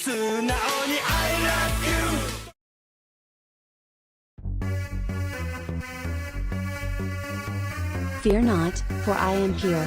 素直に I love you Fear not, for I am here.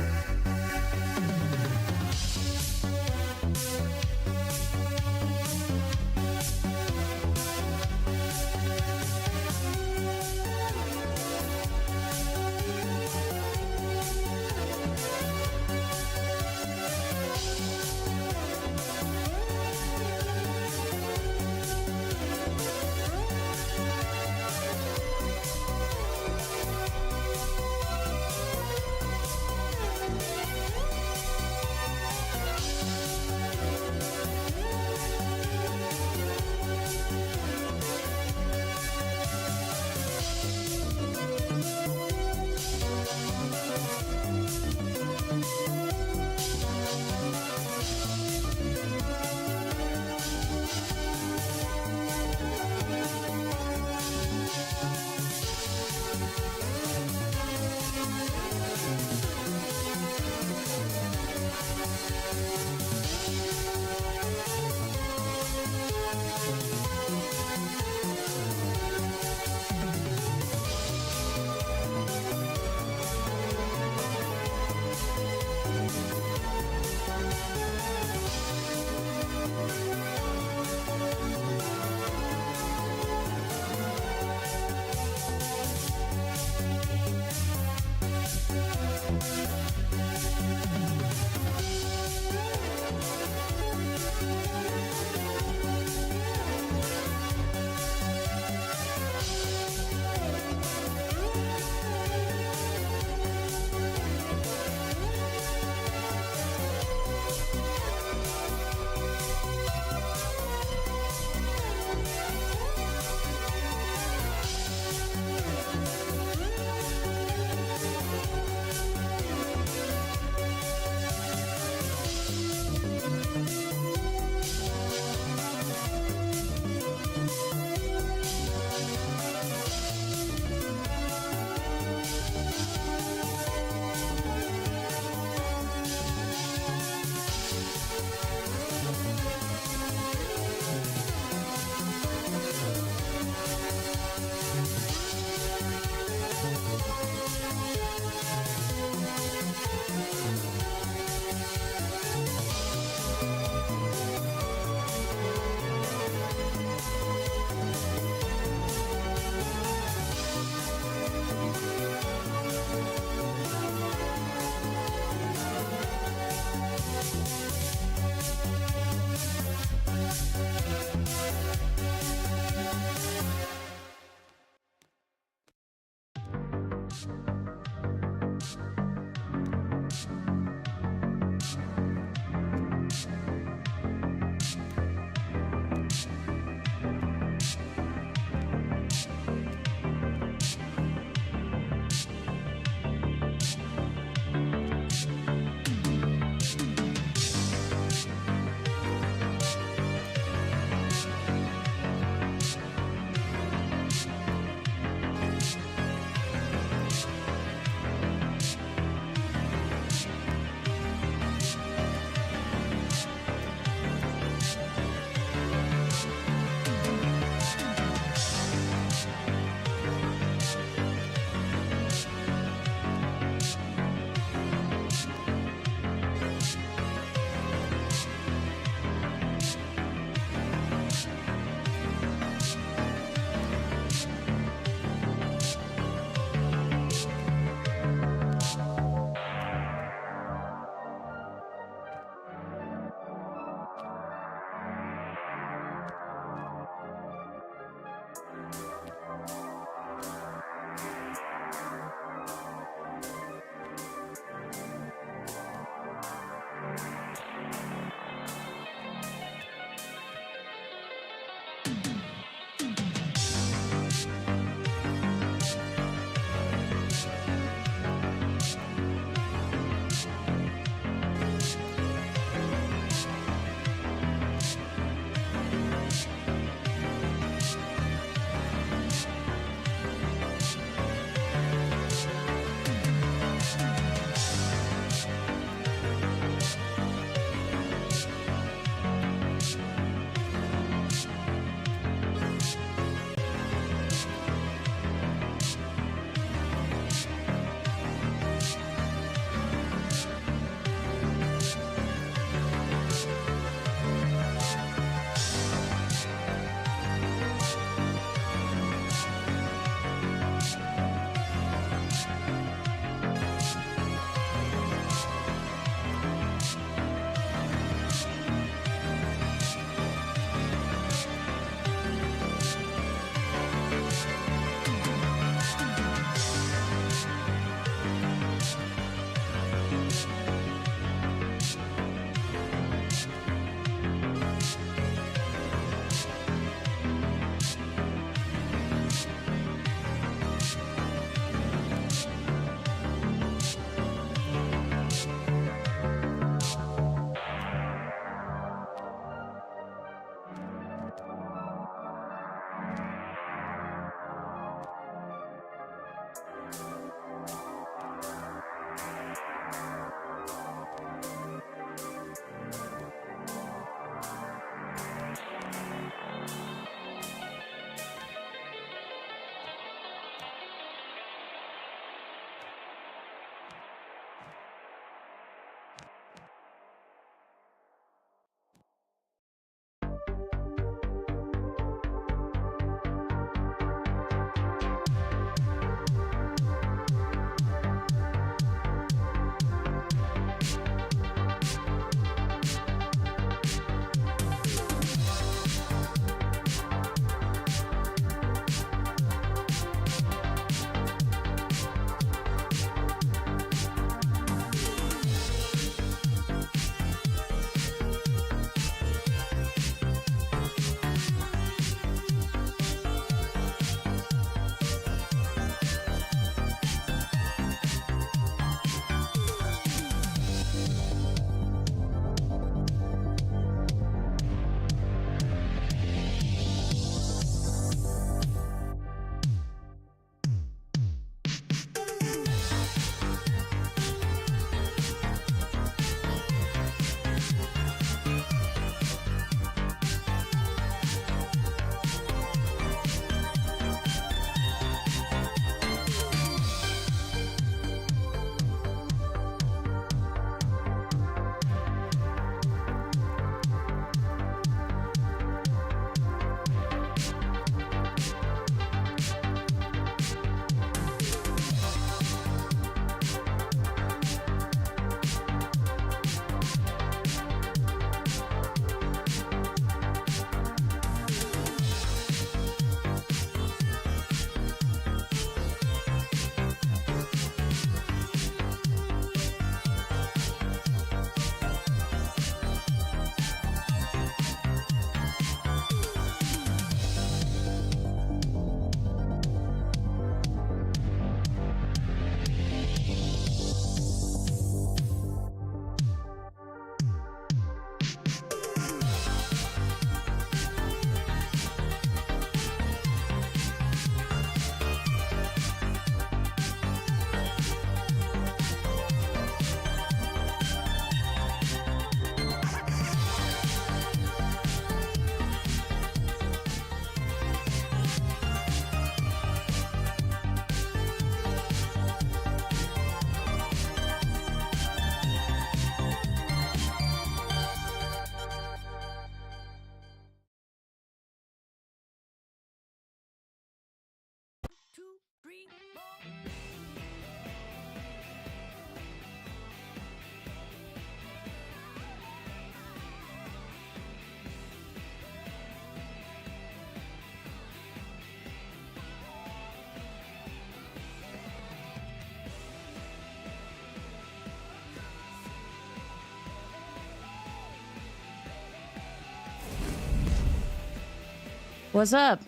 What's up?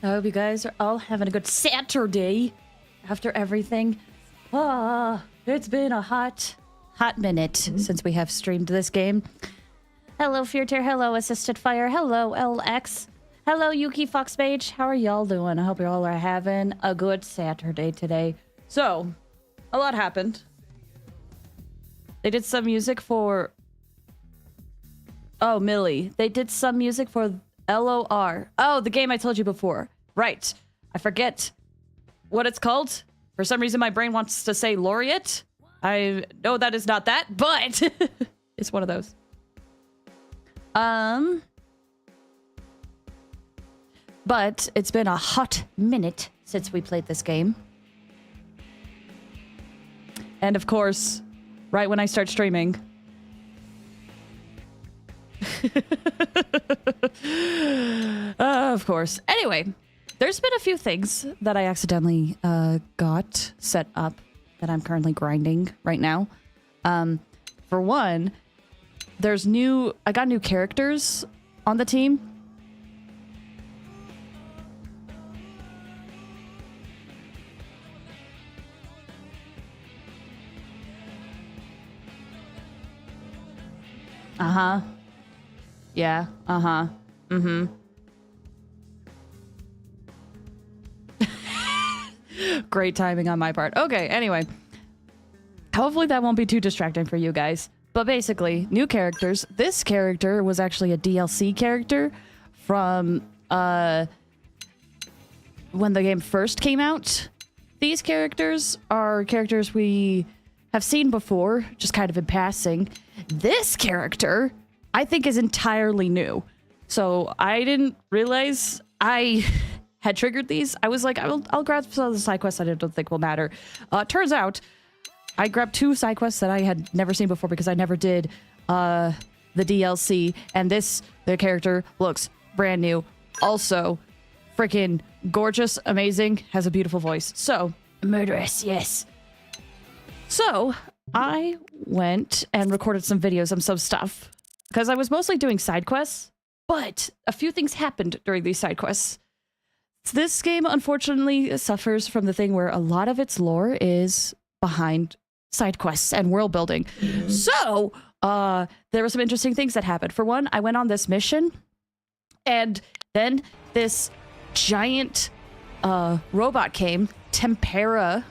I hope you guys are all having a good Saturday after everything. It's been a hot minute since we have streamed this game. Hello, Feartier. Hello, Assisted Fire. Hello, LX. Hello, Yuki Foxmage. How are y'all doing? I hope you all are having a good Saturday today. So, a lot happened. They did some music for... Oh, Millie. They did some music for LOR. Oh, the game I told you before. Right. I forget what it's called. For some reason, my brain wants to say Laureate. I know that is not that, but it's one of those. But it's been a hot minute since we played this game. And of course, right when I start streaming... of course. Anyway, there's been a few things that I accidentally got set up that I'm currently grinding right now. For one, I got new characters on the team. Uh-huh. Yeah, uh-huh. Mm-hmm. Great timing on my part. Okay, anyway. Hopefully that won't be too distracting for you guys. But basically, new characters. This character was actually a DLC character from when the game first came out. These characters are characters we have seen before, just kind of in passing. This character, I think, is entirely new. So I didn't realize I had triggered these. I was like, I'll grab some of the side quests I don't think will matter. Turns out, I grabbed 2 side quests that I had never seen before because I never did the DLC. And the character looks brand new. Also, freaking gorgeous, amazing, has a beautiful voice. So, murderous, yes. So, I went and recorded some videos of some stuff because I was mostly doing side quests, but a few things happened during these side quests. This game, unfortunately, suffers from the thing where a lot of its lore is behind side quests and world building. So, there were some interesting things that happened. For one, I went on this mission, and then this giant robot came, Tempera,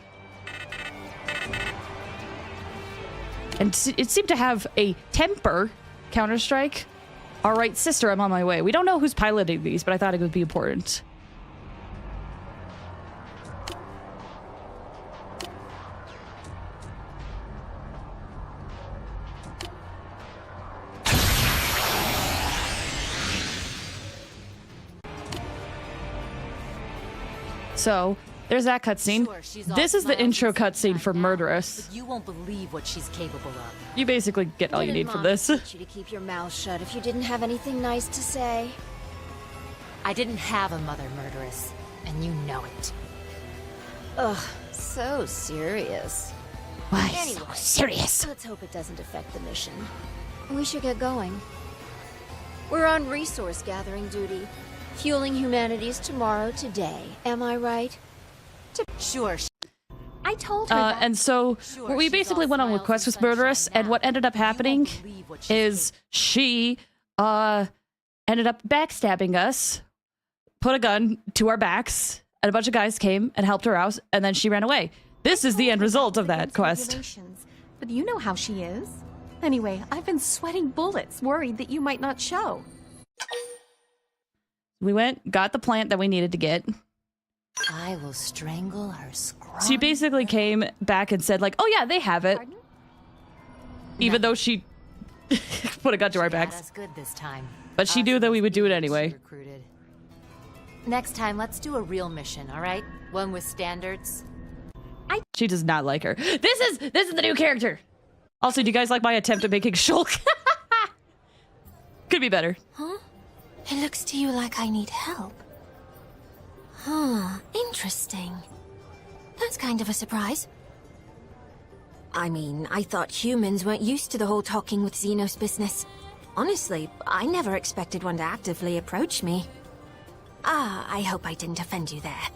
and it seemed to have a temper. Counter-Strike. All right, sister, I'm on my way. We don't know who's piloting these, but I thought it would be important. So, there's that cutscene. Sure, this is the intro cutscene for Murderous. You won't believe what she's capable of. You basically get all you need from this. Teach you to keep your mouth shut if you didn't have anything nice to say. I didn't have a mother, Murderous, and you know it. Ugh, so serious. Why anyway, so serious? Let's hope it doesn't affect the mission. We should get going. We're on resource gathering duty. Fueling humanity's tomorrow today. Am I right? Sure. I told her that. And so Sure, we basically went on a quest with Murderous, and what ended up happening is she ended up backstabbing us, put a gun to our backs, and a bunch of guys came and helped her out, and then she ran away. This is the end result of that quest. But you know how she is. Anyway, I've been sweating bullets, worried that you might not show. We went, got the plant that we needed to get. I will strangle her scrotum. She basically came back and said, like, oh yeah, they have it. Pardon? Even though she put a gun to our Got backs. us good this time. But she knew that we would do it anyway. Recruited. Next time, let's do a real mission, all right? One with standards. She does not like her. This is the new character. Also, do you guys like my attempt at making Shulk? Could be better. Huh? It looks to you like I need help. Huh, interesting. That's kind of a surprise. I mean, I thought humans weren't used to the whole talking with Xenos business. Honestly, I never expected one to actively approach me. I hope I didn't offend you there.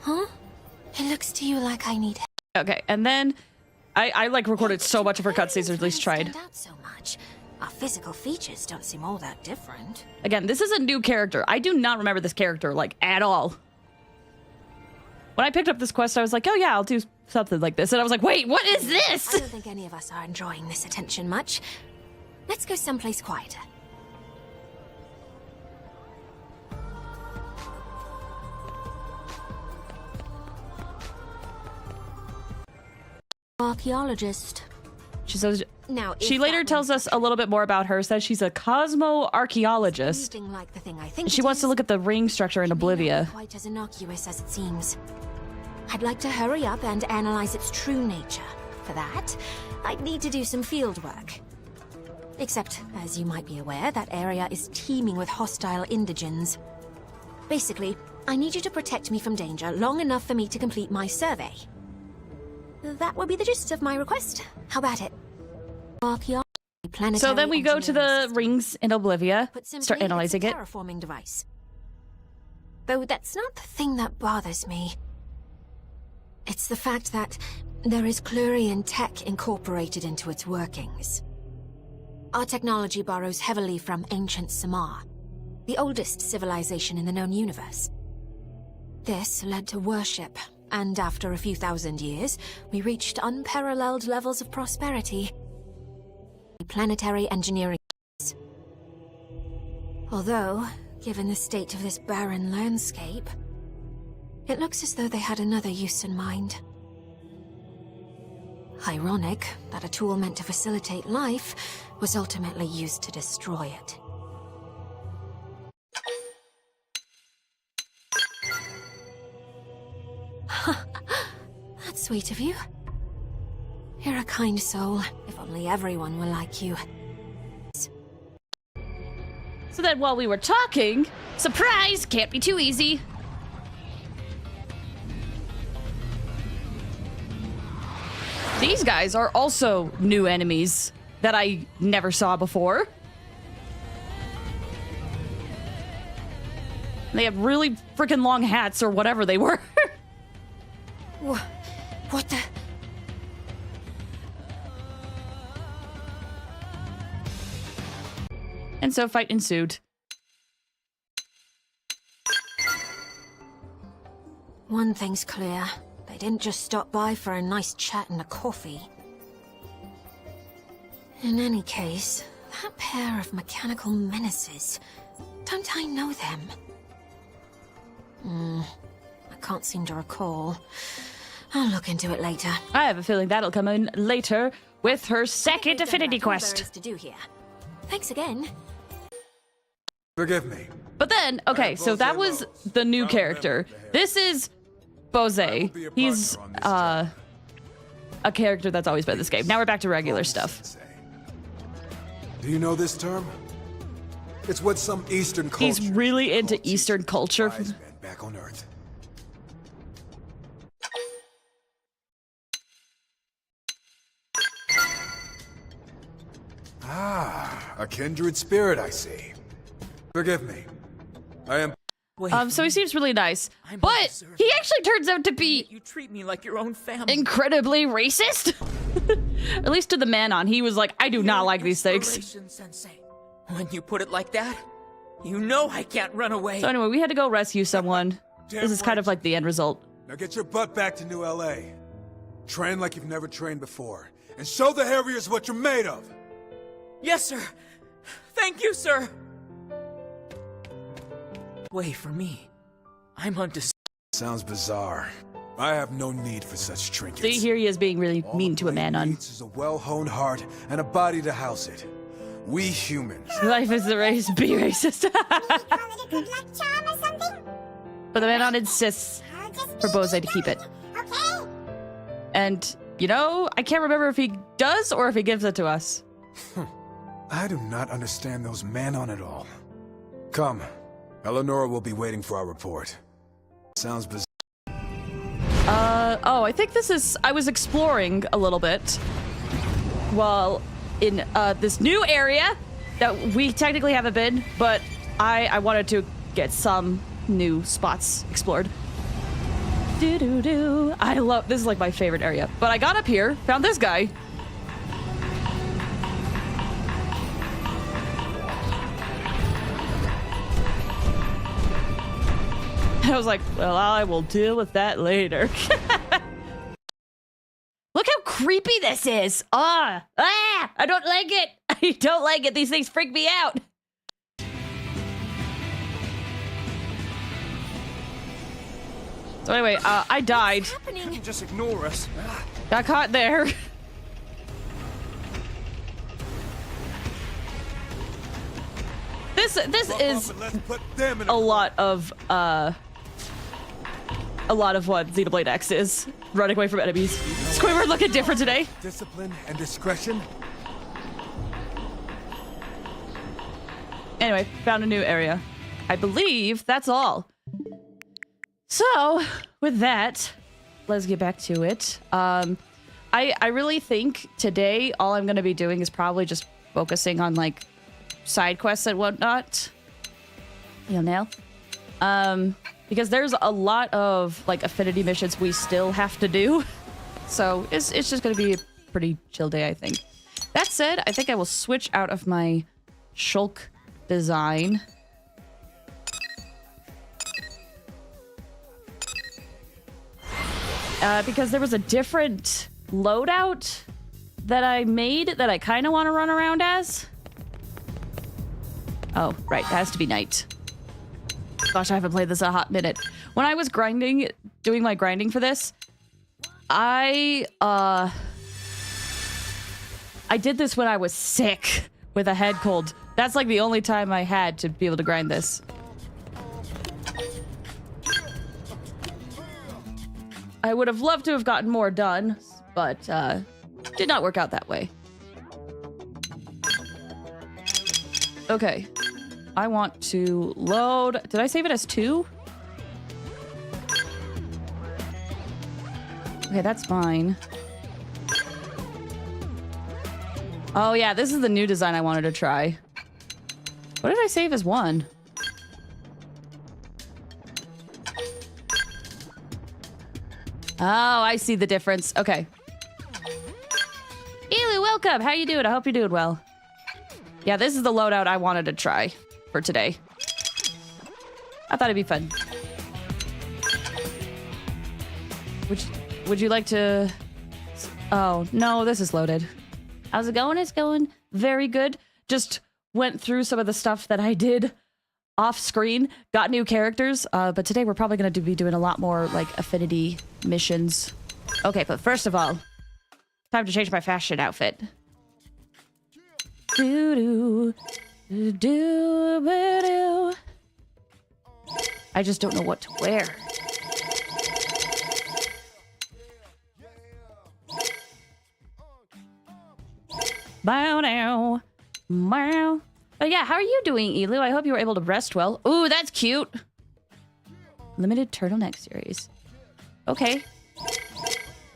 Huh? It looks to you like I need help. Okay, and then I like recorded so much of her cutscenes, or at least tried. Stand out so much. Our physical features don't seem all that different. Again, this is a new character. I do not remember this character, like, at all. When I picked up this quest, I was like, oh yeah, I'll do something like this. And I was like, wait, what is I this? don't think any of us are enjoying this attention much. Let's go someplace quieter. Archaeologist. She says, Now, if she later that tells means us a little bit more about her, says she's a cosmo-archaeologist. anything like the thing I think She it wants to is, look at the ring structure in it may not be Oblivia. quite as innocuous as it seems. I'd like to hurry up and analyze its true nature. For that, I'd need to do some field work. Except, as you might be aware, that area is teeming with hostile indigens. Basically, I need you to protect me from danger long enough for me to complete my survey. That would be the gist of my request. How about it? Archaeology, planetary So then we go to engineering the system. rings in Oblivia, Put simply, start analyzing it's it. a terraforming device. Though that's not the thing that bothers me. It's the fact that there is Clurian tech incorporated into its workings. Our technology borrows heavily from ancient Samar, the oldest civilization in the known universe. This led to worship, and after a few thousand years, we reached unparalleled levels of prosperity. Planetary engineering. Although, given the state of this barren landscape, it looks as though they had another use in mind. Ironic that a tool meant to facilitate life was ultimately used to destroy it. That's sweet of you. You're a kind soul. If only everyone were like you. So then while we were talking, surprise, can't be too easy. These guys are also new enemies that I never saw before. They have really freaking long hats or whatever they were. What the? And so fight ensued. One thing's clear. They didn't just stop by for a nice chat and a coffee. In any case, that pair of mechanical menaces, don't I know them? I can't seem to recall. I'll look into it later. I have a feeling that'll come in later with her second We've done Affinity about all there quest. is to do here. Thanks again. Forgive me. But then, okay, so that was the new character. This is Bose. He's a character that's always been in this game. Now we're back to regular stuff. Do you know this term? It's what some Eastern cultures He's really into call Eastern teaching culture. wise men back on Earth. Ah, a kindred spirit, I see. Forgive me. I am. So he seems really nice, but he actually turns out to be You treat me like your own family. incredibly racist. At least to the man on, he was like, I do not like these things. Inspiration, Sensei. When you put it like that, you know I can't run away. So anyway, we had to go rescue someone. This is kind of like the end result. Now get your butt back to New LA. Train like you've never trained before. And show the Harriers what you're made of. Yes, sir. Thank you, sir. Wait for me. I'm undiscovered. Sounds bizarre. I have no need for such trinkets. See, here he is being really All mean the to a man blade on. needs is a well-honed heart and a body to house it. We humans. Life is the race, be racist. But the man on insists for Bose to keep it. And, you know, I can't remember if he does or if he gives it to us. I do not understand those men on it all. Come. Eleonora will be waiting for our report. Sounds bizarre. Oh, I think this is... I was exploring a little bit while in this new area that we technically haven't been, but I wanted to get some new spots explored. Do-do-do. I love... This is like my favorite area. But I got up here, found this guy. I was like, well, I will deal with that later. Look how creepy this is. I don't like it. I don't like it. These things freak me out. So anyway, I died. You can just ignore us. Got caught there. This is a lot of what Xenoblade X is. Running away from enemies. Squidward looking different today. Discipline and discretion. Anyway, found a new area. I believe that's all. So, with that, let's get back to it. I really think today all I'm going to be doing is probably just focusing on, like, side quests and whatnot. You know? Because there's a lot of, like, Affinity missions we still have to do. So, it's just going to be a pretty chill day, I think. That said, I think I will switch out of my shulk design. Because there was a different loadout that I made that I kind of want to run around as. Oh, right. It has to be night. Gosh, I haven't played this in a hot minute. When I was doing my grinding for this, I did this when I was sick with a head cold. That's like the only time I had to be able to grind this. I would have loved to have gotten more done, but did not work out that way. Okay. I want to load... Did I save it as 2? Okay, that's fine. Oh, yeah, this is the new design I wanted to try. What did I save as 1? Oh, I see the difference. Okay. Elu, welcome! How you doing? I hope you're doing well. Yeah, this is the loadout I wanted to try for today. I thought it'd be fun. Would you like to... Oh, no, this is loaded. How's it going? It's going very good. Just went through some of the stuff that I did off screen. Got new characters. But today we're probably going to be doing a lot more, like, Affinity missions. Okay, but first of all, time to change my fashion outfit. Do-do, do-do-do. I just don't know what to wear. Bow now. Bow. But yeah, how are you doing, Elu? I hope you were able to rest well. Ooh, that's cute. Limited turtleneck series. Okay.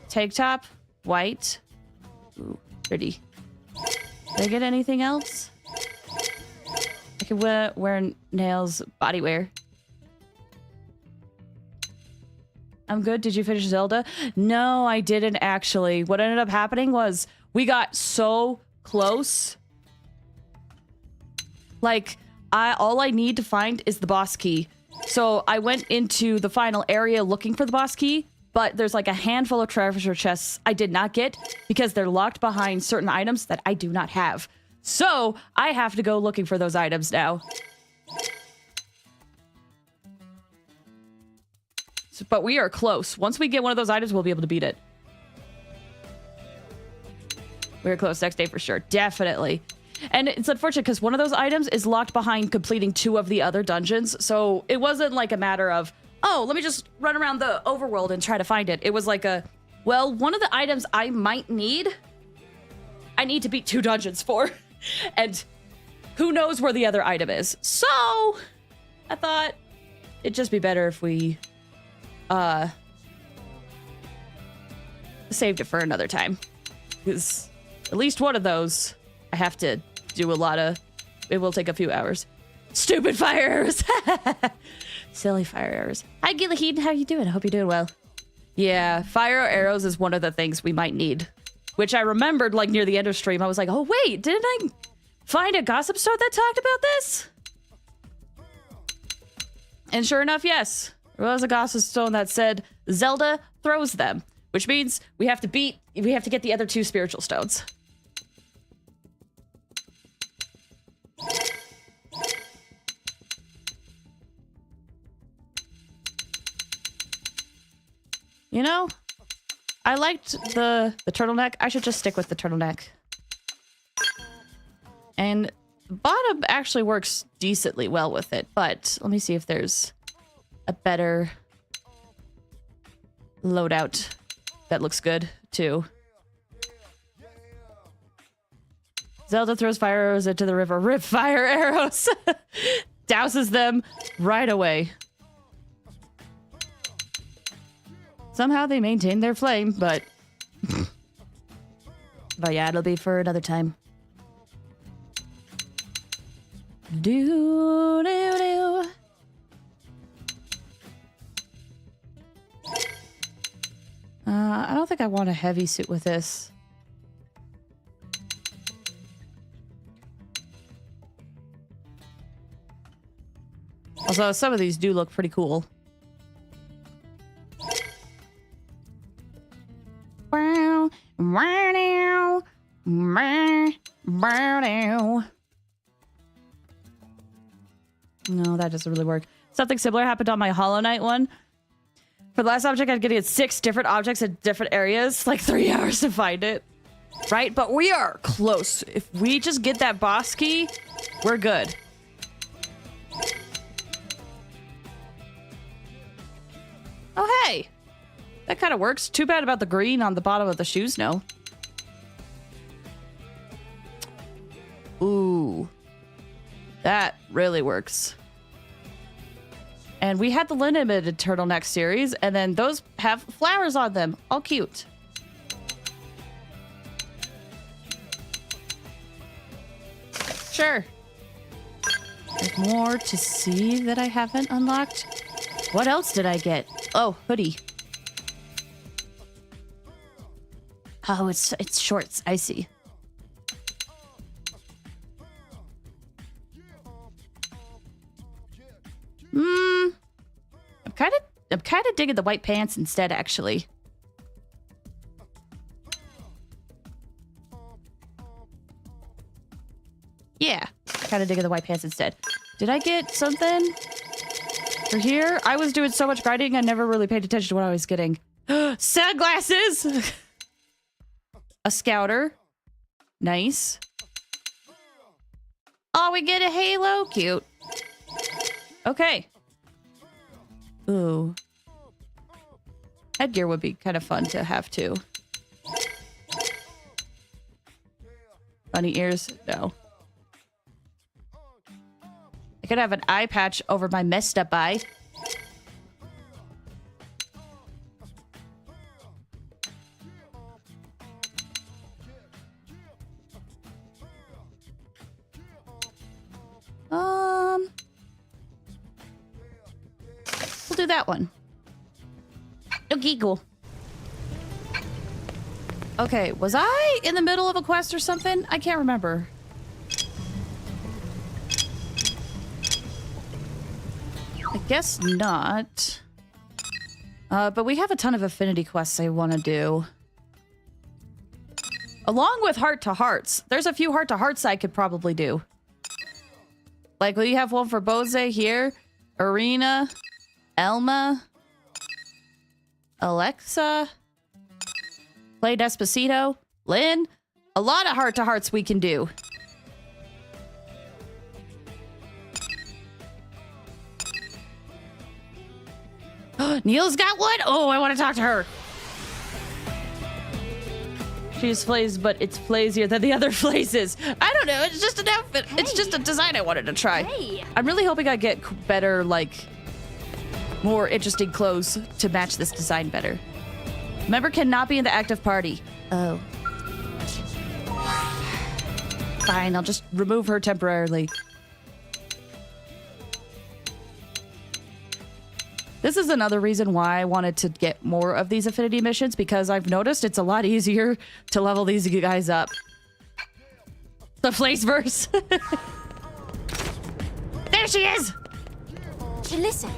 Tank top. White. Ooh, pretty. Did I get anything else? I could wear nails, body wear. I'm good. Did you finish Zelda? No, I didn't actually. What ended up happening was we got so close. Like, all I need to find is the boss key. So I went into the final area looking for the boss key, but there's like a handful of treasure chests I did not get because they're locked behind certain items that I do not have. So I have to go looking for those items now. But we are close. Once we get one of those items, we'll be able to beat it. We're close next day for sure. Definitely. And it's unfortunate because one of those items is locked behind completing 2 of the other dungeons. So it wasn't like a matter of, oh, let me just run around the overworld and try to find it. It was like a, well, one of the items I might need, I need to beat 2 dungeons for. And who knows where the other item is. So I thought it'd just be better if we saved it for another time. Because at least one of those, I have to do a lot of... It will take a few hours. Stupid fire arrows! Silly fire arrows. Hi, Gilaheen. How you doing? I hope you're doing well. Yeah, fire arrows is one of the things we might need. Which I remembered, like, near the end of stream. I was like, oh, wait, didn't I find a gossip stone that talked about this? And sure enough, yes. There was a gossip stone that said Zelda throws them. Which means we have to get the other 2 spiritual stones. You know, I liked the turtleneck. I should just stick with the turtleneck. And the bottom actually works decently well with it, but let me see if there's a better loadout that looks good, too. Zelda throws fire arrows into the river. Rip fire arrows! Douses them right away. Somehow they maintain their flame, but... but yeah, it'll be for another time. Do-do-do. I don't think I want a heavy suit with this. Although some of these do look pretty cool. No, that doesn't really work. Something similar happened on my Hollow Knight one. For the last object, I'd get 6 different objects in different areas. Like 3 hours to find it. Right? But we are close. If we just get that boss key, we're good. Oh, hey. That kind of works. Too bad about the green on the bottom of the shoes, no. Ooh. That really works. And we had the limited turtleneck series, and then those have flowers on them. All cute. Sure. There's more to see that I haven't unlocked. What else did I get? Oh, hoodie. Oh, it's shorts. I see. I'm kind of digging the white pants instead, actually. Yeah, kind of digging the white pants instead. Did I get something for here? I was doing so much grinding, I never really paid attention to what I was getting. Sunglasses! A scouter. Nice. Oh, we get a halo. Cute. Okay. Ooh. Headgear would be kind of fun to have, too. Bunny ears? No. I could have an eye patch over my messed up eye. We'll do that one. Okay, cool. Okay, was I in the middle of a quest or something? I can't remember. I guess not. But we have a ton of Affinity quests I want to do. Along with Heart to Hearts. There's a few Heart to Hearts I could probably do. Like, we have one for Bose here. Arena. Elma. Alexa. Play Despacito. Lynn. A lot of Heart to Hearts we can do. Neil's got one? Oh, I want to talk to her. She's Flaze, but it's Flazier than the other Flazes. I don't know. It's just an outfit. Hey. It's just a design I wanted to try. Hey. I'm really hoping I get better, like, more interesting clothes to match this design better. Member cannot be in the active party. Oh. Fine, I'll just remove her temporarily. This is another reason why I wanted to get more of these Affinity missions, because I've noticed it's a lot easier to level these guys up. The FlazeVerse. There she is! Listen.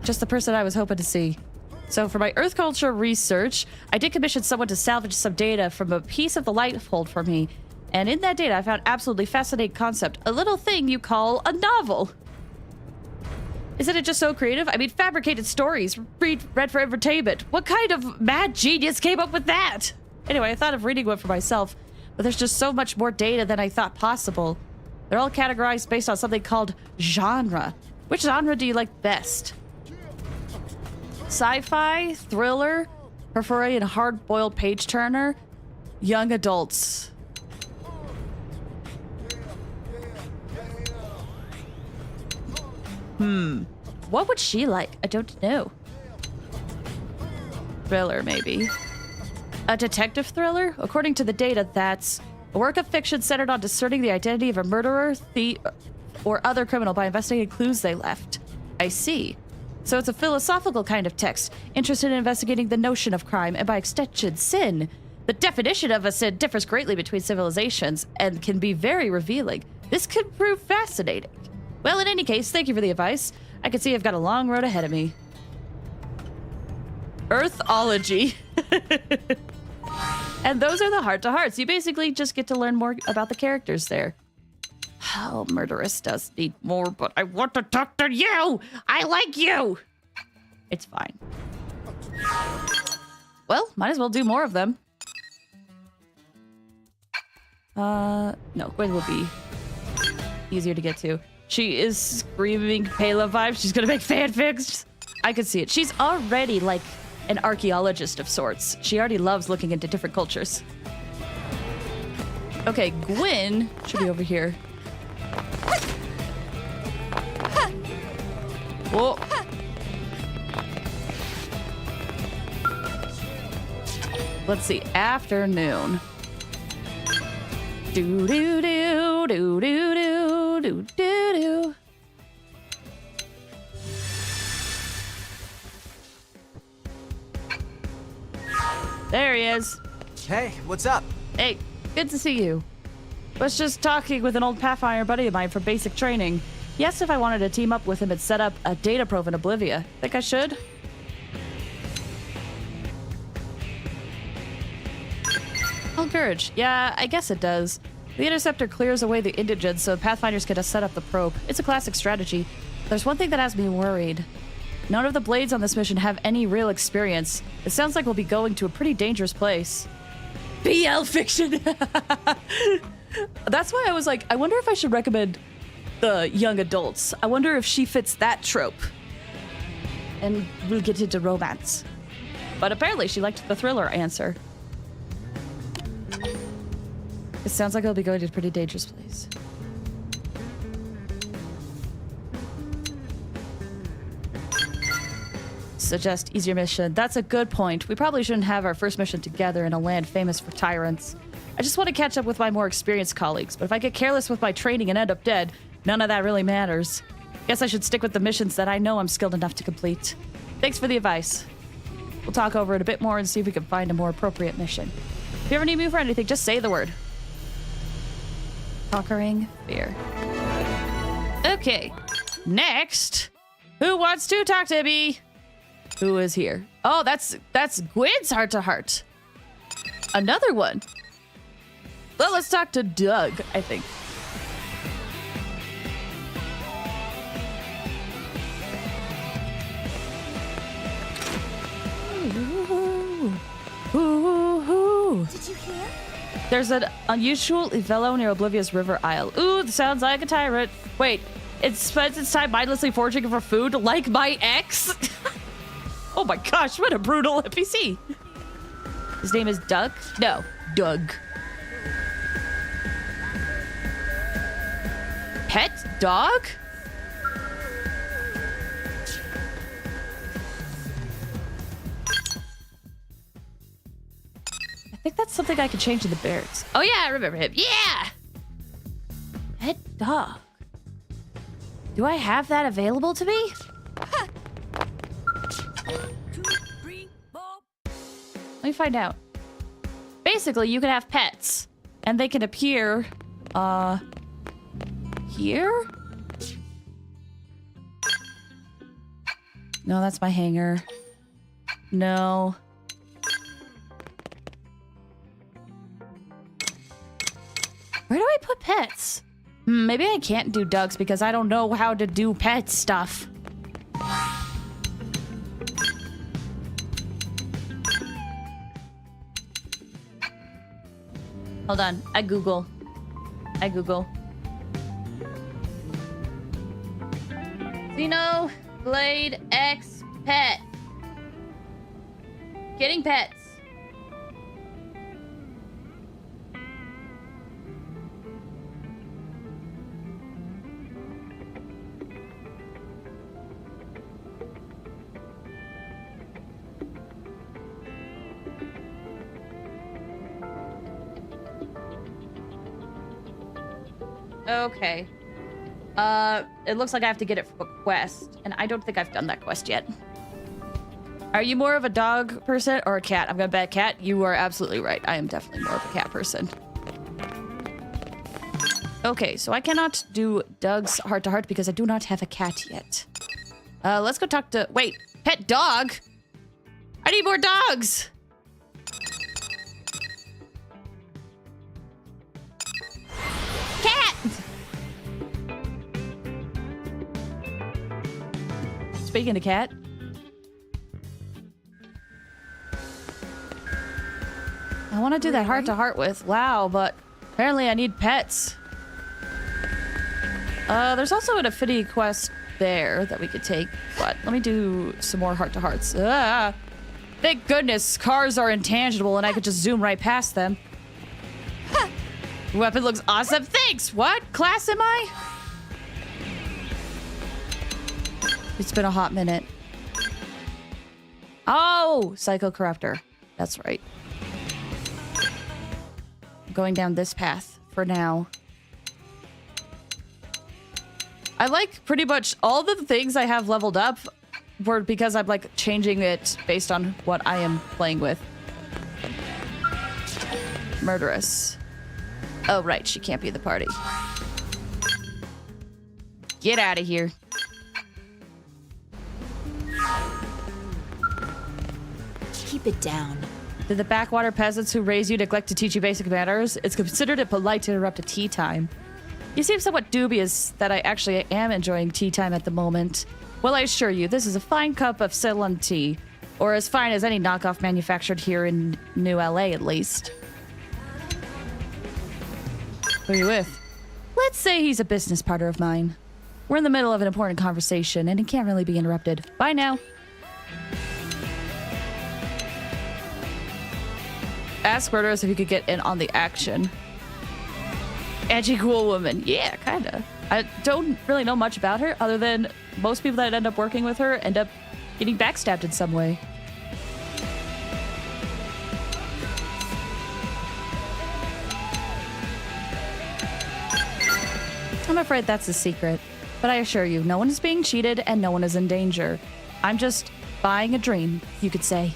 Just the person I was hoping to see. So for my Earth culture research, I did commission someone to salvage some data from a piece of the Lightfold for me. And in that data, I found absolutely fascinating concept. A little thing you call a novel. Isn't it just so creative? I mean, fabricated stories, read for entertainment. What kind of mad genius came up with that? Anyway, I thought of reading one for myself, but there's just so much more data than I thought possible. They're all categorized based on something called genre. Which genre do you like best? Sci-fi, thriller, preferring a hard-boiled page-turner, young adults. What would she like? I don't know. Thriller, maybe. A detective thriller? According to the data, that's a work of fiction centered on discerning the identity of a murderer, thief, or other criminal by investigating clues they left. I see. So it's a philosophical kind of text, interested in investigating the notion of crime and by extension, sin. The definition of a sin differs greatly between civilizations and can be very revealing. This could prove fascinating. Well, in any case, thank you for the advice. I can see I've got a long road ahead of me. Earthology. And those are the heart-to-hearts. You basically just get to learn more about the characters there. Oh, Murderous does need more, but I want to talk to you! I like you! It's fine. Well, might as well do more of them. No, Gwen will be easier to get to. She is screaming Pela vibes. She's gonna make fanfics. I could see it. She's already like an archaeologist of sorts. She already loves looking into different cultures. Okay, Gwen should be over here. Whoa. Let's see. Afternoon. Do do do do do do do do do. There he is. Hey, what's up? Hey, good to see you. Was just talking with an old Pathfinder buddy of mine for basic training. He asked if I wanted to team up with him and set up a data probe in Oblivia. Think I should? Oh, courage. Yeah, I guess it does. The interceptor clears away the indigents so Pathfinders can just set up the probe. It's a classic strategy. There's one thing that has me worried. None of the Blades on this mission have any real experience. It sounds like we'll be going to a pretty dangerous place. BL fiction! That's why I was like, I wonder if I should recommend the young adults. I wonder if she fits that trope. And we'll get into romance. But apparently she liked the thriller answer. It sounds like I'll be going to a pretty dangerous place. Suggest easier mission. That's a good point. We probably shouldn't have our first mission together in a land famous for tyrants. I just want to catch up with my more experienced colleagues, but if I get careless with my training and end up dead, none of that really matters. Guess I should stick with the missions that I know I'm skilled enough to complete. Thanks for the advice. We'll talk over it a bit more and see if we can find a more appropriate mission. If you ever need me for anything, just say the word. Conquering fear. Okay. Next, who wants to talk to me? Who is here? Oh, that's Gwen's heart-to-heart. Another one. Well, let's talk to Doug, I think. Ooh. Did you hear? There's an unusual Evello near Oblivious River Isle. Ooh, sounds like a tyrant. Wait, it spends its time mindlessly foraging for food like my ex? Oh my gosh, what a brutal NPC. His name is Doug? No, Doug. Pet dog? that's something I could change to the bears. Oh yeah, I remember him. Yeah! Pet dog. Do I have that available to me? Let me find out. Basically, you can have pets, and they can appear, here? No, that's my hanger. No. Where do I put pets? Maybe I can't do ducks because I don't know how to do pet stuff. Hold on. I Google. Xenoblade X pet. Getting pets. Okay. It looks like I have to get it from a quest, and I don't think I've done that quest yet. Are you more of a dog person or a cat? I'm gonna bet cat. You are absolutely right. I am definitely more of a cat person. Okay, so I cannot do Doug's heart-to-heart because I do not have a cat yet. Let's go talk to... Wait, pet dog? I need more dogs! Cat! Speaking of cat... I want to do that heart-to-heart with. Wow, but apparently I need pets. There's also an Affinity quest there that we could take, but let me do some more heart-to-hearts. Ah, thank goodness cars are intangible and I could just zoom right past them. Weapon looks awesome. Thanks! What class am I? It's been a hot minute. Oh! Psycho Corruptor. That's right. Going down this path for now. I like pretty much all the things I have leveled up were because I'm like changing it based on what I am playing with. Murderous. Oh, right. She can't be in the party. Get out of here. Keep it down. Did the backwater peasants who raise you neglect to teach you basic manners? It's considered impolite to interrupt a tea time. You seem somewhat dubious that I actually am enjoying tea time at the moment. Well, I assure you, this is a fine cup of Ceylon tea. Or as fine as any knockoff manufactured here in New LA, at least. Who are you with? Let's say he's a business partner of mine. We're in the middle of an important conversation, and it can't really be interrupted. Bye now. Ask Murderous if you could get in on the action. Edgy cool woman. Yeah, kinda. I don't really know much about her, other than most people that end up working with her end up getting backstabbed in some way. I'm afraid that's a secret, but I assure you, no one is being cheated and no one is in danger. I'm just buying a dream, you could say.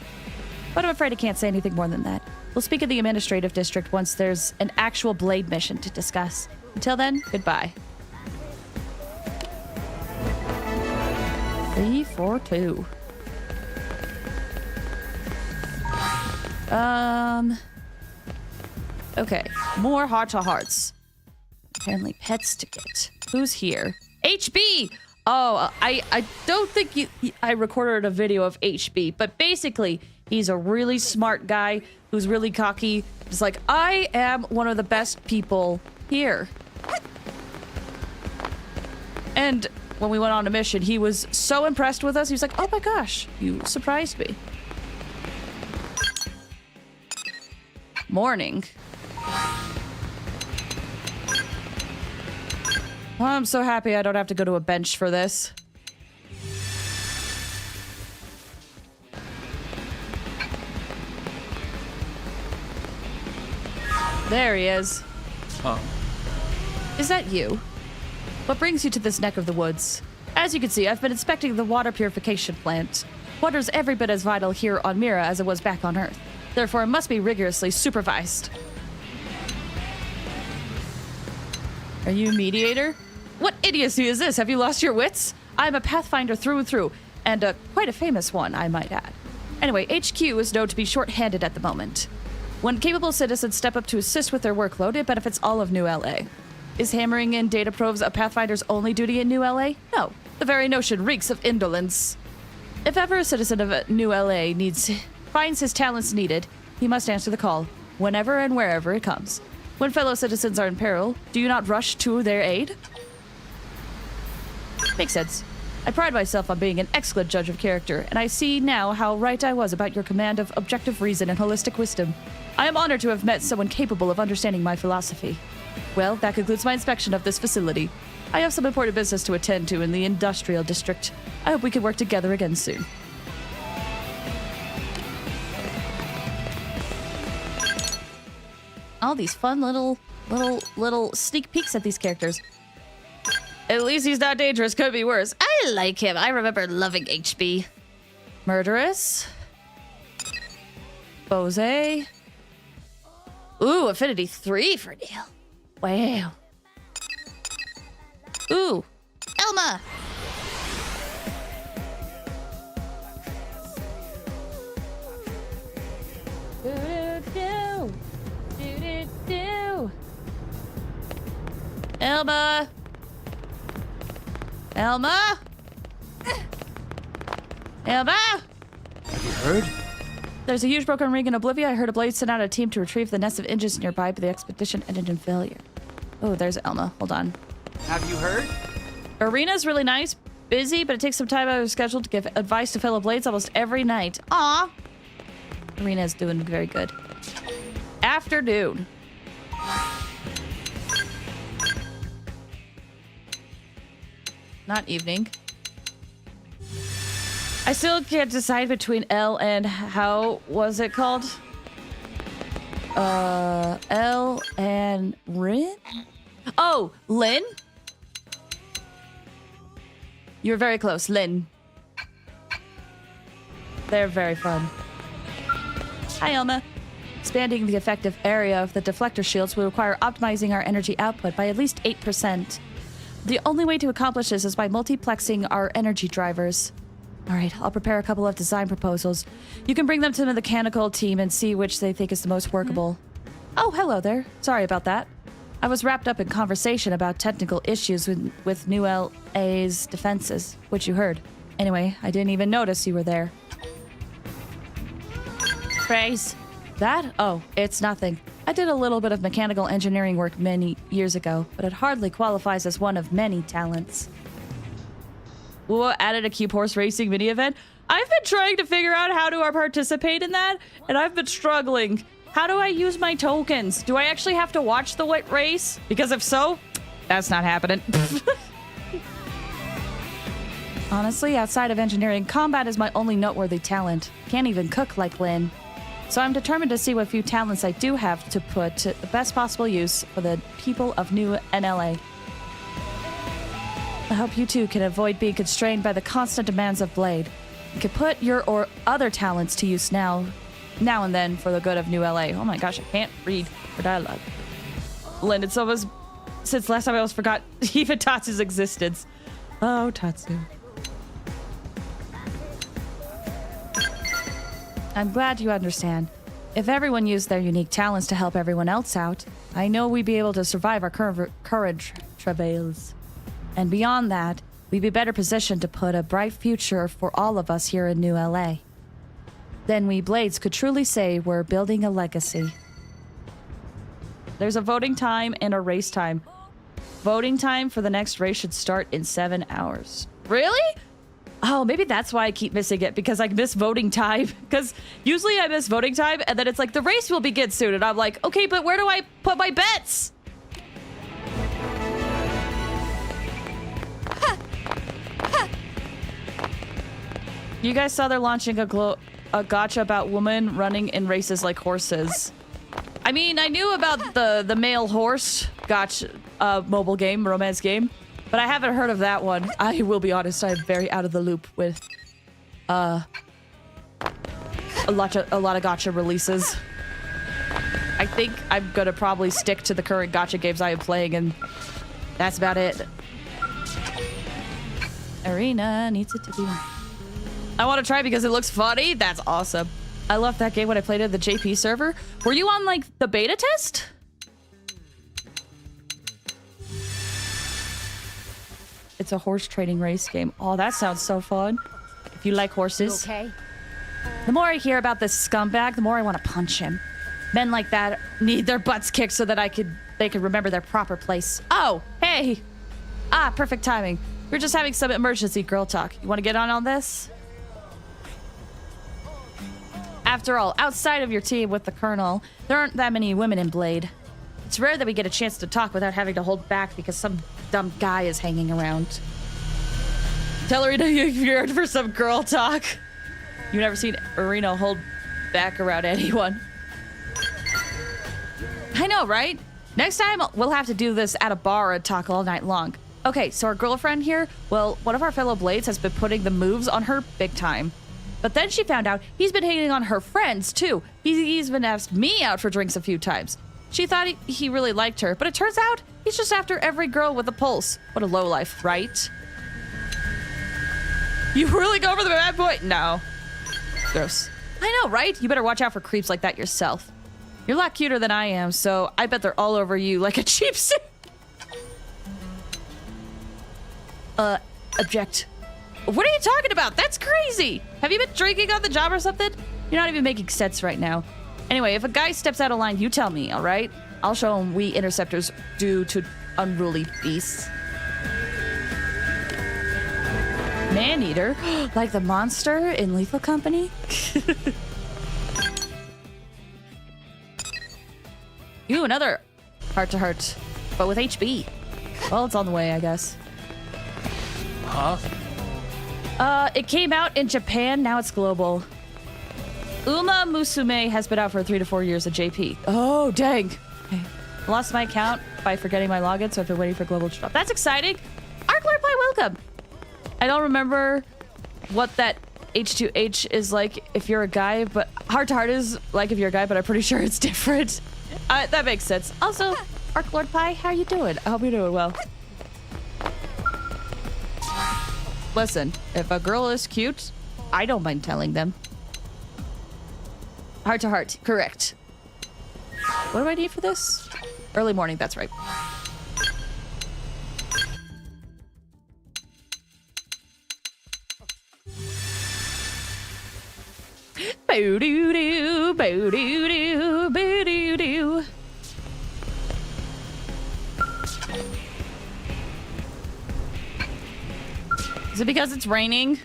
But I'm afraid I can't say anything more than that. We'll speak of the administrative district once there's an actual Blade mission to discuss. Until then, goodbye. 342. Okay, more heart-to-hearts. Apparently pets to get. Who's here? HB! Oh, I don't think I recorded a video of HB, but basically, he's a really smart guy who's really cocky. Just like, I am one of the best people here. And when we went on a mission, he was so impressed with us. He was like, oh my gosh, you surprised me. Morning. Oh, I'm so happy I don't have to go to a bench for this. There he is. Huh? Is that you? What brings you to this neck of the woods? As you can see, I've been inspecting the water purification plant. Water's every bit as vital here on Mira as it was back on Earth. Therefore, it must be rigorously supervised. Are you a mediator? What idiocy is this? Have you lost your wits? I'm a pathfinder through and through, and quite a famous one, I might add. Anyway, HQ is known to be short-handed at the moment. When capable citizens step up to assist with their workload, it benefits all of New LA. Is hammering in data probes a pathfinder's only duty in New LA? No. The very notion reeks of indolence. If ever a citizen of New LA finds his talents needed, he must answer the call, whenever and wherever it comes. When fellow citizens are in peril, do you not rush to their aid? Makes sense. I pride myself on being an excellent judge of character, and I see now how right I was about your command of objective reason and holistic wisdom. I am honored to have met someone capable of understanding my philosophy. Well, that concludes my inspection of this facility. I have some important business to attend to in the industrial district. I hope we can work together again soon. All these fun little sneak peeks at these characters. At least he's not dangerous. Could be worse. I like him. I remember loving HB. Murderous. Bose. Ooh, Affinity 3 for Neil. Wow. Ooh, Elma. Elma. Elma? Elma? Have you heard? There's a huge broken ring in Oblivia. I heard a blade sent out a team to retrieve the nest of engines nearby, but the expedition ended in failure. Oh, there's Elma. Hold on. Have you heard? Arena's really nice. Busy, but it takes some time out of her schedule to give advice to fellow blades almost every night. Aw. Arena's doing very good. Afternoon. Not evening. I still can't decide between L and how was it called? L and Rin? Oh, Lynn? You're very close, Lynn. They're very fun. Hi, Elma. Expanding the effective area of the deflector shields will require optimizing our energy output by at least 8%. The only way to accomplish this is by multiplexing our energy drivers. All right, I'll prepare a couple of design proposals. You can bring them to the mechanical team and see which they think is the most workable. Oh, hello there. Sorry about that. I was wrapped up in conversation about technical issues with New LA's defenses, which you heard. Anyway, I didn't even notice you were there. Praise. That? Oh, it's nothing. I did a little bit of mechanical engineering work many years ago, but it hardly qualifies as one of many talents. Whoa, added a cube horse racing mini event? I've been trying to figure out how to participate in that, and I've been struggling. How do I use my tokens? Do I actually have to watch the race? Because if so, that's not happening. Honestly, outside of engineering, combat is my only noteworthy talent. Can't even cook like Lynn. So I'm determined to see what few talents I do have to put to the best possible use for the people of New NLA. I hope you two can avoid being constrained by the constant demands of Blade. You can put your or other talents to use now and then for the good of New LA. Oh my gosh, I can't read for dialogue. Lynn, it's almost since last time I almost forgot even Tatsu's existence. Oh, Tatsu. I'm glad you understand. If everyone used their unique talents to help everyone else out, I know we'd be able to survive our current travails. And beyond that, we'd be better positioned to put a bright future for all of us here in New LA. Then we Blades could truly say we're building a legacy. There's a voting time and a race time. Voting time for the next race should start in 7 hours. Really? Oh, maybe that's why I keep missing it, because I miss voting time. Because usually I miss voting time, and then it's like, the race will begin soon. And I'm like, okay, but where do I put my bets? You guys saw they're launching a gacha about women running in races like horses. I mean, I knew about the male horse gotcha mobile game, romance game, but I haven't heard of that one. I will be honest, I'm very out of the loop with a lot of gotcha releases. I think I'm gonna probably stick to the current gotcha games I am playing, and that's about it. Arena needs it to be. I want to try because it looks funny. That's awesome. I loved that game when I played it at the JP server. Were you on, like, the beta test? It's a horse trading race game. Oh, that sounds so fun. If you like horses. Okay. The more I hear about this scumbag, the more I want to punch him. Men like that need their butts kicked so that they can remember their proper place. Oh, hey. Ah, perfect timing. We're just having some emergency girl talk. You want to get on this? After all, outside of your team with the Colonel, there aren't that many women in Blade. It's rare that we get a chance to talk without having to hold back because some dumb guy is hanging around. Tell Arena you're for some girl talk. You've never seen Arena hold back around anyone. I know, right? Next time, we'll have to do this at a bar and talk all night long. Okay, so our girlfriend here, well, one of our fellow Blades has been putting the moves on her big time. But then she found out he's been hating on her friends, too. He's even asked me out for drinks a few times. She thought he really liked her, but it turns out he's just after every girl with a pulse. What a lowlife, right? You really go for the bad boy? No. Gross. I know, right? You better watch out for creeps like that yourself. You're a lot cuter than I am, so I bet they're all over you like a cheap suit. Object. What are you talking about? That's crazy. Have you been drinking on the job or something? You're not even making sense right now. Anyway, if a guy steps out of line, you tell me, all right? I'll show him we interceptors do to unruly beasts. Man-eater? Like the monster in Lethal Company? Ooh, another heart-to-heart, but with HB. Well, it's on the way, I guess. Huh? It came out in Japan, now it's global. Uma Musume has been out for 3 to 4 years at JP. Oh, dang. Okay. I lost my account by forgetting my login, so I've been waiting for global to drop. That's exciting. Arclord Pie, welcome. I don't remember what that H2H is like if you're a guy, but heart to heart is like if you're a guy, but I'm pretty sure it's different. That makes sense. Also, Arclord Pie, how you doing? I hope you're doing well. Listen, if a girl is cute, I don't mind telling them. Heart to heart, correct. What do I need for this? Early morning, that's right. Boo-doo-doo, boo-doo-doo, boo-doo-doo. Is it because it's raining?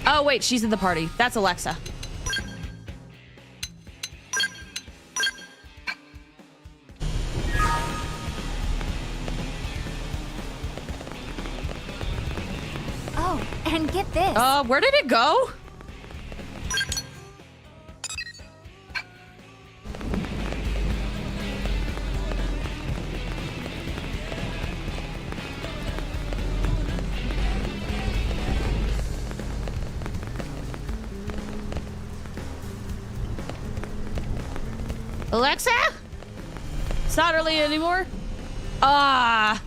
Oh, wait, she's in the party. That's Alexa. Oh, and get this. Where did it go? Alexa? It's not early anymore. Ah.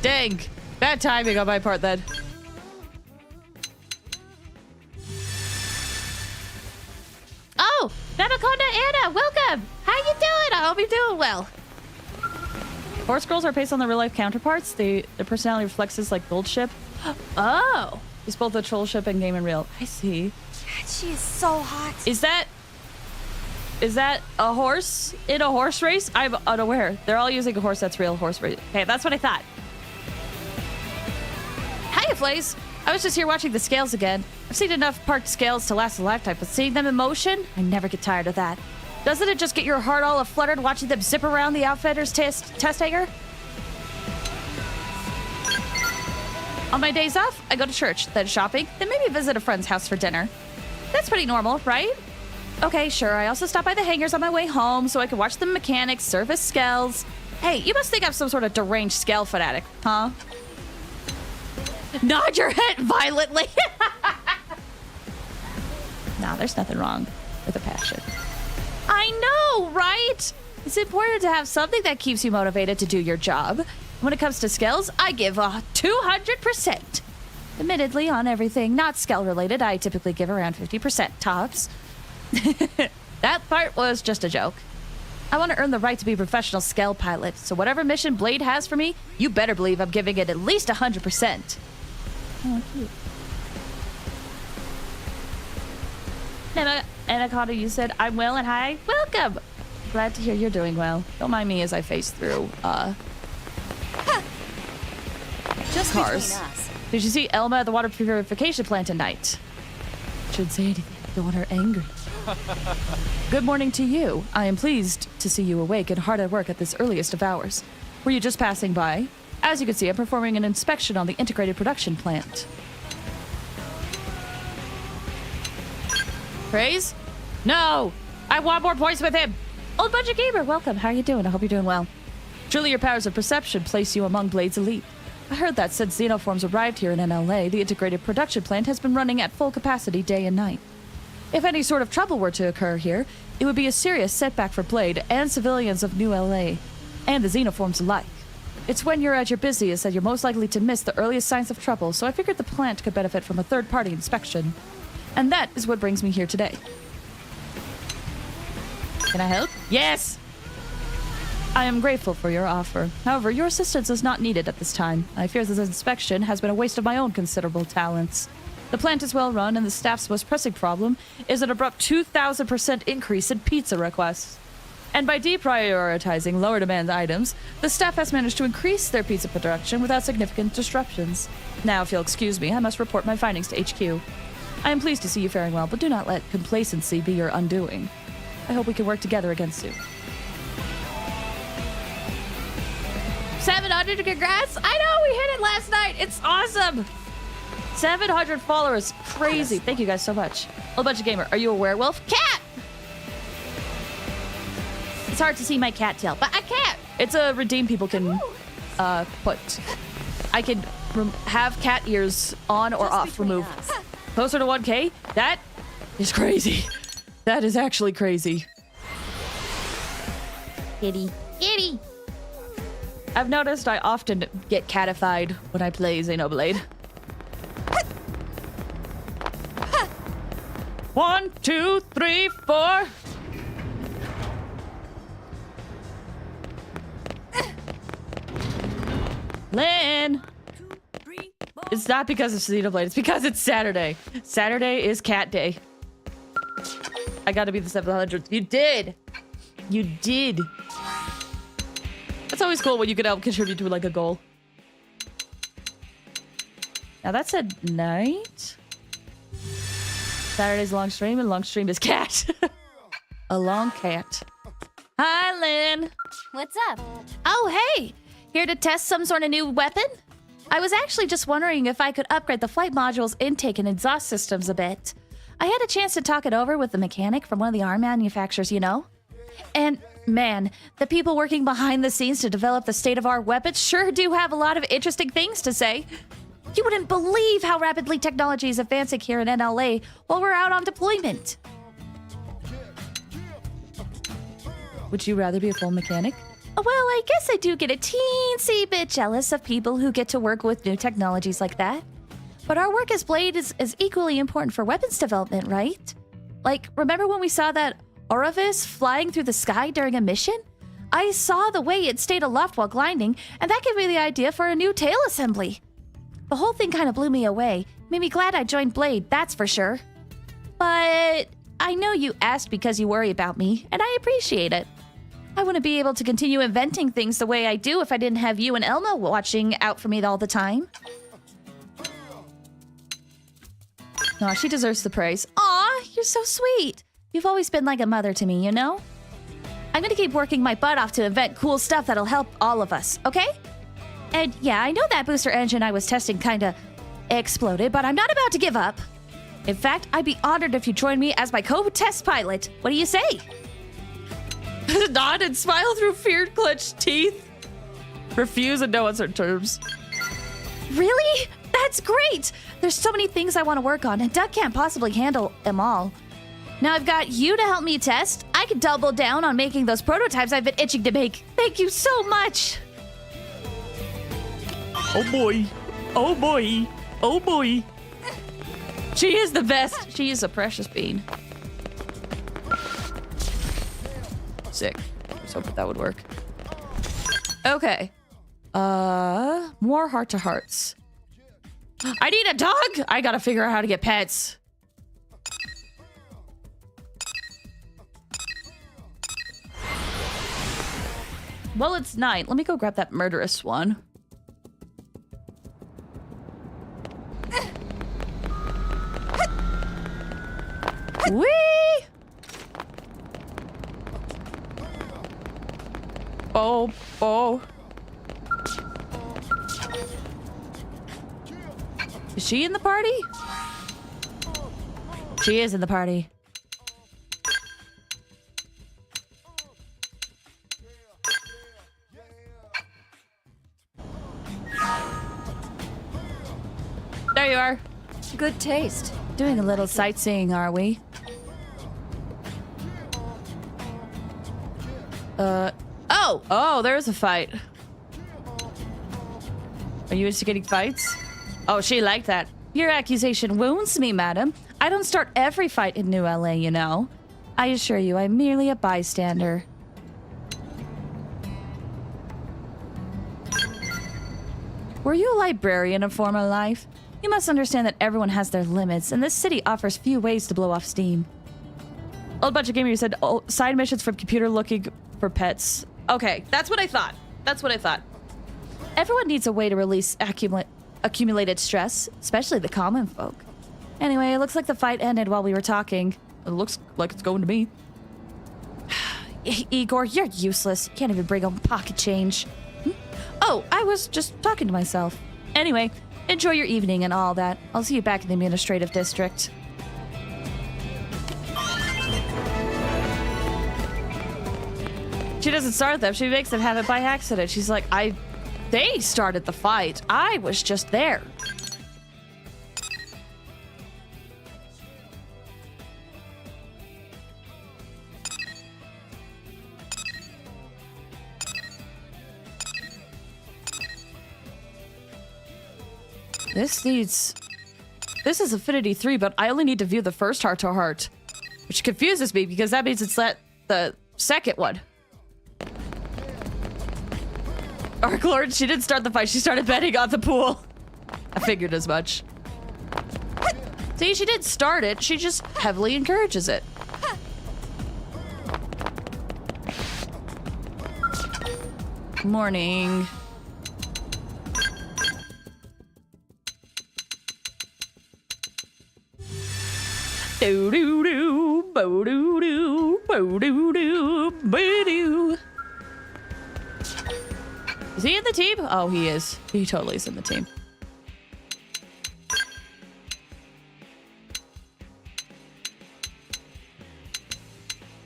Dang. Bad timing on my part then. Oh, Babaconda Anna, welcome. How you doing? I hope you're doing well. Horse girls are based on their real-life counterparts. Their personality reflects this like Gold Ship. Oh. It's both a troll ship and game and real. I see. She is so hot. Is that a horse in a horse race? I'm unaware. They're all using a horse that's real horse race. Okay, that's what I thought. Hiya, Flaze. I was just here watching the scales again. I've seen enough parked scales to last a lifetime, but seeing them in motion, I never get tired of that. Doesn't it just get your heart all fluttered watching them zip around the Outfitter's test hangar? On my days off, I go to church, then shopping, then maybe visit a friend's house for dinner. That's pretty normal, right? Okay, sure, I also stop by the hangars on my way home so I can watch the mechanics service Skells. Hey, you must think I'm some sort of deranged Skell fanatic, huh? Nod your head violently. Nah, there's nothing wrong with a passion. I know, right? It's important to have something that keeps you motivated to do your job. When it comes to Skells, I give 200%. Admittedly, on everything not Skell related, I typically give around 50% tops. That part was just a joke. I want to earn the right to be a professional Skell pilot, so whatever mission Blade has for me, you better believe I'm giving it at least 100%. Oh, cute. Anaconda, you said, I'm well and hi. Welcome! Glad to hear you're doing well. Don't mind me as I face through, Just cars. between us. Did you see Elma at the water purification plant tonight? Shouldn't say anything. Don't want her angry. Good morning to you. I am pleased to see you awake and hard at work at this earliest of hours. Were you just passing by? As you can see, I'm performing an inspection on the integrated production plant. Praise? No! I want more points with him! Old Budget Gamer, welcome. How are you doing? I hope you're doing well. Truly, your powers of perception place you among Blade's elite. I heard that since Xenoforms arrived here in NLA, the integrated production plant has been running at full capacity day and night. If any sort of trouble were to occur here, it would be a serious setback for Blade and civilians of New LA, and the Xenoforms alike. It's when you're at your busiest that you're most likely to miss the earliest signs of trouble, so I figured the plant could benefit from a third-party inspection. And that is what brings me here today. Can I help? Yes! I am grateful for your offer. However, your assistance is not needed at this time. I fear this inspection has been a waste of my own considerable talents. The plant is well run, and the staff's most pressing problem is an abrupt 2,000% increase in pizza requests. And by deprioritizing lower demand items, the staff has managed to increase their pizza production without significant disruptions. Now, if you'll excuse me, I must report my findings to HQ. I am pleased to see you faring well, but do not let complacency be your undoing. I hope we can work together again soon. 700, congrats! I know, we hit it last night! It's awesome! 700 followers, crazy. Thank you guys so much. Old Budget Gamer, are you a werewolf? Cat! It's hard to see my cat tail, but a cat! It's a redeem people can put. I can have cat ears on or off, remove. Closer to 1K? That is crazy. That is actually crazy. Kitty. Kitty! I've noticed I often get catified when I play Xenoblade. 1, 2, 3, 4. Lynn! It's not because of Xenoblade, it's because it's Saturday. Saturday is cat day. I gotta be the 700th. You did! You did! That's always cool when you can help contribute to like a goal. Now that said night. Saturday's long stream and long stream is cat. A long cat. Hi, Lynn. What's up? Oh, hey! Here to test some sort of new weapon? I was actually just wondering if I could upgrade the flight module's intake and exhaust systems a bit. I had a chance to talk it over with the mechanic from one of the arm manufacturers, you know? And man, the people working behind the scenes to develop the state-of-art weapons sure do have a lot of interesting things to say. You wouldn't believe how rapidly technology is advancing here in NLA while we're out on deployment. Would you rather be a full mechanic? Well, I guess I do get a teensy bit jealous of people who get to work with new technologies like that. But our work as Blade is equally important for weapons development, right? Like, remember when we saw that orifice flying through the sky during a mission? I saw the way it stayed aloft while gliding, and that gave me the idea for a new tail assembly. The whole thing kind of blew me away. Made me glad I joined Blade, that's for sure. But I know you asked because you worry about me, and I appreciate it. I wouldn't be able to continue inventing things the way I do if I didn't have you and Elma watching out for me all the time. Aw, she deserves the praise. Aw, you're so sweet. You've always been like a mother to me, you know? I'm gonna keep working my butt off to invent cool stuff that'll help all of us, okay? And yeah, I know that booster engine I was testing kinda exploded, but I'm not about to give up. In fact, I'd be honored if you joined me as my co-test pilot. What do you say? Nod and smile through fear-clenched teeth. Refuse and no uncertain terms. Really? That's great! There's so many things I want to work on, and Duck can't possibly handle them all. Now I've got you to help me test. I can double down on making those prototypes I've been itching to make. Thank you so much! Oh boy. Oh boy. Oh boy. She is the best. She is a precious bean. Sick. I was hoping that would work. Okay. More heart-to-hearts. I need a dog! I gotta figure out how to get pets. Well, it's night. Let me go grab that murderous one. Whee! Oh, oh. Is she in the party? She is in the party. There you are. Good taste. Doing a little sightseeing, are we? Oh, there's a fight. Are you instigating fights? Oh, she liked that. Your accusation wounds me, madam. I don't start every fight in New LA, you know. I assure you, I'm merely a bystander. Were you a librarian in a former life? You must understand that everyone has their limits, and this city offers few ways to blow off steam. Old Bunch of Gamer said, oh, side missions from computer looking for pets. Okay, that's what I thought. That's what I thought. Everyone needs a way to release accumulated stress, especially the common folk. Anyway, it looks like the fight ended while we were talking. It looks like it's going to me. Igor, you're useless. You can't even bring home pocket change. Oh, I was just talking to myself. Anyway, enjoy your evening and all that. I'll see you back in the administrative district. She doesn't start them. She makes them have it by accident. She's like, they started the fight. I was just there. This is Affinity 3, but I only need to view the first heart-to-heart. Which confuses me, because that means it's the second one. Arc Lord, she didn't start the fight, she started betting on the pool. I figured as much. See, she didn't start it, she just heavily encourages it. Morning. Do-do-do, bo-do-do, bo-do-do, bo-do. Is he in the team? Oh, he is. He totally is in the team.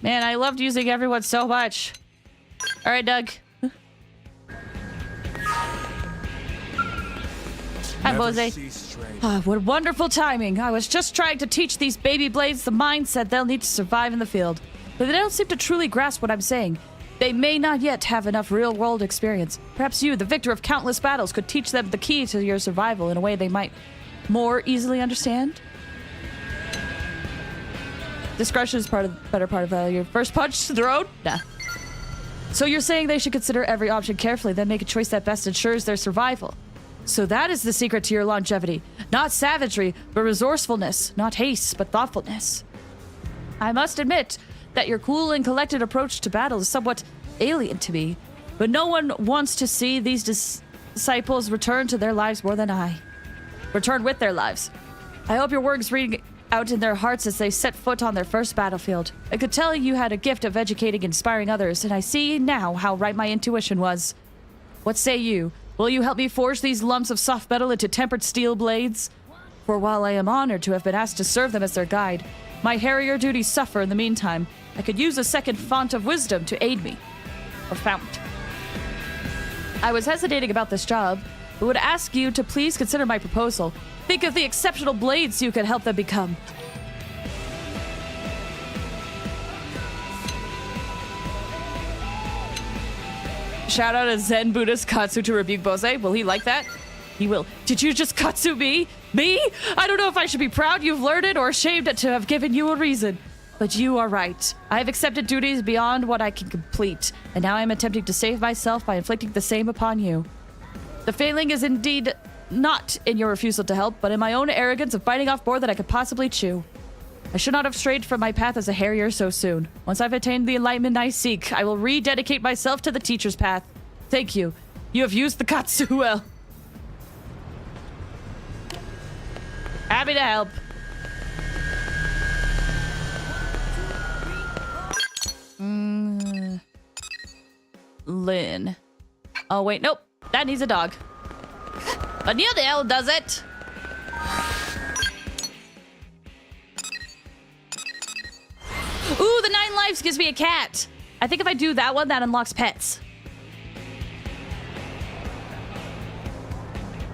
Man, I loved using everyone so much. All right, Doug. Hi, Bose. Oh, what wonderful timing. I was just trying to teach these baby blades the mindset they'll need to survive in the field. But they don't seem to truly grasp what I'm saying. They may not yet have enough real-world experience. Perhaps you, the victor of countless battles, could teach them the key to your survival in a way they might more easily understand? Discretion is better part of value. First punch to the road? Nah. So you're saying they should consider every option carefully, then make a choice that best ensures their survival. So that is the secret to your longevity. Not savagery, but resourcefulness. Not haste, but thoughtfulness. I must admit that your cool and collected approach to battle is somewhat alien to me, but no one wants to see these disciples return to their lives more than I. Return with their lives. I hope your words ring out in their hearts as they set foot on their first battlefield. I could tell you had a gift of educating and inspiring others, and I see now how right my intuition was. What say you? Will you help me forge these lumps of soft metal into tempered steel blades? For while I am honored to have been asked to serve them as their guide, my harrier duties suffer in the meantime. I could use a second font of wisdom to aid me. Or fount. I was hesitating about this job, but would ask you to please consider my proposal. Think of the exceptional blades you could help them become. Shout out to Zen Buddhist Katsu to rebuke Bose. Will he like that? He will. Did you just Katsu me? Me? I don't know if I should be proud you've learned it or ashamed to have given you a reason. But you are right. I have accepted duties beyond what I can complete, and now I am attempting to save myself by inflicting the same upon you. The failing is indeed not in your refusal to help, but in my own arrogance of biting off more than I could possibly chew. I should not have strayed from my path as a harrier so soon. Once I've attained the enlightenment I seek, I will rededicate myself to the teacher's path. Thank you. You have used the Katsu well. Happy to help. Lynn. Oh, wait, nope. That needs a dog. But near the L does it. Ooh, the 9 lives gives me a cat. I think if I do that one, that unlocks pets.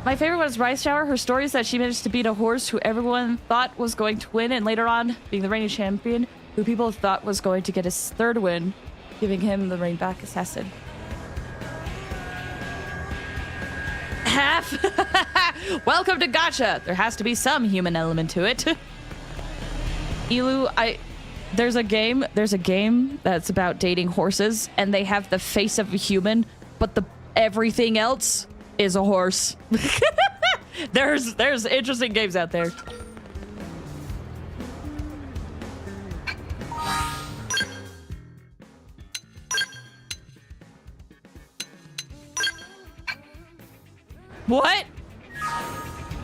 My favorite was Rice Shower. Her story is that she managed to beat a horse who everyone thought was going to win, and later on, being the reigning champion, who people thought was going to get his 3rd win, giving him the reign back assassin. Half. Welcome to Gacha. There has to be some human element to it. Elu, there's a game that's about dating horses, and they have the face of a human, but everything else is a horse. There's interesting games out there. What?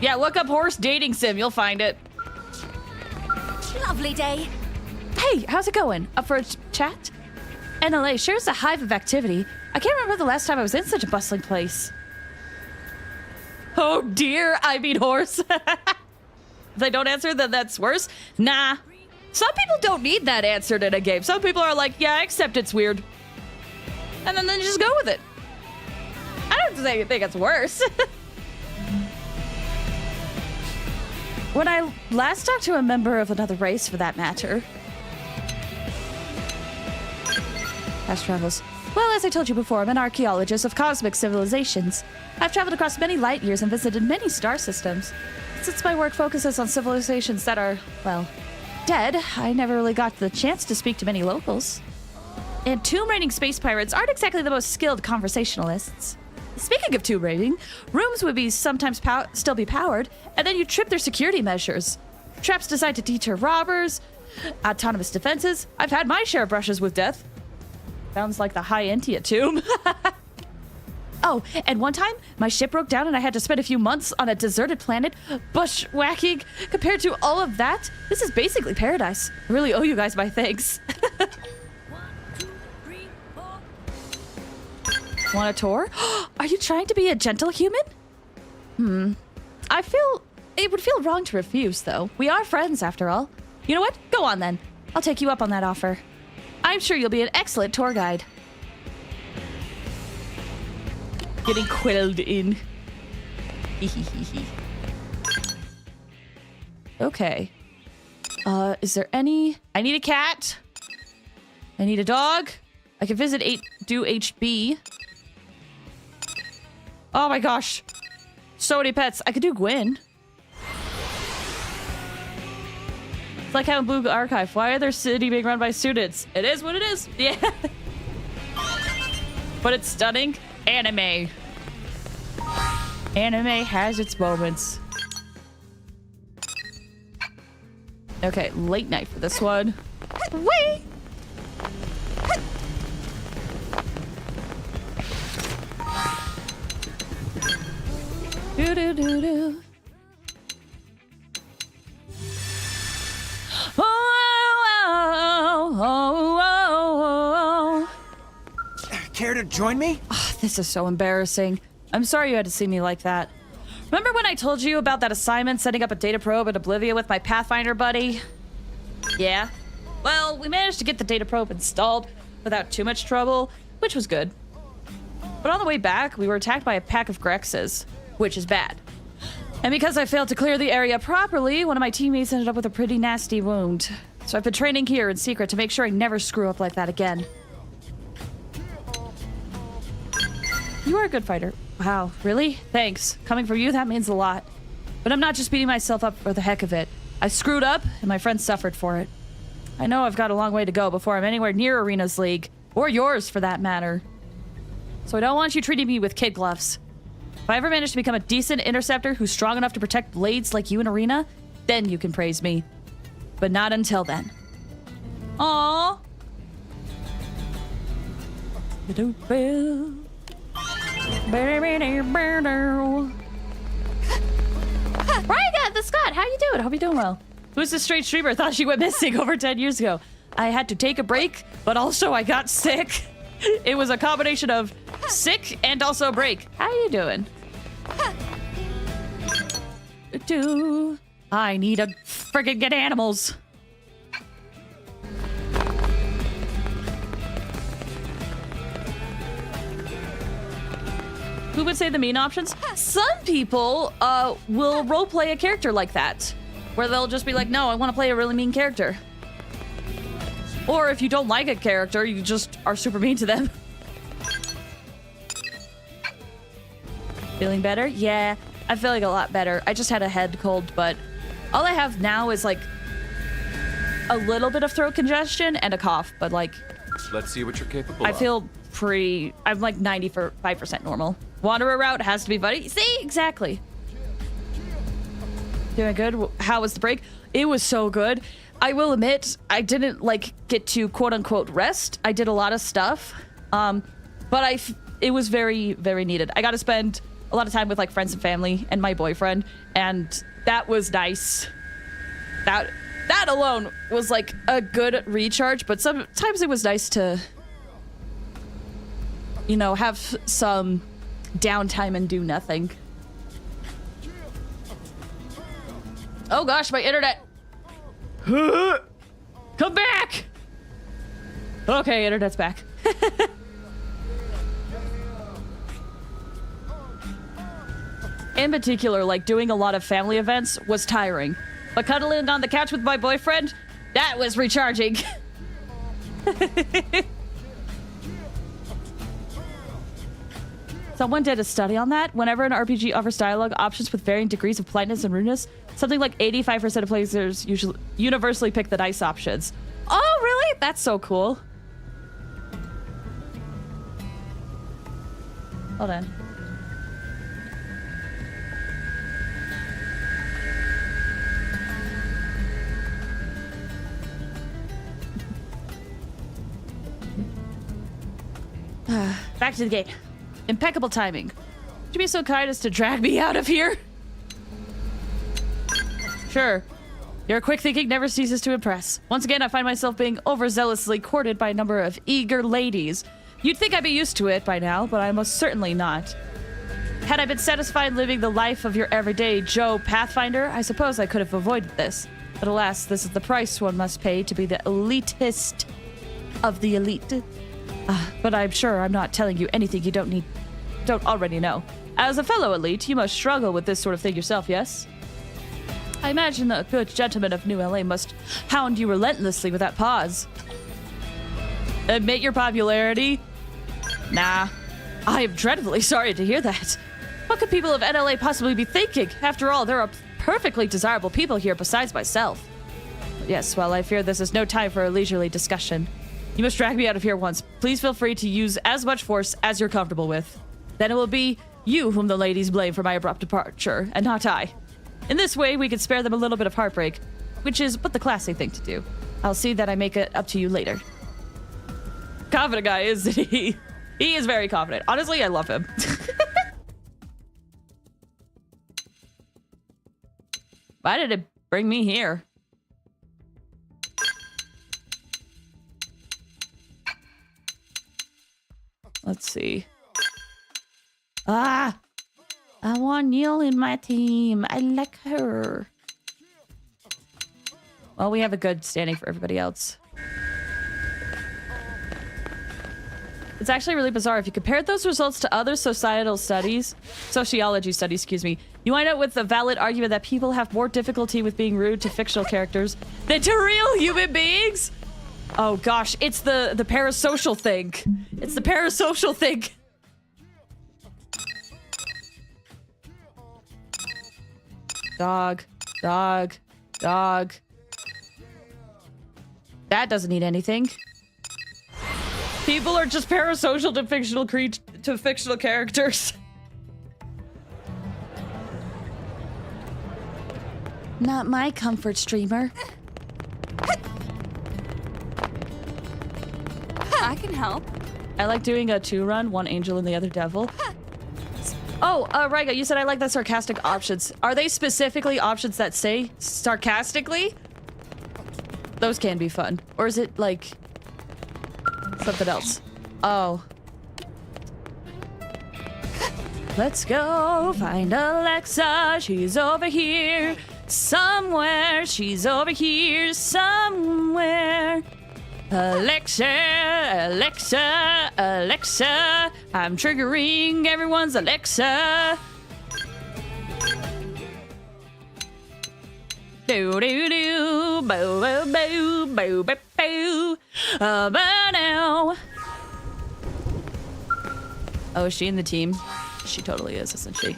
Yeah, look up horse dating sim. You'll find it. Lovely day. Hey, how's it going? Up for a chat? NLA sure is a hive of activity. I can't remember the last time I was in such a bustling place. Oh dear, I mean horse. If they don't answer, then that's worse. Nah. Some people don't need that answered in a game. Some people are like, yeah, I accept it's weird. And then they just go with it. I don't think it's worse. When I last talked to a member of another race, for that matter. Past travels. Well, as I told you before, I'm an archaeologist of cosmic civilizations. I've traveled across many light years and visited many star systems. Since my work focuses on civilizations that are, well, dead, I never really got the chance to speak to many locals. And tomb raiding space pirates aren't exactly the most skilled conversationalists. Speaking of tomb raiding, rooms would be sometimes still be powered, and then you trip their security measures. Traps designed to deter robbers, autonomous defenses. I've had my share of brushes with death. Sounds like the High Entia tomb. Oh, and one time, my ship broke down and I had to spend a few months on a deserted planet, bushwhacking. Compared to all of that, this is basically paradise. I really owe you guys my thanks. Want a tour? Are you trying to be a gentle human? I feel it would feel wrong to refuse, though. We are friends, after all. You know what? Go on, then. I'll take you up on that offer. I'm sure you'll be an excellent tour guide. Getting quilled in. Okay. Is there any... I need a cat. I need a dog. I can visit do HB. Oh my gosh. So many pets. I could do Gwyn. It's like how in Blue Archive. Why are their city being run by students? It is what it is. Yeah. But it's stunning. Anime. Anime has its moments. Okay, late night for this one. Wait! Do do do do. Oh, oh, oh, oh, oh. Care to join me? Oh, this is so embarrassing. I'm sorry you had to see me like that. Remember when I told you about that assignment setting up a data probe in Oblivia with my Pathfinder buddy? Yeah. Well, we managed to get the data probe installed without too much trouble, which was good. But on the way back, we were attacked by a pack of Grexes, which is bad. And because I failed to clear the area properly, one of my teammates ended up with a pretty nasty wound. So I've been training here in secret to make sure I never screw up like that again. You are a good fighter. Wow, really? Thanks. Coming from you, that means a lot. But I'm not just beating myself up for the heck of it. I screwed up, and my friends suffered for it. I know I've got a long way to go before I'm anywhere near Arena's league. Or yours, for that matter. So I don't want you treating me with kid gloves. If I ever manage to become a decent interceptor who's strong enough to protect blades like you in Arena, then you can praise me. But not until then. Aww. Right, the Scott, how you doing? Hope you're doing well. Who's this straight streamer? Thought she went missing over 10 years ago. I had to take a break, but also I got sick. It was a combination of sick and also break. How you doing? I need to friggin' get animals. Who would say the mean options? Some people will roleplay a character like that, where they'll just be like, no, I want to play a really mean character. Or if you don't like a character, you just are super mean to them. Feeling better? Yeah, I'm feeling a lot better. I just had a head cold, but all I have now is like a little bit of throat congestion and a cough, but like... Let's see what you're capable of. I feel I'm like 95% normal. Wanderer route has to be funny. See? Exactly. Doing good. How was the break? It was so good. I will admit, I didn't like get to quote unquote rest. I did a lot of stuff. But it was very, very needed. I got to spend a lot of time with like friends and family and my boyfriend, and that was nice. That alone was like a good recharge, but sometimes it was nice to, you know, have some downtime and do nothing. Oh gosh, my internet. Come back! Okay, internet's back. In particular, like doing a lot of family events was tiring. But cuddling on the couch with my boyfriend, that was recharging. Someone did a study on that. Whenever an RPG offers dialogue options with varying degrees of politeness and rudeness, something like 85% of players universally pick the nice options. Oh, really? That's so cool. Hold on. Back to the gate. Impeccable timing. Would you be so kind as to drag me out of here? Sure. Your quick thinking never ceases to impress. Once again, I find myself being overzealously courted by a number of eager ladies. You'd think I'd be used to it by now, but I'm most certainly not. Had I been satisfied living the life of your everyday Joe Pathfinder, I suppose I could have avoided this. But alas, this is the price one must pay to be the elitist of the elite. But I'm sure I'm not telling you anything you don't already know. As a fellow elite, you must struggle with this sort of thing yourself, yes? I imagine the good gentleman of New LA must hound you relentlessly without pause. Admit your popularity? Nah. I am dreadfully sorry to hear that. What could people of NLA possibly be thinking? After all, there are perfectly desirable people here besides myself. Yes, well, I fear this is no time for a leisurely discussion. You must drag me out of here once. Please feel free to use as much force as you're comfortable with. Then it will be you whom the ladies blame for my abrupt departure, and not I. In this way, we could spare them a little bit of heartbreak, which is but the classy thing to do. I'll see that I make it up to you later. Confident guy, isn't he? He is very confident. Honestly, I love him. Why did it bring me here? Let's see. Ah! I want Neil in my team. I like her. Well, we have a good standing for everybody else. It's actually really bizarre. If you compared those results to other sociology studies, excuse me, you wind up with the valid argument that people have more difficulty with being rude to fictional characters than to real human beings. Oh gosh, it's the parasocial thing. It's the parasocial thing. Dog, dog, dog. That doesn't need anything. People are just parasocial to fictional characters. Not my comfort streamer. I can help. I like doing a 2-run, one angel and the other devil. Oh, Raiga, you said I like the sarcastic options. Are they specifically options that say sarcastically? Those can be fun. Or is it like something else? Oh. Let's go find Alexa. She's over here somewhere. She's over here somewhere. Alexa, Alexa, Alexa. I'm triggering everyone's Alexa. Do do do, boo boo boo, boo boo boo. Now. Oh, is she in the team? She totally is, isn't she?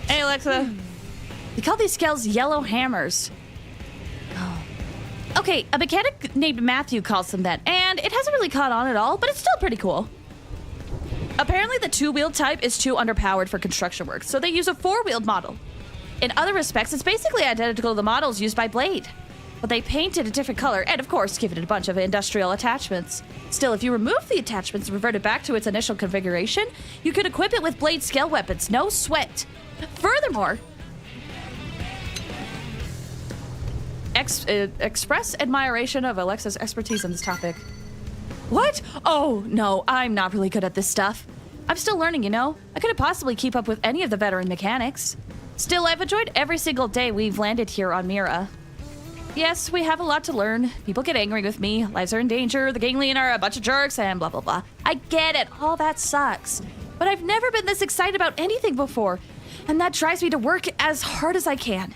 Hey, Alexa. We call these scales yellow hammers. Oh. Okay, a mechanic named Matthew calls them that, and it hasn't really caught on at all, but it's still pretty cool. Apparently, the 2-wheeled type is too underpowered for construction work, so they use a 4-wheeled model. In other respects, it's basically identical to the models used by Blade, but they painted a different color and, of course, give it a bunch of industrial attachments. Still, if you remove the attachments and revert it back to its initial configuration, you could equip it with Blade scale weapons, no sweat. Furthermore, express admiration of Alexa's expertise in this topic. What? Oh, no, I'm not really good at this stuff. I'm still learning, you know? I couldn't possibly keep up with any of the veteran mechanics. Still, I've enjoyed every single day we've landed here on Mira. Yes, we have a lot to learn. People get angry with me, lives are in danger, the gangling are a bunch of jerks, and blah, blah, blah. I get it, all that sucks. But I've never been this excited about anything before, and that drives me to work as hard as I can.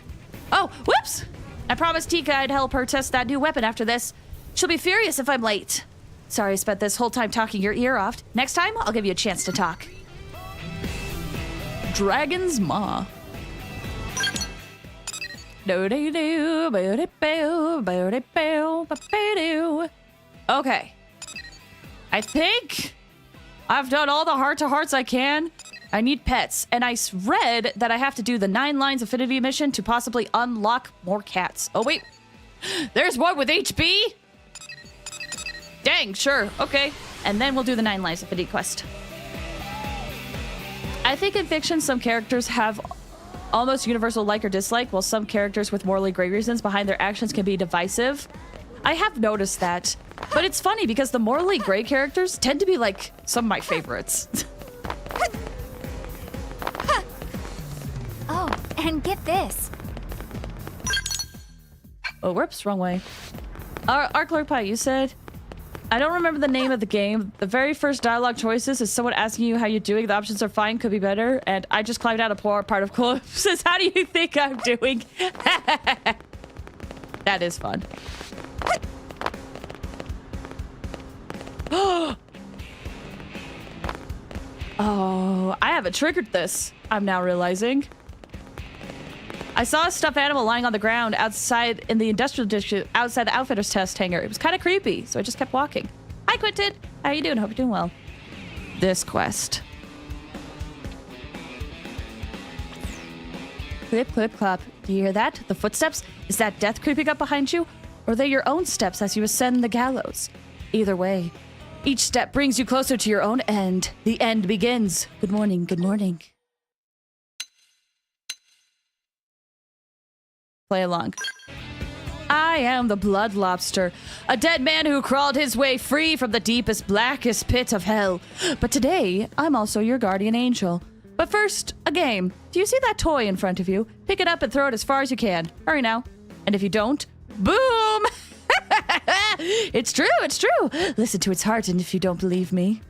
Oh, whoops! I promised Tika I'd help her test that new weapon after this. She'll be furious if I'm late. Sorry I spent this whole time talking your ear off. Next time, I'll give you a chance to talk. Dragon's Maw. Okay. I think I've done all the heart-to-hearts I can. I need pets, and I read that I have to do the 9 lines Affinity mission to possibly unlock more cats. Oh, wait. There's one with HB? Dang, sure, okay. And then we'll do the 9 lines Affinity quest. I think in fiction, some characters have almost universal like or dislike, while some characters with morally gray reasons behind their actions can be divisive. I have noticed that, but it's funny because the morally gray characters tend to be like some of my favorites. Oh, and get this. Oh, whoops, wrong way. Arc Lord Pie, you said, I don't remember the name of the game. The very first dialogue choices is someone asking you how you're doing. The options are fine, could be better. And I just climbed out a poor part of Clove. Says, how do you think I'm doing? That is fun. Oh, I haven't triggered this. I'm now realizing. I saw a stuffed animal lying on the ground outside in the industrial district outside the outfitter's test hangar. It was kind of creepy, so I just kept walking. Hi, Quentin. How you doing? Hope you're doing well. This quest. Clip, clip, clop. Do you hear that? The footsteps? Is that death creeping up behind you? Or are they your own steps as you ascend the gallows? Either way, each step brings you closer to your own end. The end begins. Good morning, good morning. Play along. I am the Blood Lobster, a dead man who crawled his way free from the deepest, blackest pit of hell. But today, I'm also your guardian angel. But first, a game. Do you see that toy in front of you? Pick it up and throw it as far as you can. Hurry now. And if you don't, boom! It's true, it's true. Listen to its heart, and if you don't believe me,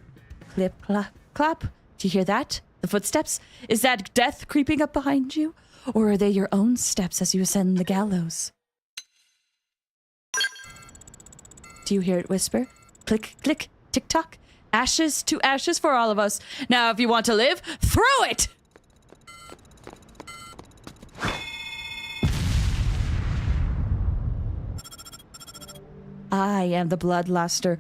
clip, clap, clap. Do you hear that? The footsteps? Is that death creeping up behind you? Or are they your own steps as you ascend the gallows? Do you hear it whisper? Click, click, tick-tock. Ashes to ashes for all of us. Now, if you want to live, throw it! I am the Bloodluster,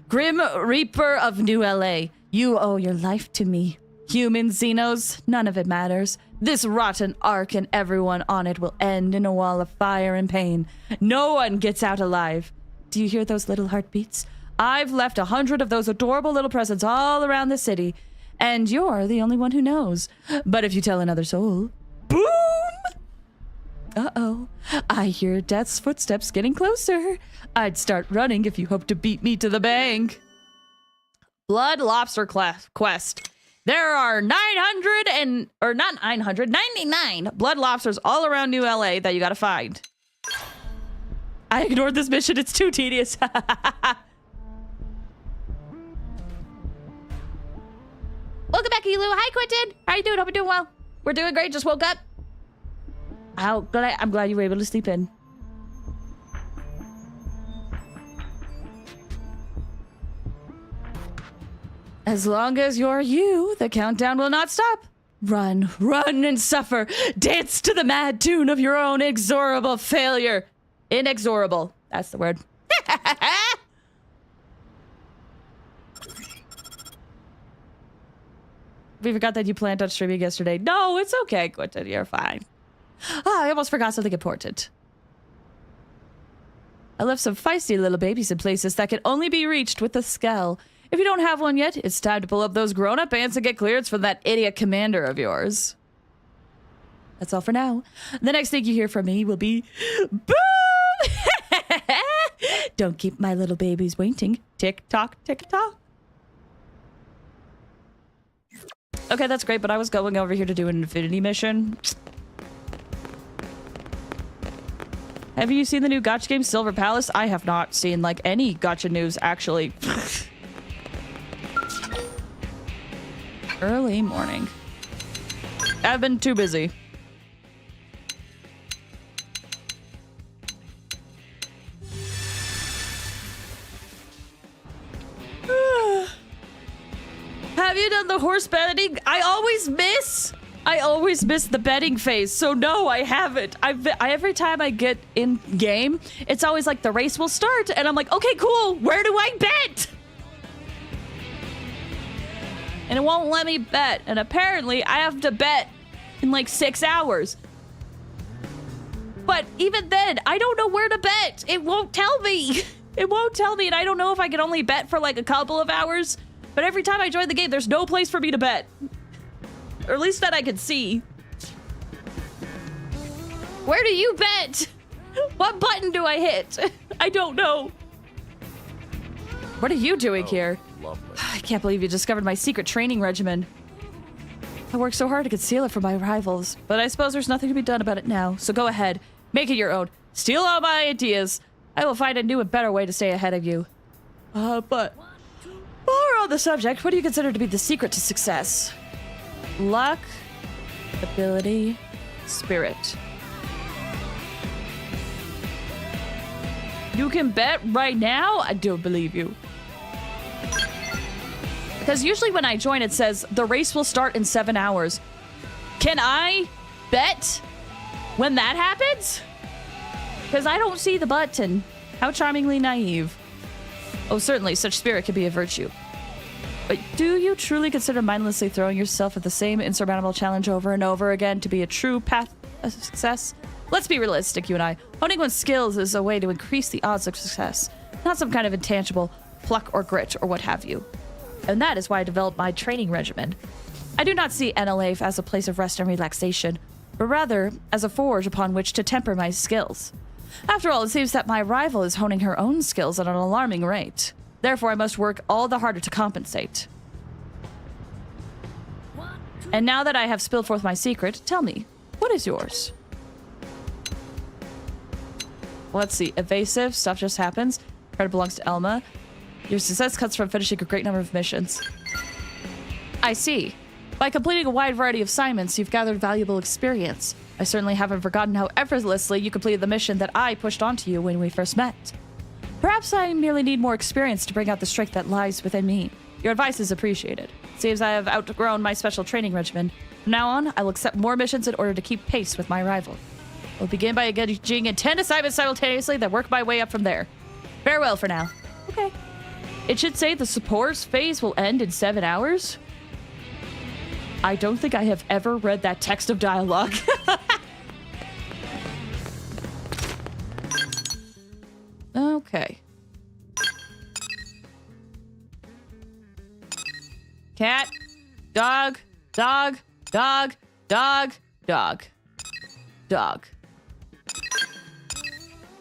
Grim Reaper of New LA. You owe your life to me. Human Xenos, none of it matters. This rotten ark and everyone on it will end in a wall of fire and pain. No one gets out alive. Do you hear those little heartbeats? I've left 100 of those adorable little presents all around the city, and you're the only one who knows. But if you tell another soul, boom! Uh-oh. I hear Death's footsteps getting closer. I'd start running if you hope to beat me to the bank. Blood Lobster Quest. There are 99 blood lobsters all around New LA that you gotta find. I ignored this mission. It's too tedious. Welcome back, Elu. Hi, Quentin. How you doing? Hope you're doing well. We're doing great. Just woke up. I'm glad you were able to sleep in. As long as you're you, the countdown will not stop. Run, run and suffer. Dance to the mad tune of your own inexorable failure. Inexorable. That's the word. We forgot that you planned on streaming yesterday. No, it's okay, Quentin. You're fine. Oh, I almost forgot something important. I left some feisty little babies in places that can only be reached with a skull. If you don't have one yet, it's time to pull up those grown-up pants and get clearance from that idiot commander of yours. That's all for now. The next thing you hear from me will be... Boom! Don't keep my little babies waiting. Tick-tock, tick-tock. Okay, that's great, but I was going over here to do an Affinity mission. Have you seen the new gacha game, Silver Palace? I have not seen, like, any gacha news, actually. Early morning. I've been too busy. Have you done the horse betting? I always miss the betting phase. So no, I haven't. Every time I get in game, it's always like the race will start and I'm like, okay, cool. Where do I bet? And it won't let me bet. And apparently I have to bet in like 6 hours. But even then, I don't know where to bet. It won't tell me. It won't tell me. And I don't know if I can only bet for like a couple of hours. But every time I join the game, there's no place for me to bet. Or at least that I can see. Where do you bet? What button do I hit? I don't know. What are you doing here? Lovely. I can't believe you discovered my secret training regimen. I worked so hard to conceal it from my rivals, but I suppose there's nothing to be done about it now. So go ahead, make it your own. Steal all my ideas. I will find a new and better way to stay ahead of you. But while we're on the subject, what do you consider to be the secret to success? Luck, ability, spirit. You can bet right now? I don't believe you. Because usually when I join, it says the race will start in 7 hours. Can I bet when that happens? Because I don't see the button. How charmingly naive. Oh, certainly, such spirit can be a virtue. But do you truly consider mindlessly throwing yourself at the same insurmountable challenge over and over again to be a true path of success? Let's be realistic, you and I. Honing one's skills is a way to increase the odds of success, not some kind of intangible pluck or grit or what have you. And that is why I developed my training regimen. I do not see NLA as a place of rest and relaxation, but rather as a forge upon which to temper my skills. After all, it seems that my rival is honing her own skills at an alarming rate. Therefore, I must work all the harder to compensate. And now that I have spilled forth my secret, tell me, what is yours? Let's see. Evasive. Stuff just happens. Credit belongs to Elma. Your success comes from finishing a great number of missions. I see. By completing a wide variety of assignments, you've gathered valuable experience. I certainly haven't forgotten how effortlessly you completed the mission that I pushed onto you when we first met. Perhaps I merely need more experience to bring out the strength that lies within me. Your advice is appreciated. Seems I have outgrown my special training regimen. From now on, I will accept more missions in order to keep pace with my rival. I'll begin by engaging in 10 assignments simultaneously, then work my way up from there. Farewell for now. Okay. It should say the support phase will end in 7 hours. I don't think I have ever read that text of dialogue. Okay. Cat, dog, dog, dog, dog, dog, dog.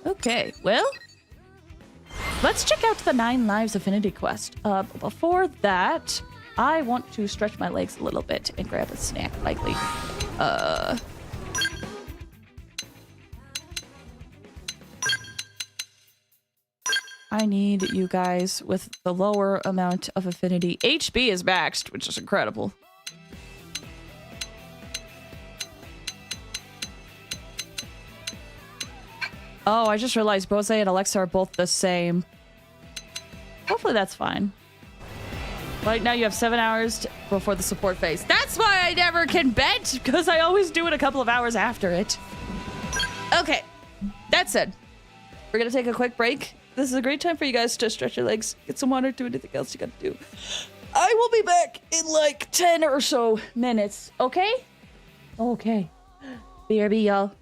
Okay, well, let's check out the 9 Lives Affinity quest. Before that, I want to stretch my legs a little bit and grab a snack, likely. I need you guys with the lower amount of affinity. HB is maxed, which is incredible. Oh, I just realized Bose and Alexa are both the same. Hopefully that's fine. Right now you have 7 hours before the support phase. That's why I never can bet, because I always do it a couple of hours after it. Okay, that said, we're gonna take a quick break. This is a great time for you guys to stretch your legs, get some water, do anything else you gotta do. I will be back in like 10 or so minutes, okay? Okay. BRB, y'all.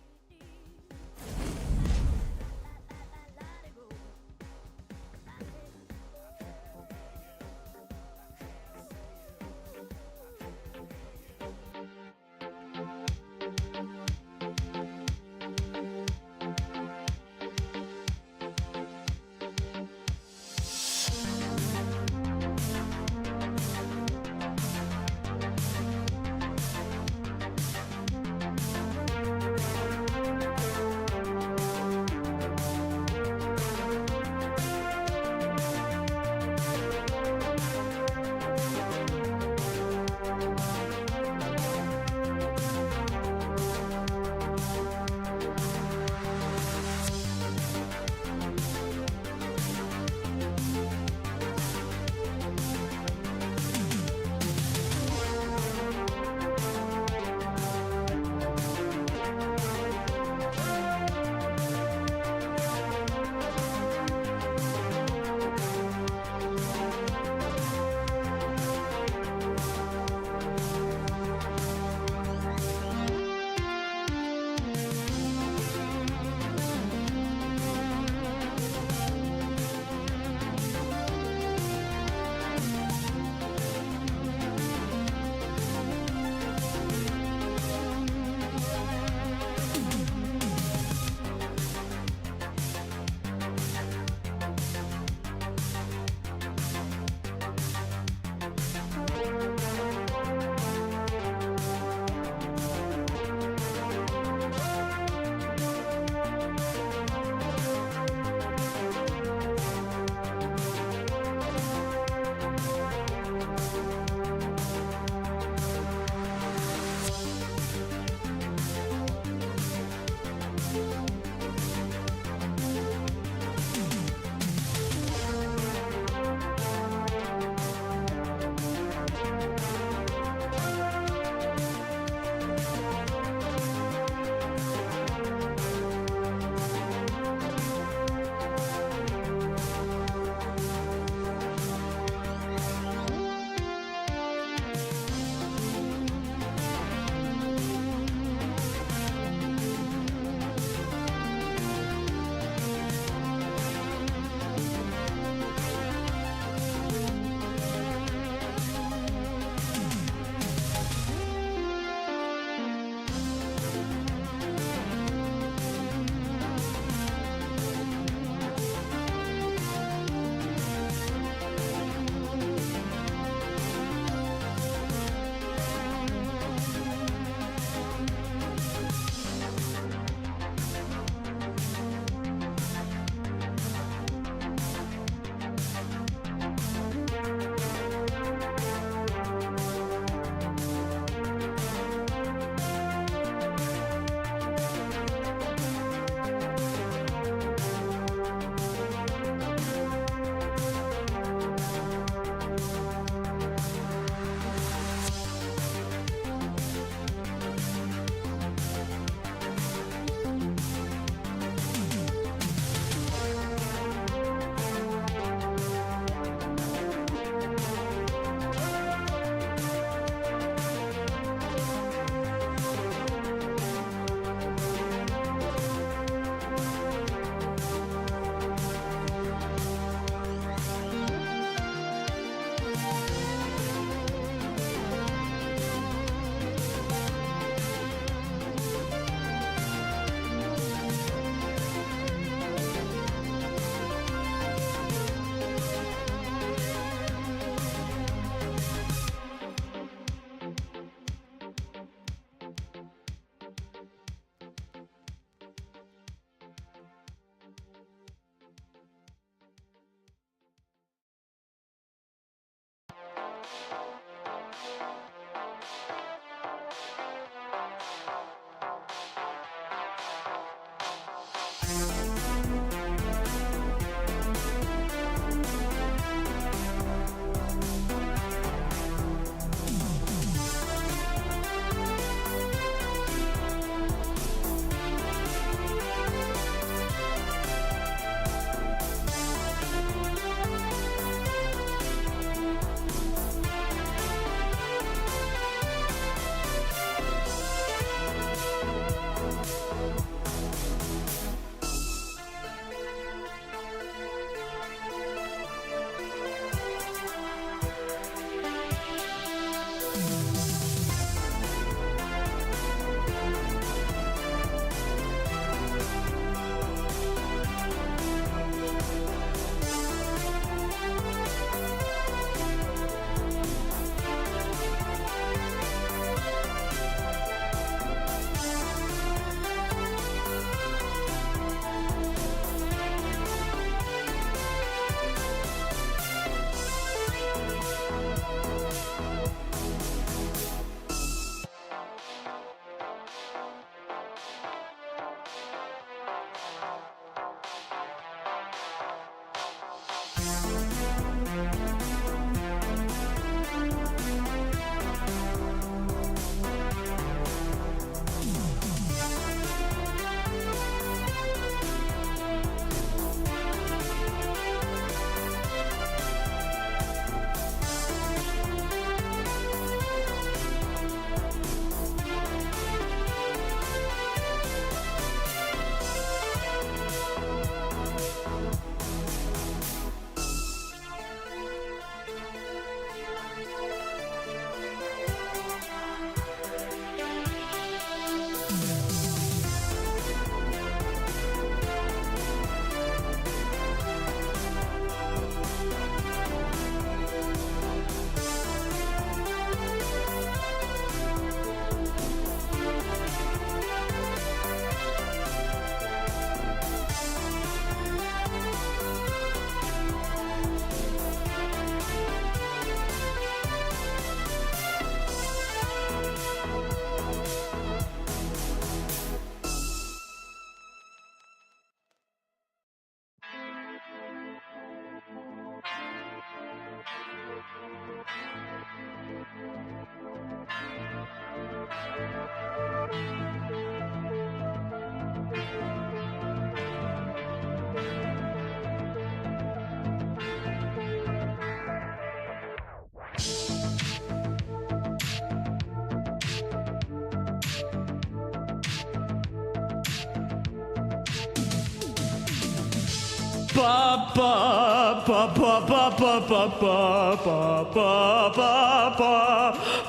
Ba ba ba ba ba ba ba ba ba ba ba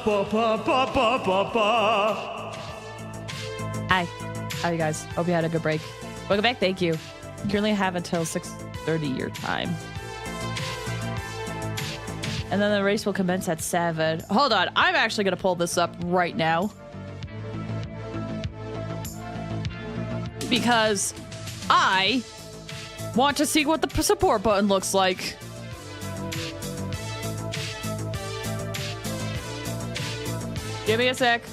ba ba ba ba ba ba. Hi. How you guys? Hope you had a good break. Welcome back. Thank you. You currently have until 6:30 your time. And then the race will commence at 7. Hold on. I'm actually going to pull this up right now. Because I want to see what the support button looks like. Give me a sec.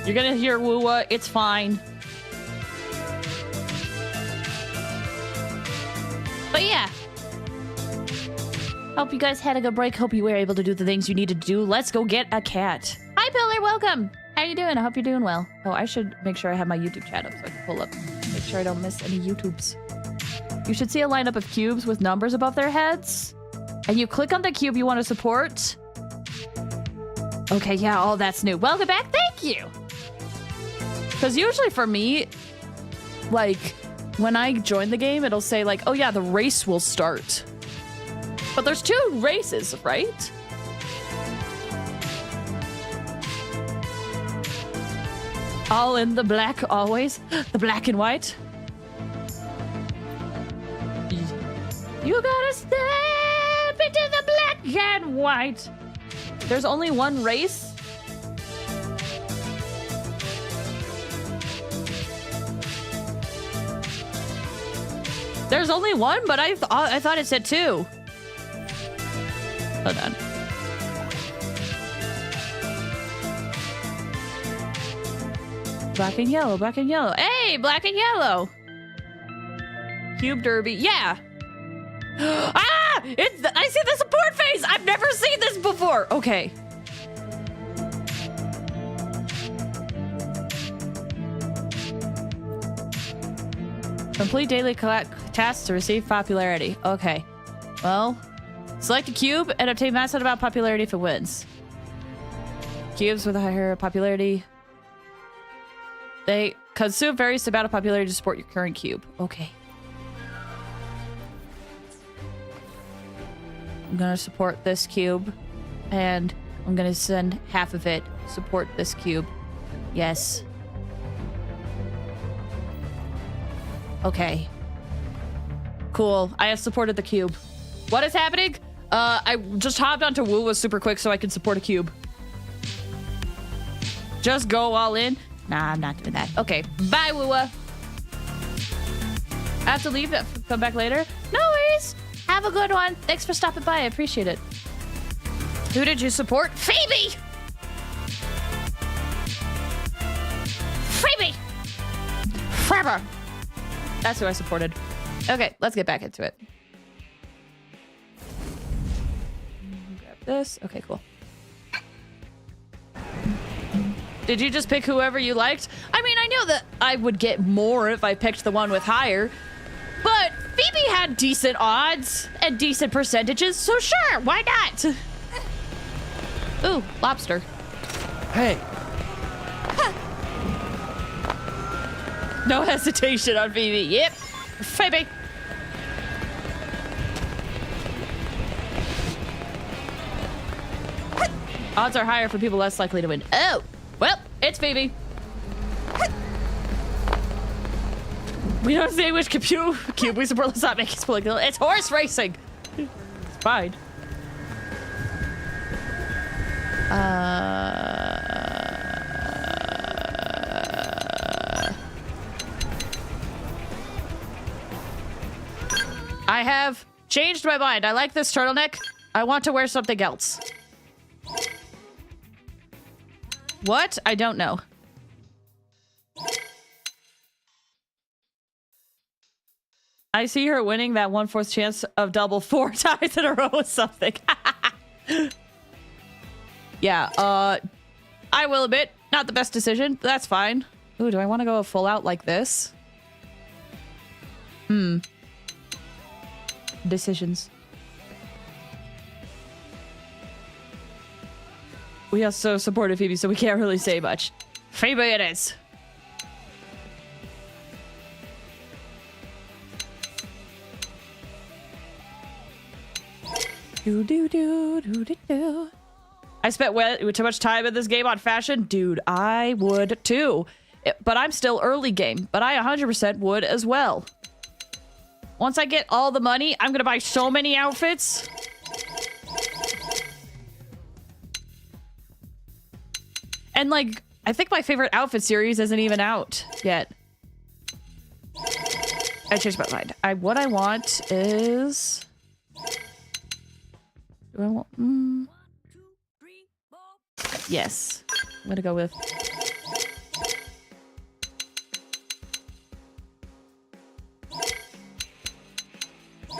You're gonna hear woo-wah. It's fine. But yeah. Hope you guys had a good break. Hope you were able to do the things you needed to do. Let's go get a cat. Hi, Pillar. Welcome. How you doing? I hope you're doing well. Oh, I should make sure I have my YouTube chat up so I can pull up. Make sure I don't miss any YouTubes. You should see a lineup of cubes with numbers above their heads. And you click on the cube you want to support. Okay, yeah, all that's new. Welcome back. Thank you. Because usually for me, like, when I join the game, it'll say, like, oh yeah, the race will start. But there's 2 races, right? All in the black, always. The black and white. You gotta step into the black and white. There's only one race. There's only one, but I thought it said 2. Hold on. Black and yellow, black and yellow. Hey, black and yellow. Cube Derby. Yeah. Ah! I see the support phase. I've never seen this before. Okay. Complete daily tasks to receive popularity. Okay. Well, select a cube and obtain massive amount of popularity if it wins. Cubes with a higher popularity. They consume various amount of popularity to support your current cube. Okay. I'm gonna support this cube. And I'm gonna send half of it. Support this cube. Yes. Okay. Cool. I have supported the cube. What is happening? I just hopped onto Woowa super quick so I can support a cube. Just go all in? Nah, I'm not doing that. Okay. Bye, Woowa. I have to leave. Come back later. No worries. Have a good one. Thanks for stopping by. I appreciate it. Who did you support? Phoebe! Phoebe! Forever! That's who I supported. Okay, let's get back into it. Grab this. Okay, cool. Did you just pick whoever you liked? I mean, I knew that I would get more if I picked the one with higher, but Phoebe had decent odds and decent percentages, so sure, why not? Ooh, lobster. Hey. No hesitation on Phoebe. Yep. Phoebe. Odds are higher for people less likely to win. Oh, well, it's Phoebe. We don't say which cube we support. Let's not make it political. It's horse racing. It's fine. I have changed my mind. I like this turtleneck. I want to wear something else. What? I don't know. I see her winning that 1/4 chance of double 4 times in a row with something. Yeah, I will admit, not the best decision, but that's fine. Ooh, do I want to go full out like this? Decisions. We also supported Phoebe, so we can't really say much. Phoebe it is. Do. I spent way too much time in this game on fashion. Dude, I would too. But I'm still early game. But I 100% would as well. Once I get all the money, I'm gonna buy so many outfits. And like, I think my favorite outfit series isn't even out yet. I changed my mind. What I want is... Do I want... Yes. I'm gonna go with...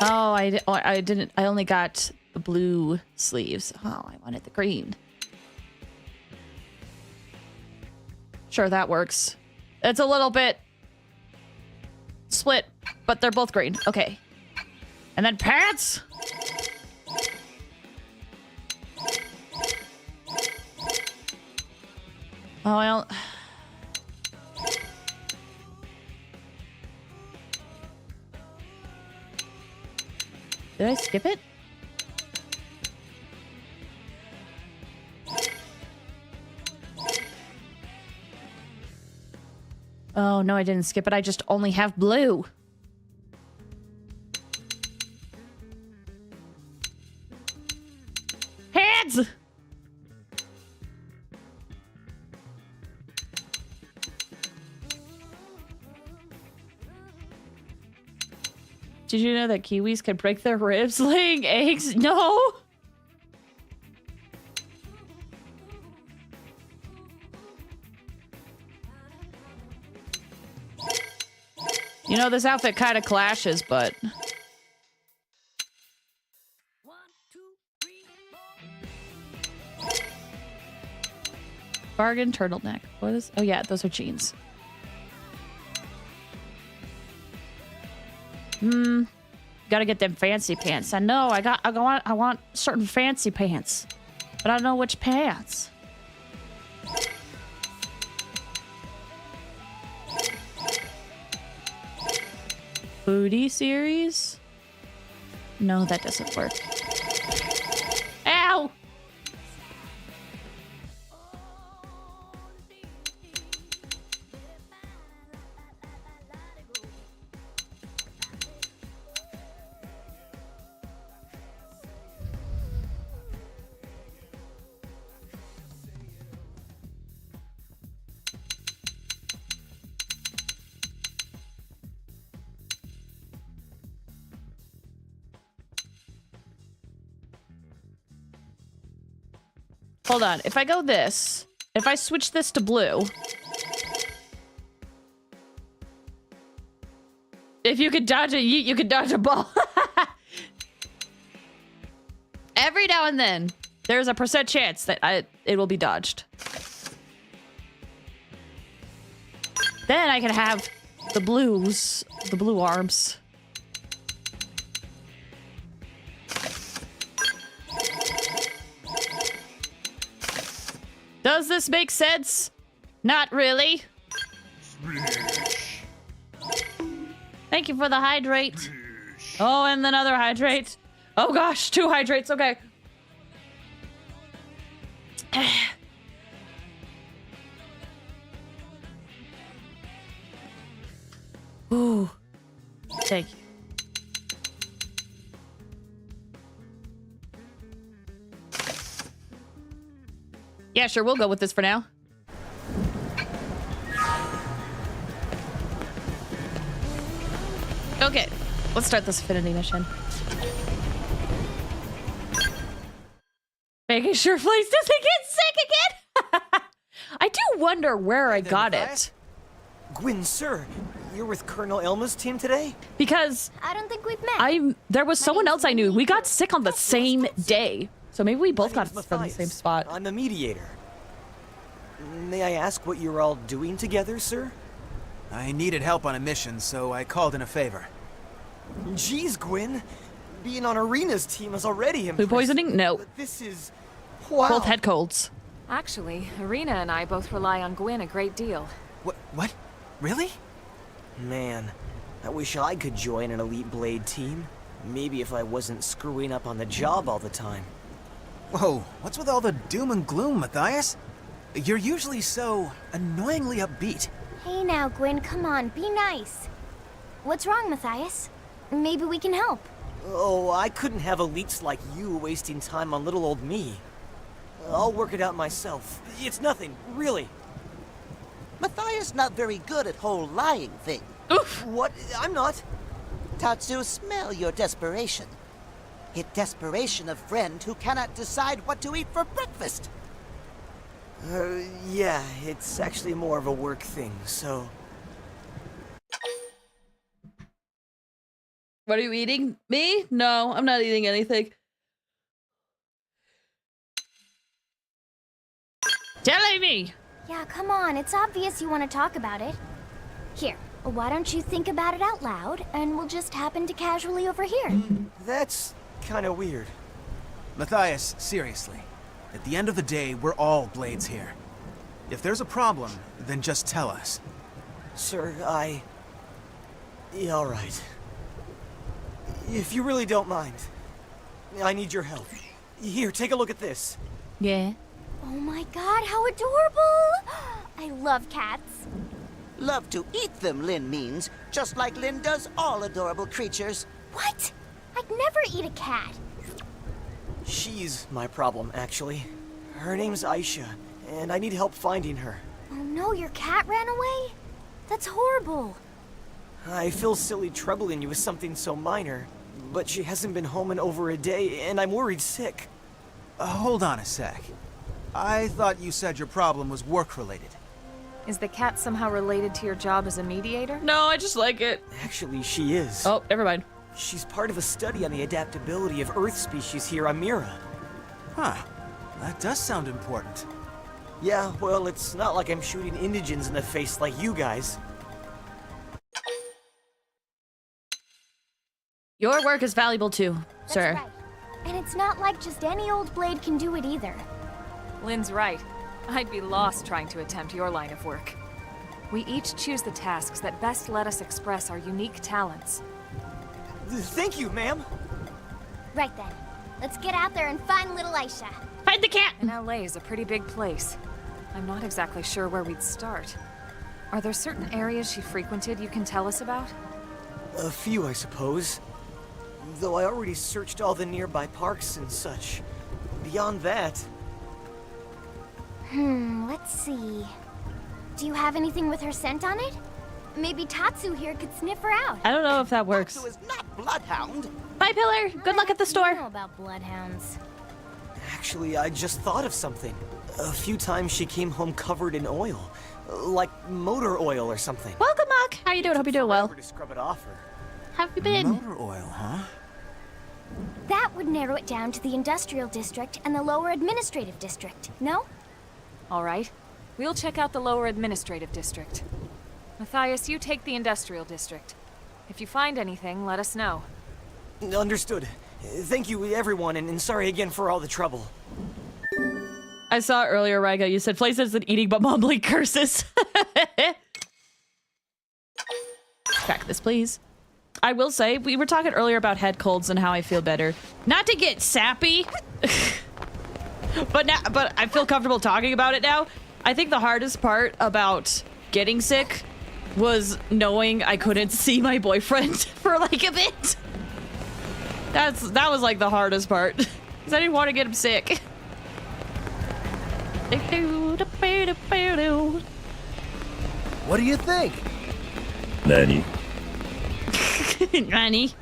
Oh, I didn't... I only got the blue sleeves. Oh, I wanted the green. Sure, that works. It's a little bit... split, but they're both green. Okay. And then pants! Oh, I don't... Did I skip it? Oh, no, I didn't skip it. I just only have blue. Hands! Did you know that kiwis can break their ribs laying eggs? No! You know, this outfit kind of clashes, but... Bargain turtleneck. What is... Oh, yeah, those are jeans. Gotta get them fancy pants. I know, I want certain fancy pants. But I don't know which pants. Booty series? No, that doesn't work. Ow! Hold on. If I go this, if I switch this to blue, if you could dodge a yeet, you could dodge a ball. Every now and then, there's a % chance that it will be dodged. Then I can have the blues, the blue arms. Does this make sense? Not really. Thank you for the hydrate. Oh, and another hydrate. Oh gosh, 2 hydrates, okay. Ooh. Thank you. Yeah, sure, we'll go with this for now. Okay, let's start this Affinity mission. Making sure Blaze doesn't get sick again! I do wonder where I got it. Gwyn, sir, you're with Colonel Elma's team today? Because... I don't think we've met. There was someone else I knew. We got sick on the same day. So maybe we both got name's from the Matthias. same spot. I'm the mediator. May I ask what you're all doing together, sir? I needed help on a mission, so I called in a favor. Jeez, Gwyn. Being on Arena's team is already impressive. Food poisoning? No. But this is... Wow. Both head colds. Actually, Arena and I both rely on Gwyn a great deal. What? Really? Man, I wish I could join an Elite Blade team. Maybe if I wasn't screwing up on the job all the time. Whoa, what's with all the doom and gloom, Matthias? You're usually so annoyingly upbeat. Hey now, Gwyn, come on, be nice. What's wrong, Matthias? Maybe we can help. Oh, I couldn't have elites like you wasting time on little old me. I'll work it out myself. It's nothing, really. Matthias not very good at whole lying thing. Oof. What? I'm not. Tatsu, smell your desperation. It desperation of friend who cannot decide what to eat for breakfast. Yeah, it's actually more of a work thing, so... What are you eating? Me? No, I'm not eating anything. Telling me! Yeah, come on, it's obvious you want to talk about it. Here, why don't you think about it out loud, and we'll just happen to casually overhear. That's kind of weird. Matthias, seriously. At the end of the day, we're all Blades here. If there's a problem, then just tell us. Sir, Yeah, all right. If you really don't mind, I need your help. Here, take a look at this. Yeah. Oh my god, how adorable! I love cats. Love to eat them, Lynn means, just like Lynn does all adorable creatures. What? I'd never eat a cat. She's my problem, actually. Her name's Aisha, and I need help finding her. Oh no, your cat ran away? That's horrible. I feel silly troubling you with something so minor, but she hasn't been home in over a day, and I'm worried sick. Hold on a sec. I thought you said your problem was work-related. Is the cat somehow related to your job as a mediator? No, I just like it. Actually, she is. Oh, never mind. She's part of a study on the adaptability of Earth species here on Mira. Huh. That does sound important. Yeah, well, it's not like I'm shooting indigents in the face like you guys. Your work is valuable too, sir. Right. And it's not like just any old blade can do it either. Lynn's right. I'd be lost trying to attempt your line of work. We each choose the tasks that best let us express our unique talents. Thank you, ma'am. Right then. Let's get out there and find little Aisha. Find the cat! And LA is a pretty big place. I'm not exactly sure where we'd start. Are there certain areas she frequented you can tell us about? A few, I suppose. Though I already searched all the nearby parks and such. Beyond that... Let's see. Do you have anything with her scent on it? Maybe Tatsu here could sniff her out. I don't know if that works. Tatsu is not Bloodhound. Bye, Pillar. Good luck at the store. I don't know about bloodhounds. Actually, I just thought of something. A few times she came home covered in oil. Like motor oil or something. Welcome, Mark. How you doing? Hope you're doing well. To scrub it off her. How have you been? Motor oil, huh? That would narrow it down to the Industrial District and the Lower Administrative District, no? All right. We'll check out the lower administrative district. Matthias, you take the industrial district. If you find anything, let us know. Understood. Thank you, everyone, and sorry again for all the trouble. I saw earlier, Ryga, you said Flaze isn't eating but mumbling curses. Track this, please. I will say, we were talking earlier about head colds and how I feel better. Not to get sappy, but I feel comfortable talking about it now. I think the hardest part about getting sick was knowing I couldn't see my boyfriend for like a bit. That was like the hardest part, because I didn't want to get him sick. What do you think? Nanny. Nanny.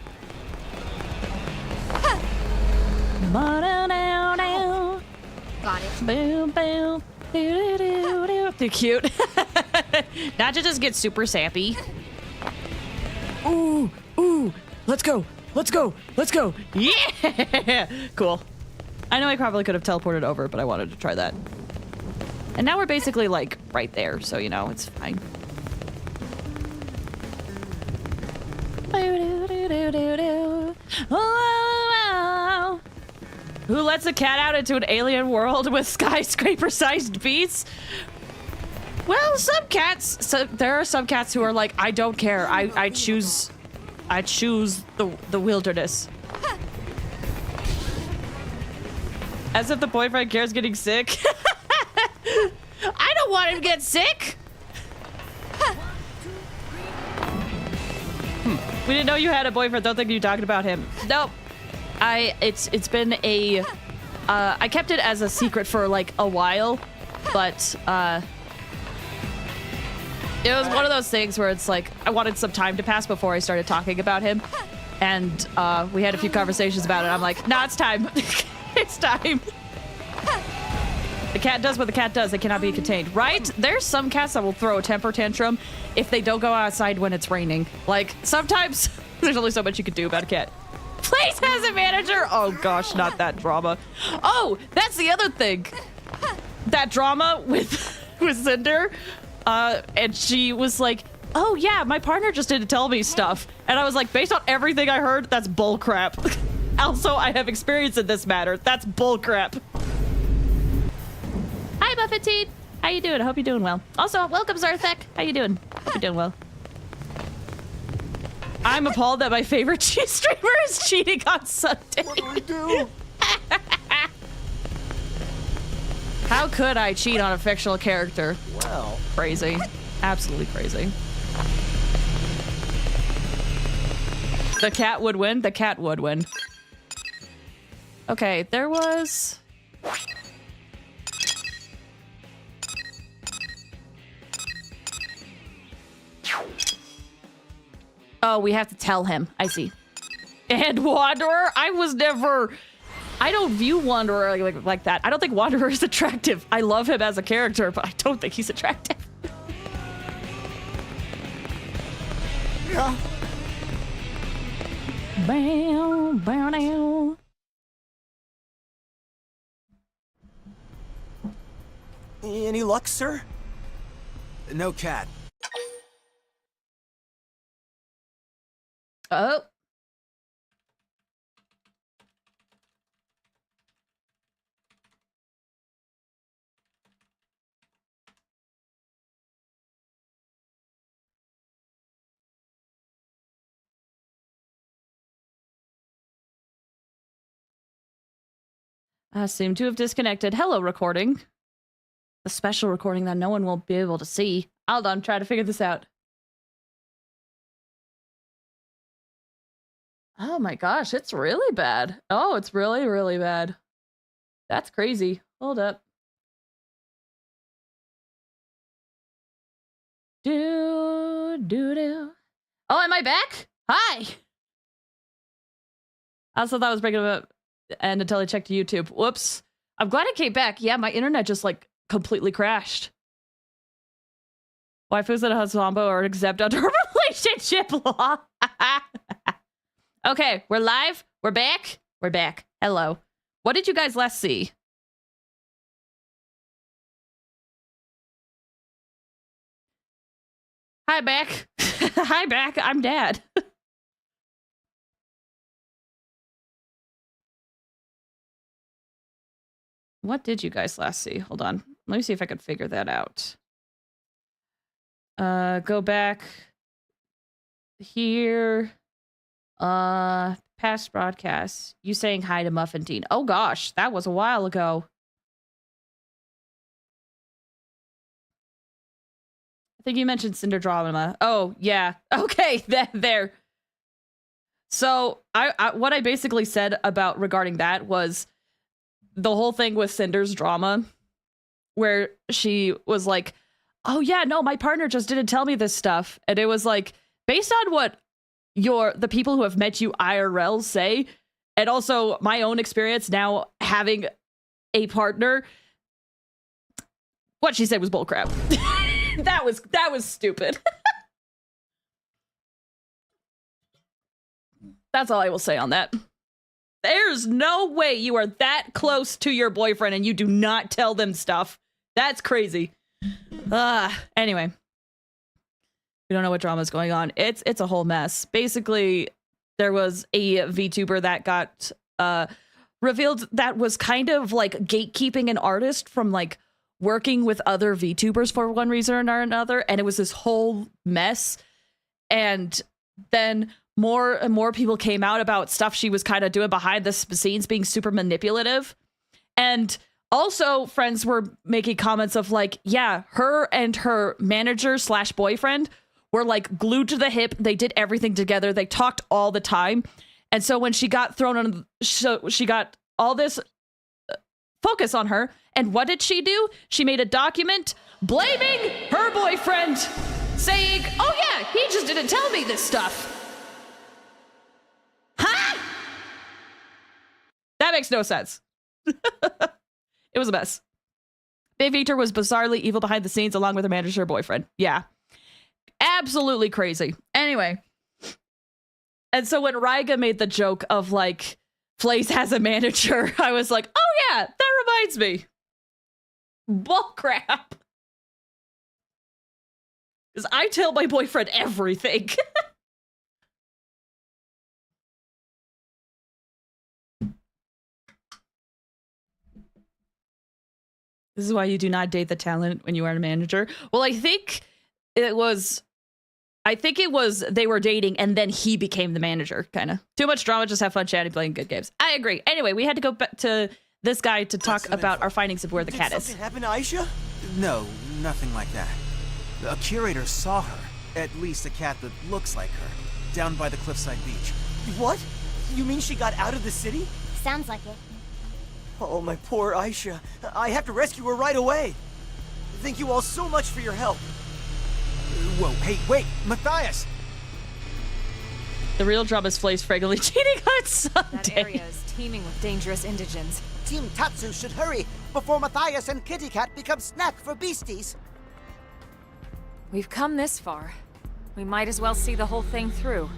Got it. Boom, boom. They're cute. Not to just get super sappy. Ooh, ooh. Let's go. Let's go. Let's go. Yeah. Cool. I know I probably could have teleported over, but I wanted to try that. And now we're basically like right there, so you know, it's fine. Oh, who lets a cat out into an alien world with skyscraper-sized beasts? Well, some cats. There are some cats who are like, I don't care. I choose the wilderness. As if the boyfriend cares getting sick. I don't want him to get sick. We didn't know you had a boyfriend. Don't think you talked about him. Nope. It's been a I kept it as a secret for like a while, but it was one of those things where it's like I wanted some time to pass before I started talking about him, and we had a few conversations about it. I'm like, nah, it's time. It's time. The cat does what the cat does. It cannot be contained, right? There's some cats that will throw a temper tantrum if they don't go outside when it's raining. Like, sometimes there's only so much you can do about a cat. Place has a manager. Oh gosh, not that drama. Oh, that's the other thing. That drama with Cinder. And she was like, oh yeah, my partner just didn't tell me stuff. And I was like, based on everything I heard, that's bullcrap. Also, I have experience in this matter. That's bullcrap. Hi, Buffettine. How you doing? I hope you're doing well. Also, welcome, Zarthek. How you doing? Hope you're doing well. I'm appalled that my favorite cheese streamer is cheating on Sunday. What do we do? How could I cheat on a fictional character? Well, crazy. Absolutely crazy. The cat would win? The cat would win. Okay, there was... Oh, we have to tell him. I see. And Wanderer? I was never... I don't view Wanderer like that. I don't think Wanderer is attractive. I love him as a character, but I don't think he's attractive. Bow, bow, down. Any luck, sir? No cat. Oh. I seem to have disconnected. Hello, recording. The special recording that no one will be able to see. Hold on, try to figure this out. Oh my gosh, it's really bad. Oh, it's really, really bad. That's crazy. Hold up. Do. Oh, am I back? Hi! I also thought I was breaking up and until I checked YouTube. Whoops. I'm glad I came back. Yeah, my internet just like completely crashed. Waifus that a Hazambo are exempt under relationship law. Okay, we're live. We're back. We're back. Hello. What did you guys last see? Hi, back. Hi, back. I'm Dad. What did you guys last see? Hold on. Let me see if I can figure that out. Go back here. Past broadcasts. You saying hi to Muffin Dean. Oh gosh, that was a while ago. I think you mentioned Cinder Drama. Oh, yeah. Okay, there. So, what I basically said about regarding that was the whole thing with Cinder's drama, where she was like, oh yeah, no, my partner just didn't tell me this stuff. And it was like, based on what the people who have met you IRL say, and also my own experience now having a partner, what she said was bullcrap. That was stupid. That's all I will say on that. There's no way you are that close to your boyfriend and you do not tell them stuff. That's crazy. Anyway. We don't know what drama is going on. It's a whole mess. Basically, there was a VTuber that got revealed that was kind of like gatekeeping an artist from like working with other VTubers for one reason or another, and it was this whole mess. And then more and more people came out about stuff she was kind of doing behind the scenes, being super manipulative. And also friends were making comments of like, yeah, her and her manager / boyfriend were like glued to the hip. They did everything together. They talked all the time. And so when she got thrown on, she got all this focus on her. And what did she do? She made a document blaming her boyfriend, saying, oh yeah, he just didn't tell me this stuff. Huh? That makes no sense. It was a mess. Big Victor was bizarrely evil behind the scenes along with her manager boyfriend. Yeah. Absolutely crazy. Anyway. And so when Ryga made the joke of like, Flaze has a manager, I was like, oh yeah, that reminds me. Bullcrap. Because I tell my boyfriend everything. This is why you do not date the talent when you are a manager. Well, I think it was they were dating and then he became the manager, kind of. Too much drama, just have fun chatting, playing good games. I agree. Anyway, we had to go back to this guy to talk about our findings of where the cat is. Did something happen to Aisha? No, nothing like that. A curator saw her, at least a cat that looks like her, down by the cliffside beach. What? You mean she got out of the city? Sounds like it. Oh, my poor Aisha. I have to rescue her right away. Thank you all so much for your help. Whoa, hey, wait, Matthias! The real drama is Flaze fragrantly cheating on Sunday. That area is teeming with dangerous indigents. Team Tatsu should hurry before Matthias and Kitty Cat become snack for beasties. We've come this far. We might as well see the whole thing through.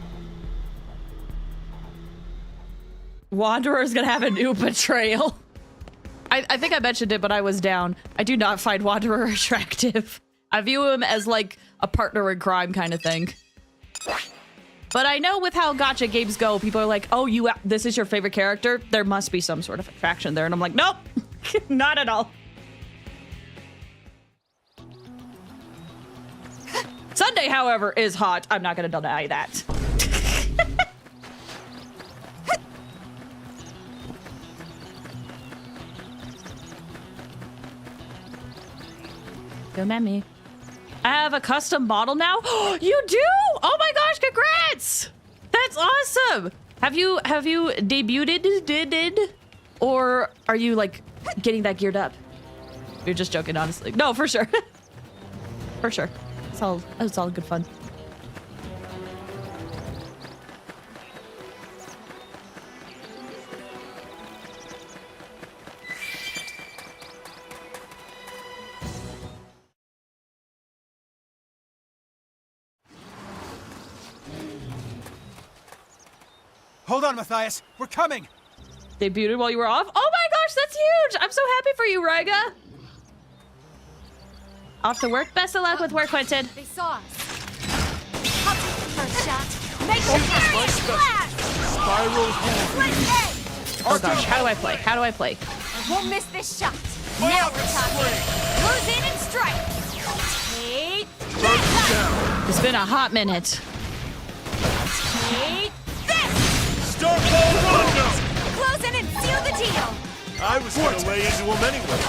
Wanderer's gonna have a new betrayal. I think I mentioned it, but I was down. I do not find Wanderer attractive. I view him as like a partner in crime kind of thing. But I know with how gacha games go, people are like, oh, this is your favorite character? There must be some sort of attraction there. And I'm like, nope, not at all. Sunday, however, is hot. I'm not gonna deny that. Don't mind me. I have a custom model now. You do? Oh my gosh! Congrats! That's awesome. Have you debuted, or are you like getting that geared up? You're just joking, honestly. No, for sure. For sure. It's all good fun. Hold on, Matthias. We're coming. Debuted while you were off? Oh my gosh, that's huge! I'm so happy for you, Ryga. Off to work. Best of luck with work, Quentin. They saw us. I'll take the first shot. Make the furious blast! Spiral home. Oh gosh, how do I play? How do I play? I won't miss this shot. Now we're talking. Close in and strike. Take this. It's been a hot minute. Take this. Start ball rondo. Close in and seal the deal. I was gonna lay into him anyway.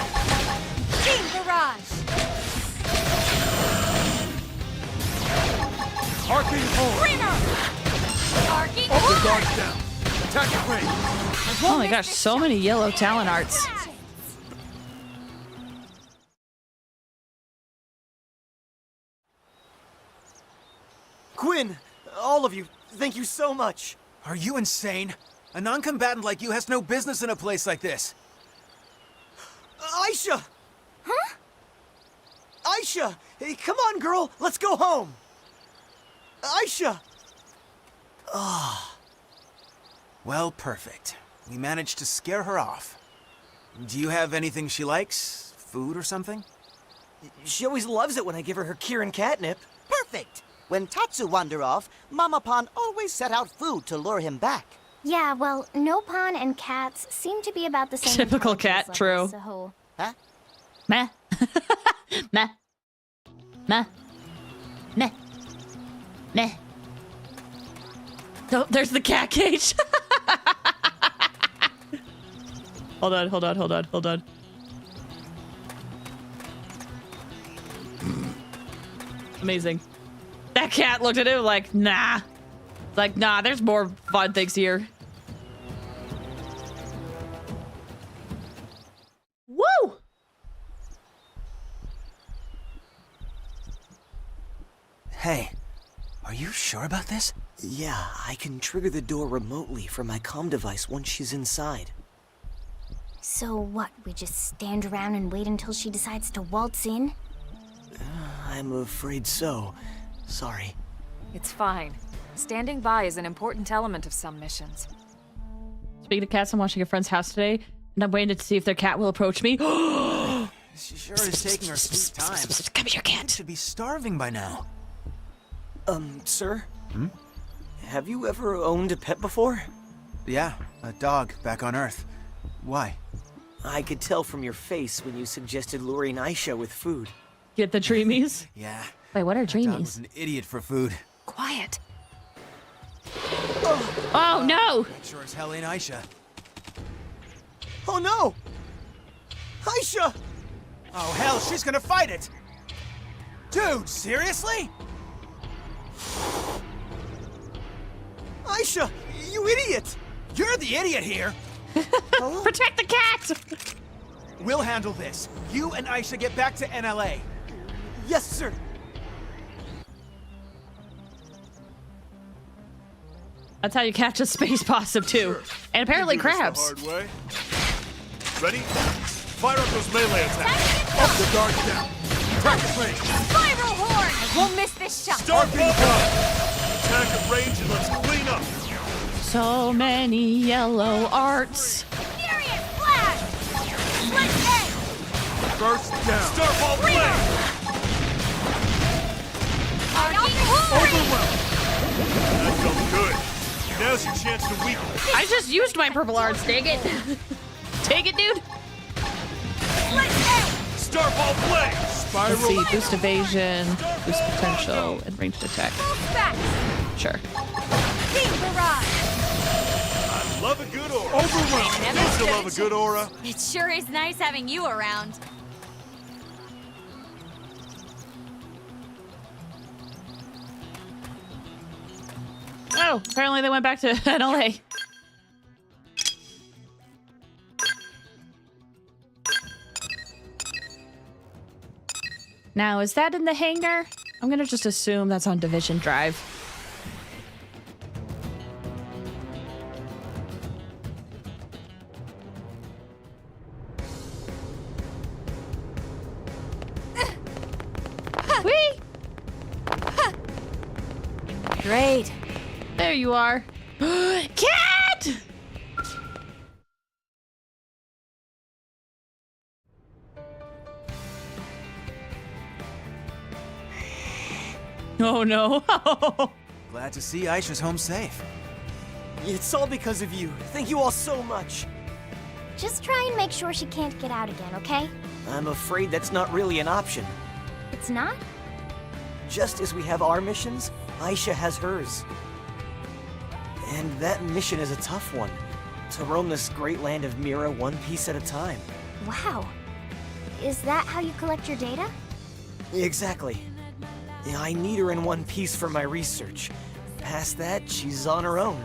Team barrage. Arcing home. Bring her. Arcing Up the hard. guards down. Attack at range. Oh my gosh, so many yellow talent arts. Quinn, all of you, thank you so much. Are you insane? A non-combatant like you has no business in a place like this. Aisha! Huh? Aisha! Hey, come on, girl, let's go home. Aisha! Ah. Well, perfect. We managed to scare her off. Do you have anything she likes? Food or something? She always loves it when I give her her Kirin catnip. Perfect! When Tatsu wander off, Mama Pan always set out food to lure him back. Yeah, well, Nopon and cats seem to be about the same. Typical cat, true. So... Huh? Meh. Meh. Meh. Meh. Meh. Oh, there's the cat cage. Hold on. Amazing. That cat looked at him like, nah. Like, nah, there's more fun things here. Woo! Hey, are you sure about this? Yeah, I can trigger the door remotely from my comm device once she's inside. So what, we just stand around and wait until she decides to waltz in? I'm afraid so. Sorry. It's fine. Standing by is an important element of some missions. Speaking of cats, I'm watching a friend's house today, and I'm waiting to see if their cat will approach me. She sure is taking her sweet time. Come here, cat. Should be starving by now. Sir? Hmm? Have you ever owned a pet before? Yeah, a dog back on Earth. Why? I could tell from your face when you suggested luring Aisha with food. Get the dreamies? Yeah. Wait, what are That dog dreamies? was an idiot for food. Quiet. Oh no! That sure as hell ain't Aisha. Oh no! Aisha! Oh hell, she's gonna fight it! Dude, seriously? Aisha, you idiot! You're the idiot here! Protect the cat! We'll handle this. You and Aisha get back to NLA. Yes, sir. That's how you catch a space possum too. Sure. And apparently You can do crabs. this the hard way. Ready? Fire up those melee attacks. Up the guards down. Attack the range. Spiral horn. Won't miss this shot. Start being done. Attack at range and let's clean up. So many yellow arts. Furious flash. Split egg. First down. Start ball play. Overwhelm. That felt good. Now's your chance to weaken. I just used my purple arts, dang it. Take it, dude. Start ball play. Spiral. Let's see, boost evasion, boost potential, and ranged attack. Sure. Big barrage. I love a good aura. Overwhelm. Used to love a good aura. It sure is nice having you around. Oh, apparently they went back to NLA. Now, is that in the hangar? I'm gonna just assume that's on Division Drive. Whee! Great. There you are. Cat! Oh no. Glad to see Aisha's home safe. It's all because of you. Thank you all so much. Just try and make sure she can't get out again, okay? I'm afraid that's not really an option. It's not? Just as we have our missions, Aisha has hers. And that mission is a tough one. To roam this great land of Mira one piece at a time. Wow. Is that how you collect your data? Exactly. Yeah, I need her in one piece for my research. Past that, she's on her own.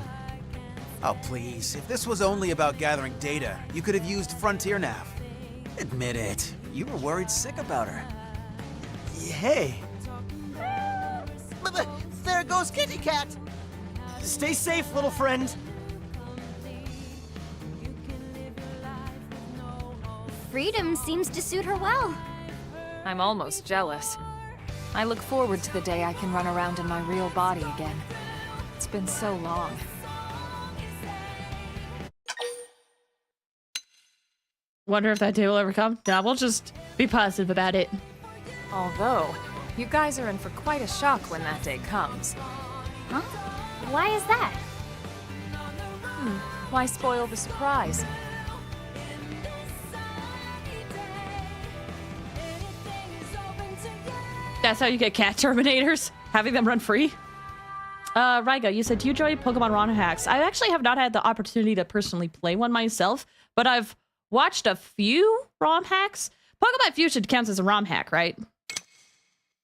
Oh, please. If this was only about gathering data, you could have used Frontier Nav. Admit it. You were worried sick about her. Hey. There goes Kitty Cat. Stay safe, little friend. Freedom seems to suit her well. I'm almost jealous. I look forward to the day I can run around in my real body again. It's been so long. Wonder if that day will ever come. Nah, we'll just be positive about it. Although, you guys are in for quite a shock when that day comes. Huh? Why is that? Why spoil the surprise? That's how you get cat terminators? Having them run free? Ryga, you said, do you enjoy Pokemon ROM hacks? I actually have not had the opportunity to personally play one myself, but I've watched a few ROM hacks. Pokemon Fusion counts as a ROM hack, right?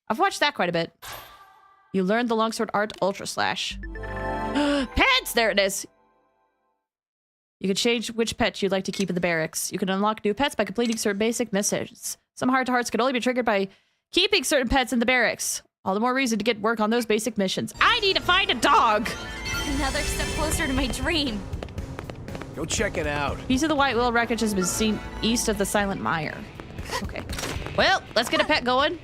I've watched that quite a bit. You learned the Longsword Art Ultra Slash. Pets! There it is. You can change which pet you'd like to keep in the barracks. You can unlock new pets by completing certain basic missions. Some heart-to-hearts can only be triggered by keeping certain pets in the barracks. All the more reason to get work on those basic missions. I need to find a dog! Another step closer to my dream. Go check it out. Piece of the White Whale wreckage has been seen east of the Silent Mire. Okay. Well, let's get a pet going.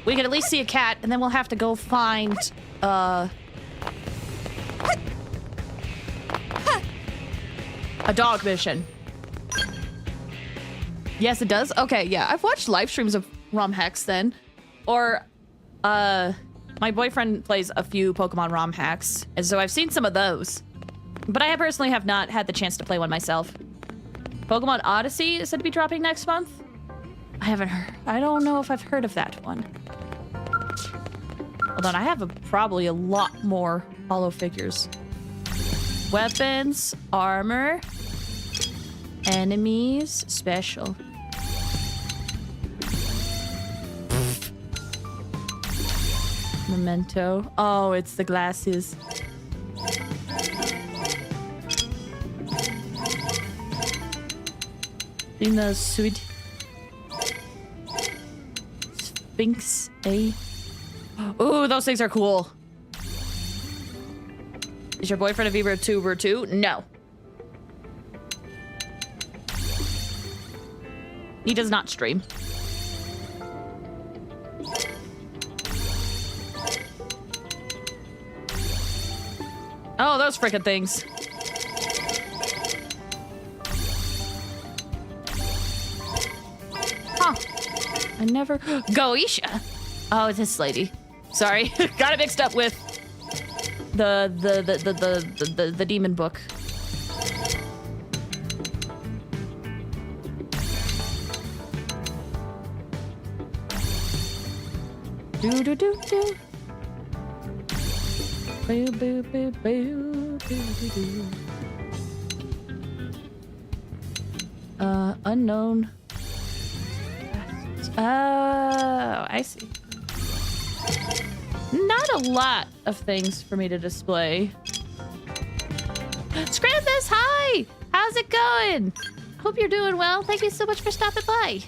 We can at least see a cat, and then we'll have to go find, a dog mission. Yes, it does? Okay, yeah. I've watched live streams of ROM hacks then. Or, my boyfriend plays a few Pokemon ROM hacks, and so I've seen some of those. But I personally have not had the chance to play one myself. Pokemon Odyssey is said to be dropping next month. I haven't heard. I don't know if I've heard of that one. Hold on, I have probably a lot more hollow figures. Weapons, armor, enemies, special. Memento. Oh, it's the glasses. In the suit. Sphinx A. Ooh, those things are cool. Is your boyfriend a VTuber too? No. He does not stream. Oh, those frickin' things. Huh. I never... Goisha! Oh, it's this lady. Sorry. Got it mixed up with the demon book. Do do do do. Boo boo boo boo boo boo. Unknown. Oh, I see. Not a lot of things for me to display. Scrampus, hi! How's it going? Hope you're doing well. Thank you so much for stopping by.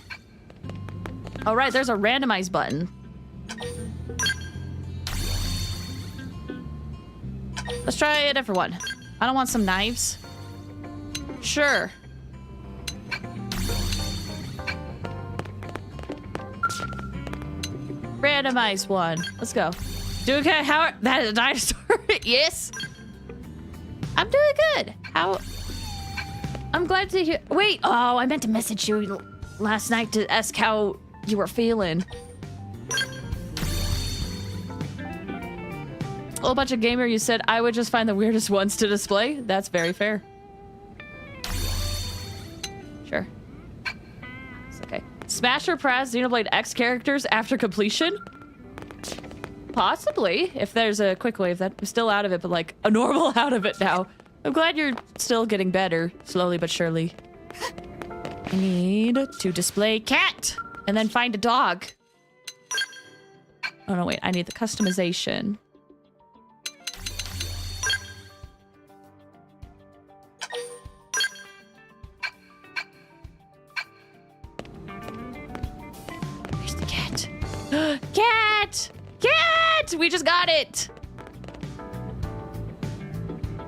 All right, there's a randomize button. Let's try a different one. I don't want some knives. Sure. Randomize one. Let's go. Doing okay? How? That is a dinosaur. Yes. I'm doing good. How? I'm glad to hear. Wait. Oh, I meant to message you last night to ask how you were feeling. A whole bunch of gamer, you said I would just find the weirdest ones to display. That's very fair. Sure. It's okay. Smash or Praz Xenoblade X characters after completion? Possibly, if there's a quick wave. That I'm still out of it, but like a normal out of it now. I'm glad you're still getting better, slowly but surely. I need to display cat and then find a dog. Oh no, wait, I need the customization. Where's the cat? Cat! Cat! We just got it!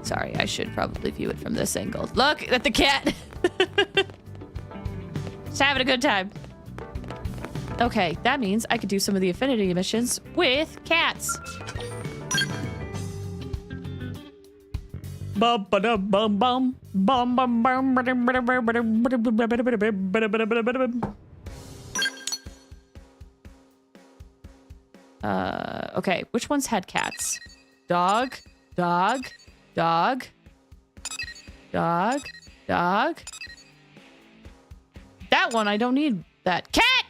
Sorry, I should probably view it from this angle. Look at the cat! Just having a good time. Okay, that means I could do some of the Affinity missions with cats. Bum ba dum bum bum bum bum bum bum. Okay, which ones had cats? Dog, dog, dog, dog, dog. That one, I don't need that. Cat!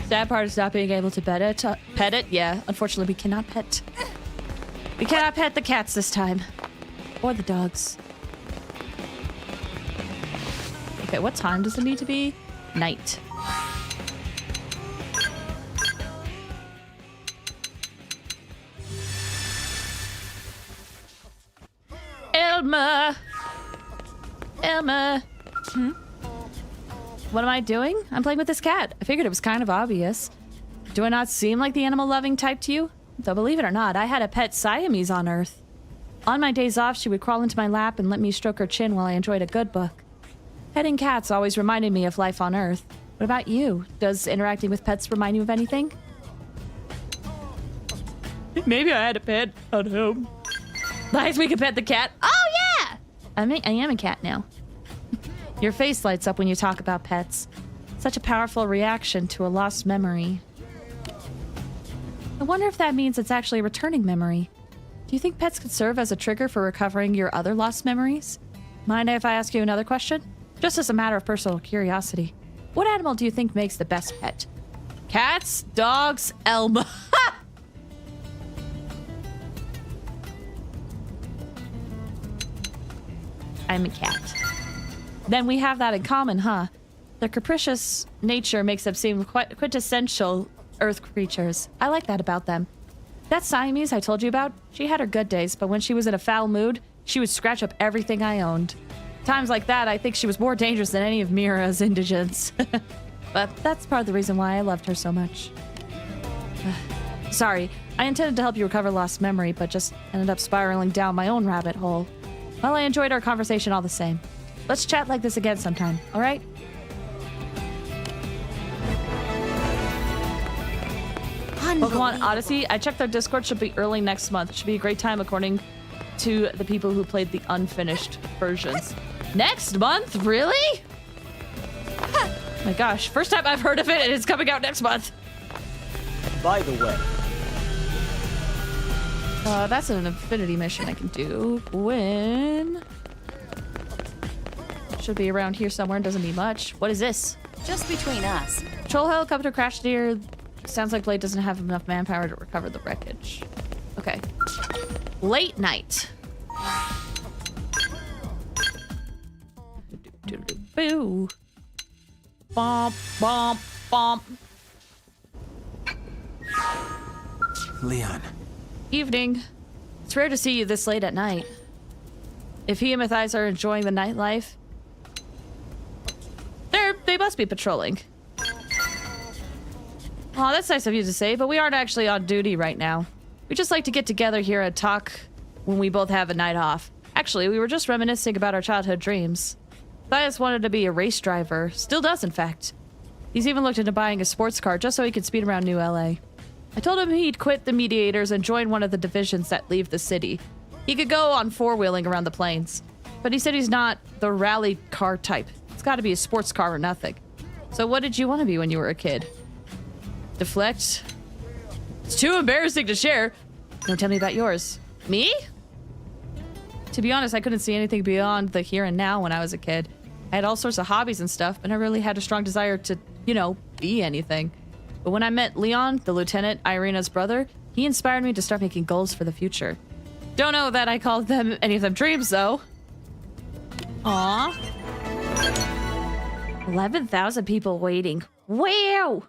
Sad part is not being able to pet it. Yeah, unfortunately we cannot pet. We cannot pet the cats this time. Or the dogs. Okay, what time does it need to be? Night. Elma! Elma! What am I doing? I'm playing with this cat. I figured it was kind of obvious. Do I not seem like the animal-loving type to you? Though believe it or not, I had a pet Siamese on Earth. On my days off, she would crawl into my lap and let me stroke her chin while I enjoyed a good book. Petting cats always reminded me of life on Earth. What about you? Does interacting with pets remind you of anything? Maybe I had a pet at home. Nice, we can pet the cat. Oh, yeah! I am a cat now. Your face lights up when you talk about pets. Such a powerful reaction to a lost memory. I wonder if that means it's actually a returning memory. Do you think pets could serve as a trigger for recovering your other lost memories? Mind if I ask you another question? Just as a matter of personal curiosity. What animal do you think makes the best pet? Cats, dogs, Elma. I'm a cat. Then we have that in common, huh? Their capricious nature makes them seem quite quintessential Earth creatures. I like that about them. That Siamese I told you about, she had her good days, but when she was in a foul mood, she would scratch up everything I owned. Times like that, I think she was more dangerous than any of Mira's indigents. But that's part of the reason why I loved her so much. Sorry, I intended to help you recover lost memory, but just ended up spiraling down my own rabbit hole. Well, I enjoyed our conversation all the same. Let's chat like this again sometime, all right? Pokemon Odyssey. I checked their Discord. Should be early next month. Should be a great time according to the people who played the unfinished versions. Next month? Really? My gosh. First time I've heard of it, and it's coming out next month. By the way. That's an Affinity mission I can do. When? Should be around here somewhere. Doesn't need much. What is this? Just between us. Patrol helicopter crashed near. Sounds like Blade doesn't have enough manpower to recover the wreckage. Okay. Late night. Boo. Bomp, bomp, bomp. Leon. Evening. It's rare to see you this late at night. If he and Matthias are enjoying the nightlife, they must be patrolling. Oh, that's nice of you to say, but we aren't actually on duty right now. We just like to get together here and talk when we both have a night off. Actually, we were just reminiscing about our childhood dreams. Matthias wanted to be a race driver. Still does, in fact. He's even looked into buying a sports car just so he could speed around New LA. I told him he'd quit the Mediators and join one of the divisions that leave the city. He could go on four-wheeling around the plains. But he said he's not the rally car type. It's got to be a sports car or nothing. So what did you want to be when you were a kid? Deflect? It's too embarrassing to share. Don't tell me about yours. Me? To be honest, I couldn't see anything beyond the here and now when I was a kid. I had all sorts of hobbies and stuff, but never really had a strong desire to, you know, be anything. But when I met Leon, the lieutenant, Irina's brother, he inspired me to start making goals for the future. Don't know that I called them any of them dreams, though. Aww. 11,000 people waiting. Wow!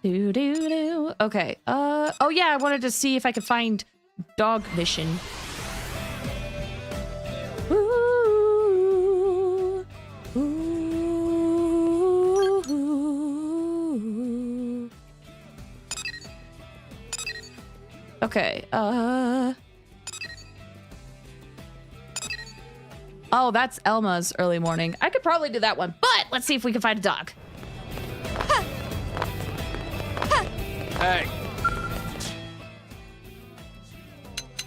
Do. Okay. Oh yeah, I wanted to see if I could find dog mission. Ooh. Ooh. Okay. Oh, that's Elma's early morning. I could probably do that one, but let's see if we can find a dog. Hey.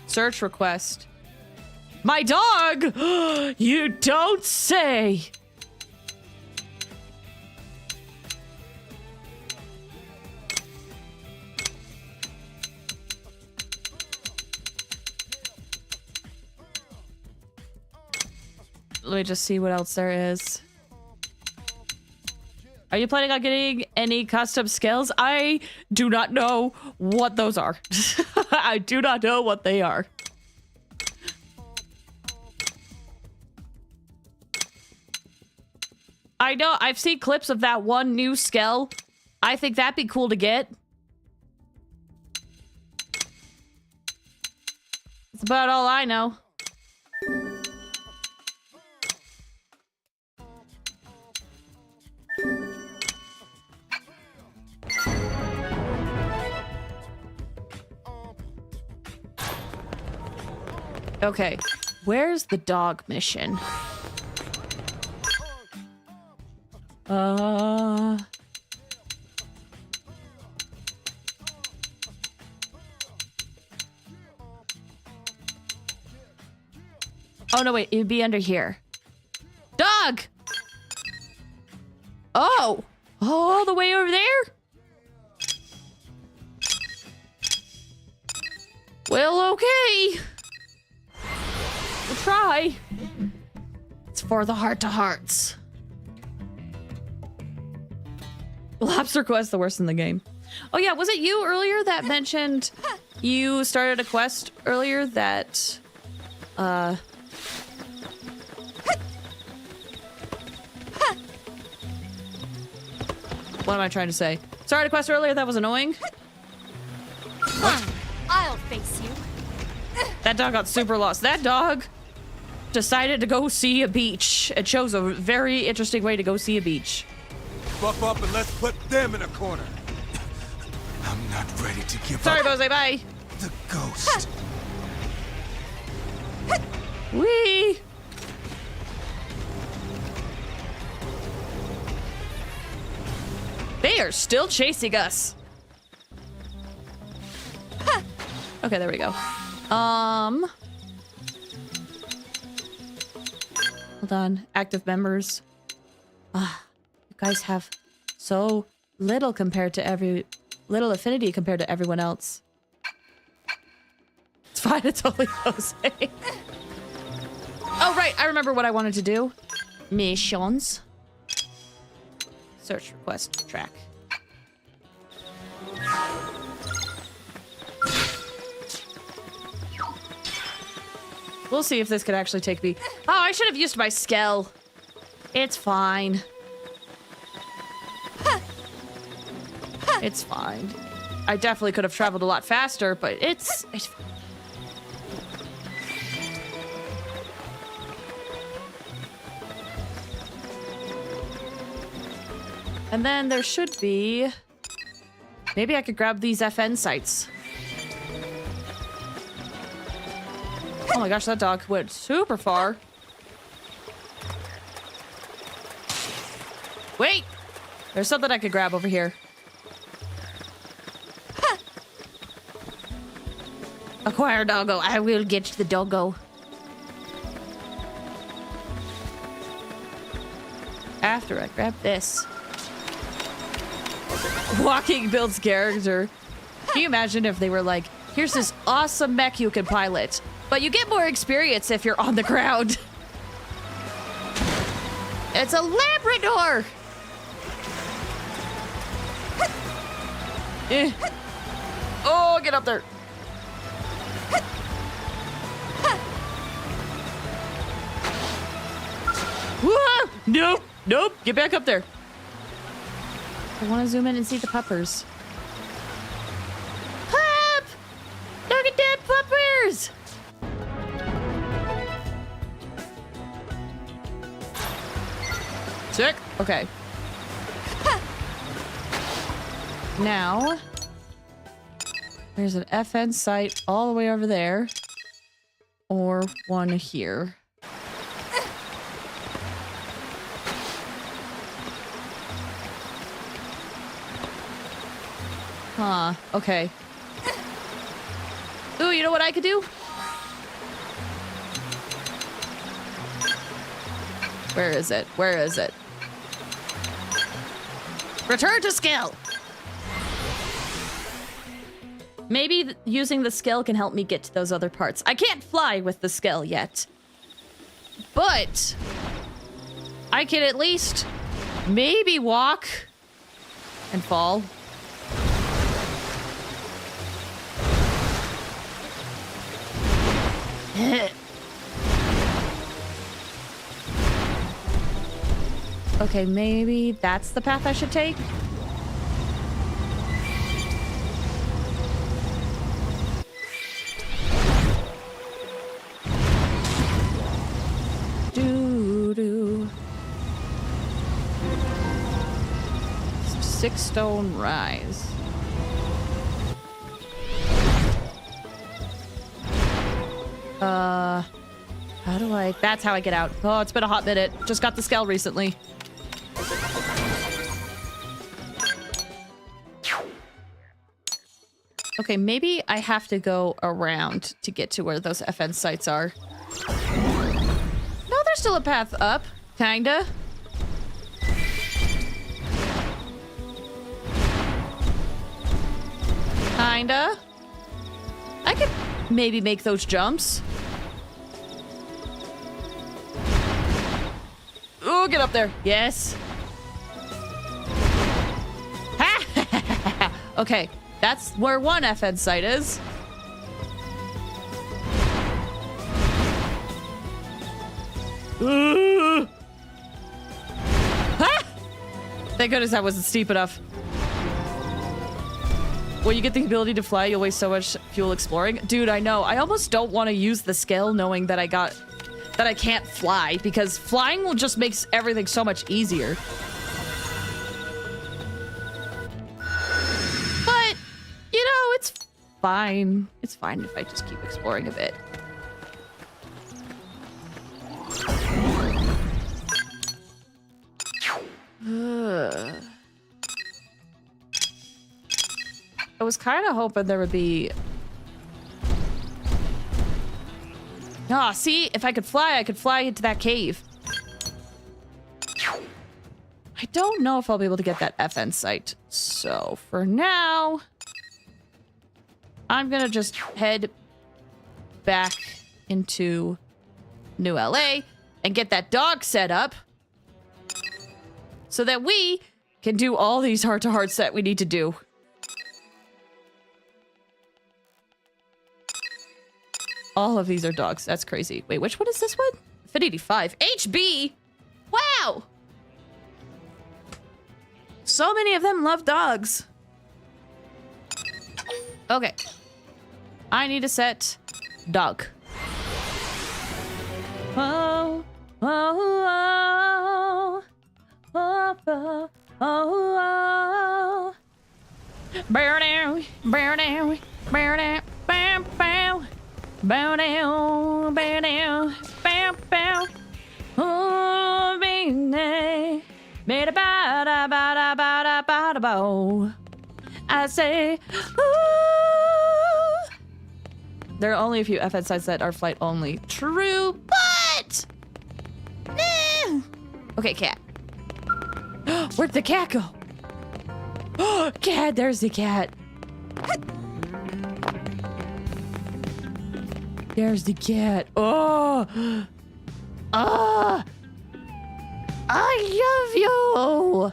Search request. My dog! You don't say! Let me just see what else there is. Are you planning on getting any custom skills? I do not know what those are. I do not know what they are. I know, I've seen clips of that one new skill. I think that'd be cool to get. That's about all I know. Okay, where's the dog mission? Oh no, wait, it'd be under here. Dog! Oh! All the way over there? Well, okay. We'll try. It's for the heart-to-hearts. Lobster Quest, the worst in the game. Oh yeah, was it you earlier that mentioned you started a quest earlier that, what am I trying to say? Started a quest earlier that was annoying? I'll face you. That dog got super lost. That dog decided to go see a beach. It chose a very interesting way to go see a beach. Buff up and let's put them in a corner. I'm not ready to give Sorry, up. Bose, bye. The ghost. Wee. They are still chasing us. Okay, there we go. Hold on. Active members. Ah, you guys have so little compared to little affinity compared to everyone else. It's fine, it's only Jose. Oh, right, I remember what I wanted to do. Missions. Search request track. We'll see if this could actually take me. Oh, I should have used my Skell. It's fine. It's fine. I definitely could have traveled a lot faster, but it's fine. And then there should be... Maybe I could grab these FN sites. Oh my gosh, that dog went super far. Wait! There's something I could grab over here. Acquire doggo. I will get the doggo. After I grab this. Walking builds character. Can you imagine if they were like, here's this awesome mech you can pilot, but you get more experience if you're on the ground. It's a Labrador! Oh, get up there. Whoa! Nope, nope, get back up there. I want to zoom in and see the puppers. Pup! Look at that puppers! Sick. Okay. Now, there's an FN site all the way over there. Or one here. Huh, okay. Ooh, you know what I could do? Where is it? Where is it? Return to skill! Maybe using the skill can help me get to those other parts. I can't fly with the skill yet. But I can at least maybe walk and fall. Okay, maybe that's the path I should take. Doo-doo. 6 stone rise. How do I... That's how I get out. Oh, it's been a hot minute. Just got the scale recently. Okay, maybe I have to go around to get to where those FN sites are. No, there's still a path up. Kinda. Kinda. I could maybe make those jumps. Oh, get up there. Yes. Okay, that's where one FN site is. Thank goodness that wasn't steep enough. When you get the ability to fly, you'll waste so much fuel exploring. Dude, I know. I almost don't want to use the skill knowing that I can't fly, because flying will just makes everything so much easier. But, you know, it's fine. It's fine if I just keep exploring a bit. I was kind of hoping there would be... Ah, see? If I could fly into that cave. I don't know if I'll be able to get that FN site. So, for now... I'm gonna just head back into New LA and get that dog set up so that we can do all these heart-to-hearts that we need to do. All of these are dogs. That's crazy. Wait, which one is this one? Affinity 5. HB! Wow! So many of them love dogs. Okay. I need to set dog. Oh, oh, oh, oh, oh, oh, oh. Bow down, bow down, bow down, bow, bow. Bow down, bow down, bow, bow. Oh, baby, bada bada bada bada bada bow. I say, ooh. There are only a few FN sites that are flight only. True, but nah. Okay, cat. Where'd the cat go? Oh, cat, there's the cat. There's the cat. Oh. Ah. I love you.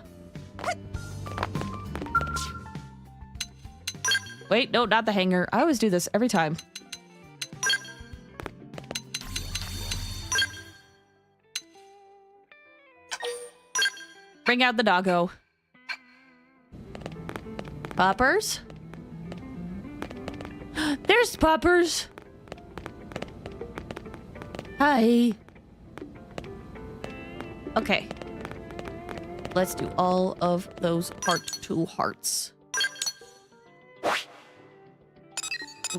Wait, no, not the hanger. I always do this every time. Bring out the doggo. Poppers? There's Poppers. Hi. Okay. Let's do all of those heart-to-hearts.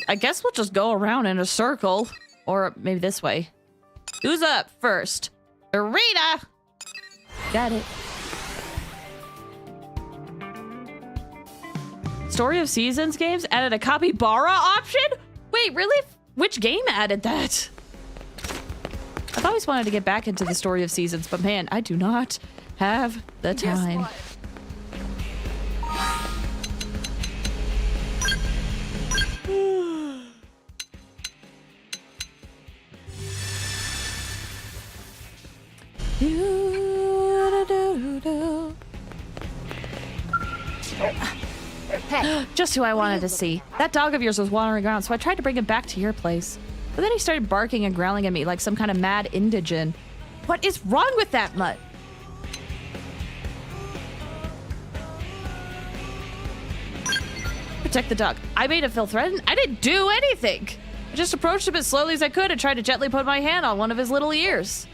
I guess we'll just go around in a circle. Or maybe this way. Who's up first? Arena! Got it. Story of Seasons games added a capybara option? Wait, really? Which game added that? I've always wanted to get back into the Story of Seasons, but man, I do not have the time. Hey. Just who I wanted to see. That dog of yours was wandering around, so I tried to bring him back to your place. But then he started barking and growling at me like some kind of mad indigene. What is wrong with that mutt? Protect the dog. I made him feel threatened. I didn't do anything. I just approached him as slowly as I could and tried to gently put my hand on one of his little ears.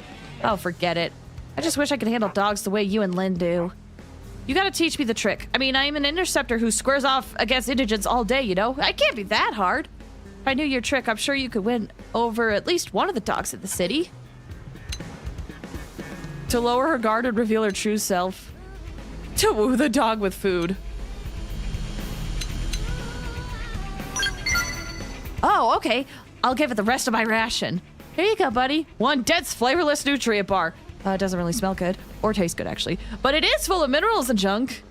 Oh, forget it. I just wish I could handle dogs the way you and Lynn do. You gotta teach me the trick. I mean, I am an interceptor who squares off against indigents all day, you know? I can't be that hard. If I knew your trick, I'm sure you could win over at least one of the dogs in the city. To lower her guard and reveal her true self. To woo the dog with food. Oh, okay. I'll give it the rest of my ration. Here you go, buddy. One dense, flavorless nutrient bar. It doesn't really smell good. Or taste good, actually. But it is full of minerals and junk.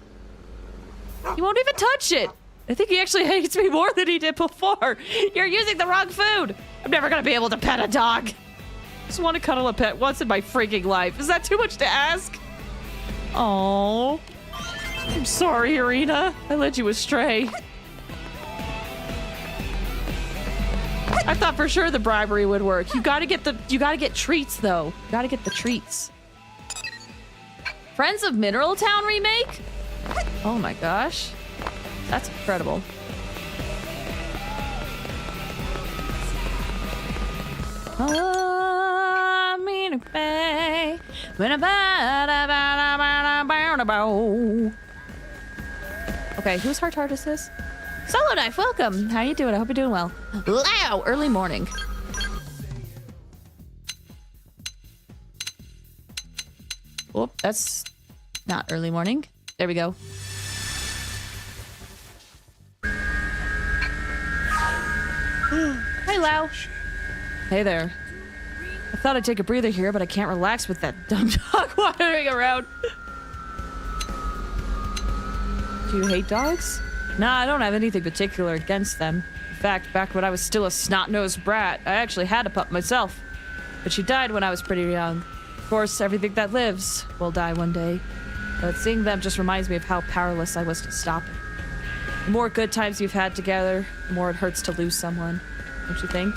He won't even touch it. I think he actually hates me more than he did before. You're using the wrong food. I'm never gonna be able to pet a dog. Just want to cuddle a pet once in my freaking life. Is that too much to ask? Oh, I'm sorry, Irina. I led you astray. I thought for sure the bribery would work. You gotta get treats though. You gotta get the treats. Friends of Mineral Town remake? Oh my gosh. That's incredible. Okay, whose heart is this? Solo Knife, welcome. How you doing? I hope you're doing well. Wow, early morning. Oh, that's not early morning. There we go. Hi, Lau. Hey there. I thought I'd take a breather here, but I can't relax with that dumb dog wandering around. Do you hate dogs? Nah, I don't have anything particular against them. In fact, back when I was still a snot-nosed brat, I actually had a pup myself. But she died when I was pretty young. Of course, everything that lives will die one day. But seeing them just reminds me of how powerless I was to stop it. The more good times you've had together, the more it hurts to lose someone. Don't you think?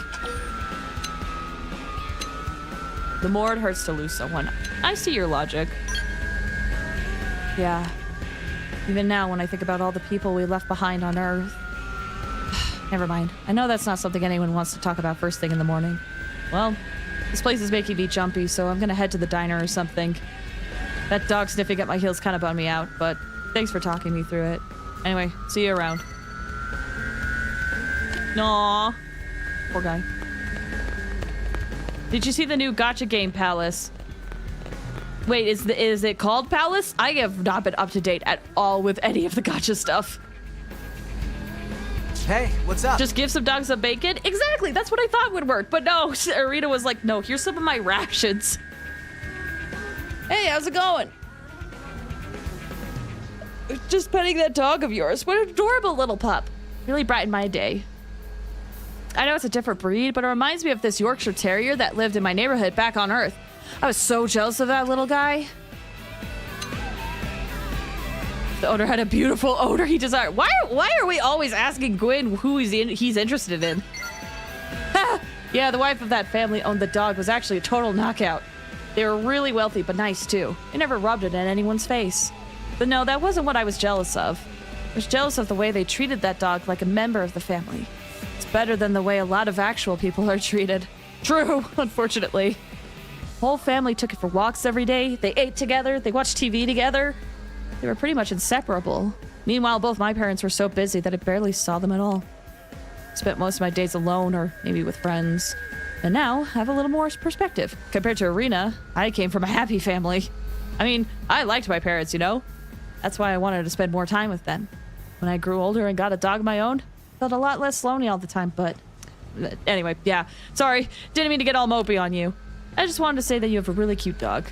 The more it hurts to lose someone. I see your logic. Yeah. Even now, when I think about all the people we left behind on Earth... Never mind. I know that's not something anyone wants to talk about first thing in the morning. Well, this place is making me jumpy, so I'm gonna head to the diner or something. That dog sniffing at my heels kind of bummed me out, but thanks for talking me through it. Anyway, see you around. Aww. Poor guy. Did you see the new gacha game, Palace? Wait, is it called Palace? I have not been up to date at all with any of the gacha stuff. Hey, what's up? Just give some dogs some bacon? Exactly, that's what I thought would work. But no, Arita was like, no, here's some of my rations. Hey, how's it going? Just petting that dog of yours. What an adorable little pup. Really brightened my day. I know it's a different breed, but it reminds me of this Yorkshire Terrier that lived in my neighborhood back on Earth. I was so jealous of that little guy. The owner had a beautiful odor he desired. Why are we always asking Gwyn who he's interested in? Yeah, the wife of that family owned the dog was actually a total knockout. They were really wealthy, but nice too. They never rubbed it in anyone's face. But no, that wasn't what I was jealous of. I was jealous of the way they treated that dog like a member of the family. It's better than the way a lot of actual people are treated. True, unfortunately. The whole family took it for walks every day. They ate together. They watched TV together. They were pretty much inseparable. Meanwhile, both my parents were so busy that I barely saw them at all. I spent most of my days alone or maybe with friends. And now I have a little more perspective. Compared to Arena, I came from a happy family. I mean, I liked my parents, you know? That's why I wanted to spend more time with them. When I grew older and got a dog of my own, I felt a lot less lonely all the time, but... Anyway, yeah. Sorry, didn't mean to get all mopey on you. I just wanted to say that you have a really cute dog.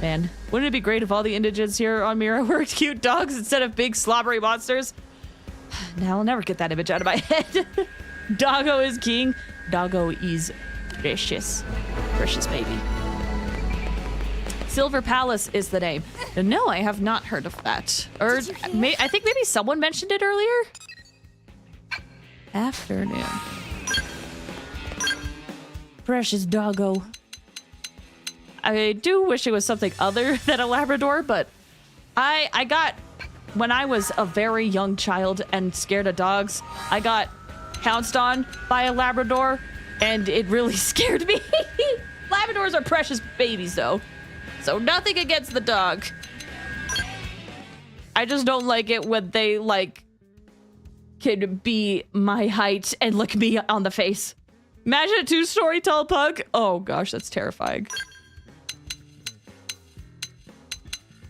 Man, wouldn't it be great if all the indigents here on Mira were cute dogs instead of big slobbery monsters? Now I'll never get that image out of my head. Doggo is king. Doggo is precious. Precious baby. Silver Palace is the name. No, I have not heard of that. Or I think maybe someone mentioned it earlier? Afternoon. Precious doggo. I do wish it was something other than a Labrador, but I got, when I was a very young child and scared of dogs, I got pounced on by a Labrador, and it really scared me. Labradors are precious babies, though. So nothing against the dog. I just don't like it when they, like, can be my height and lick me on the face. Imagine a 2-story tall pug. Oh gosh, that's terrifying.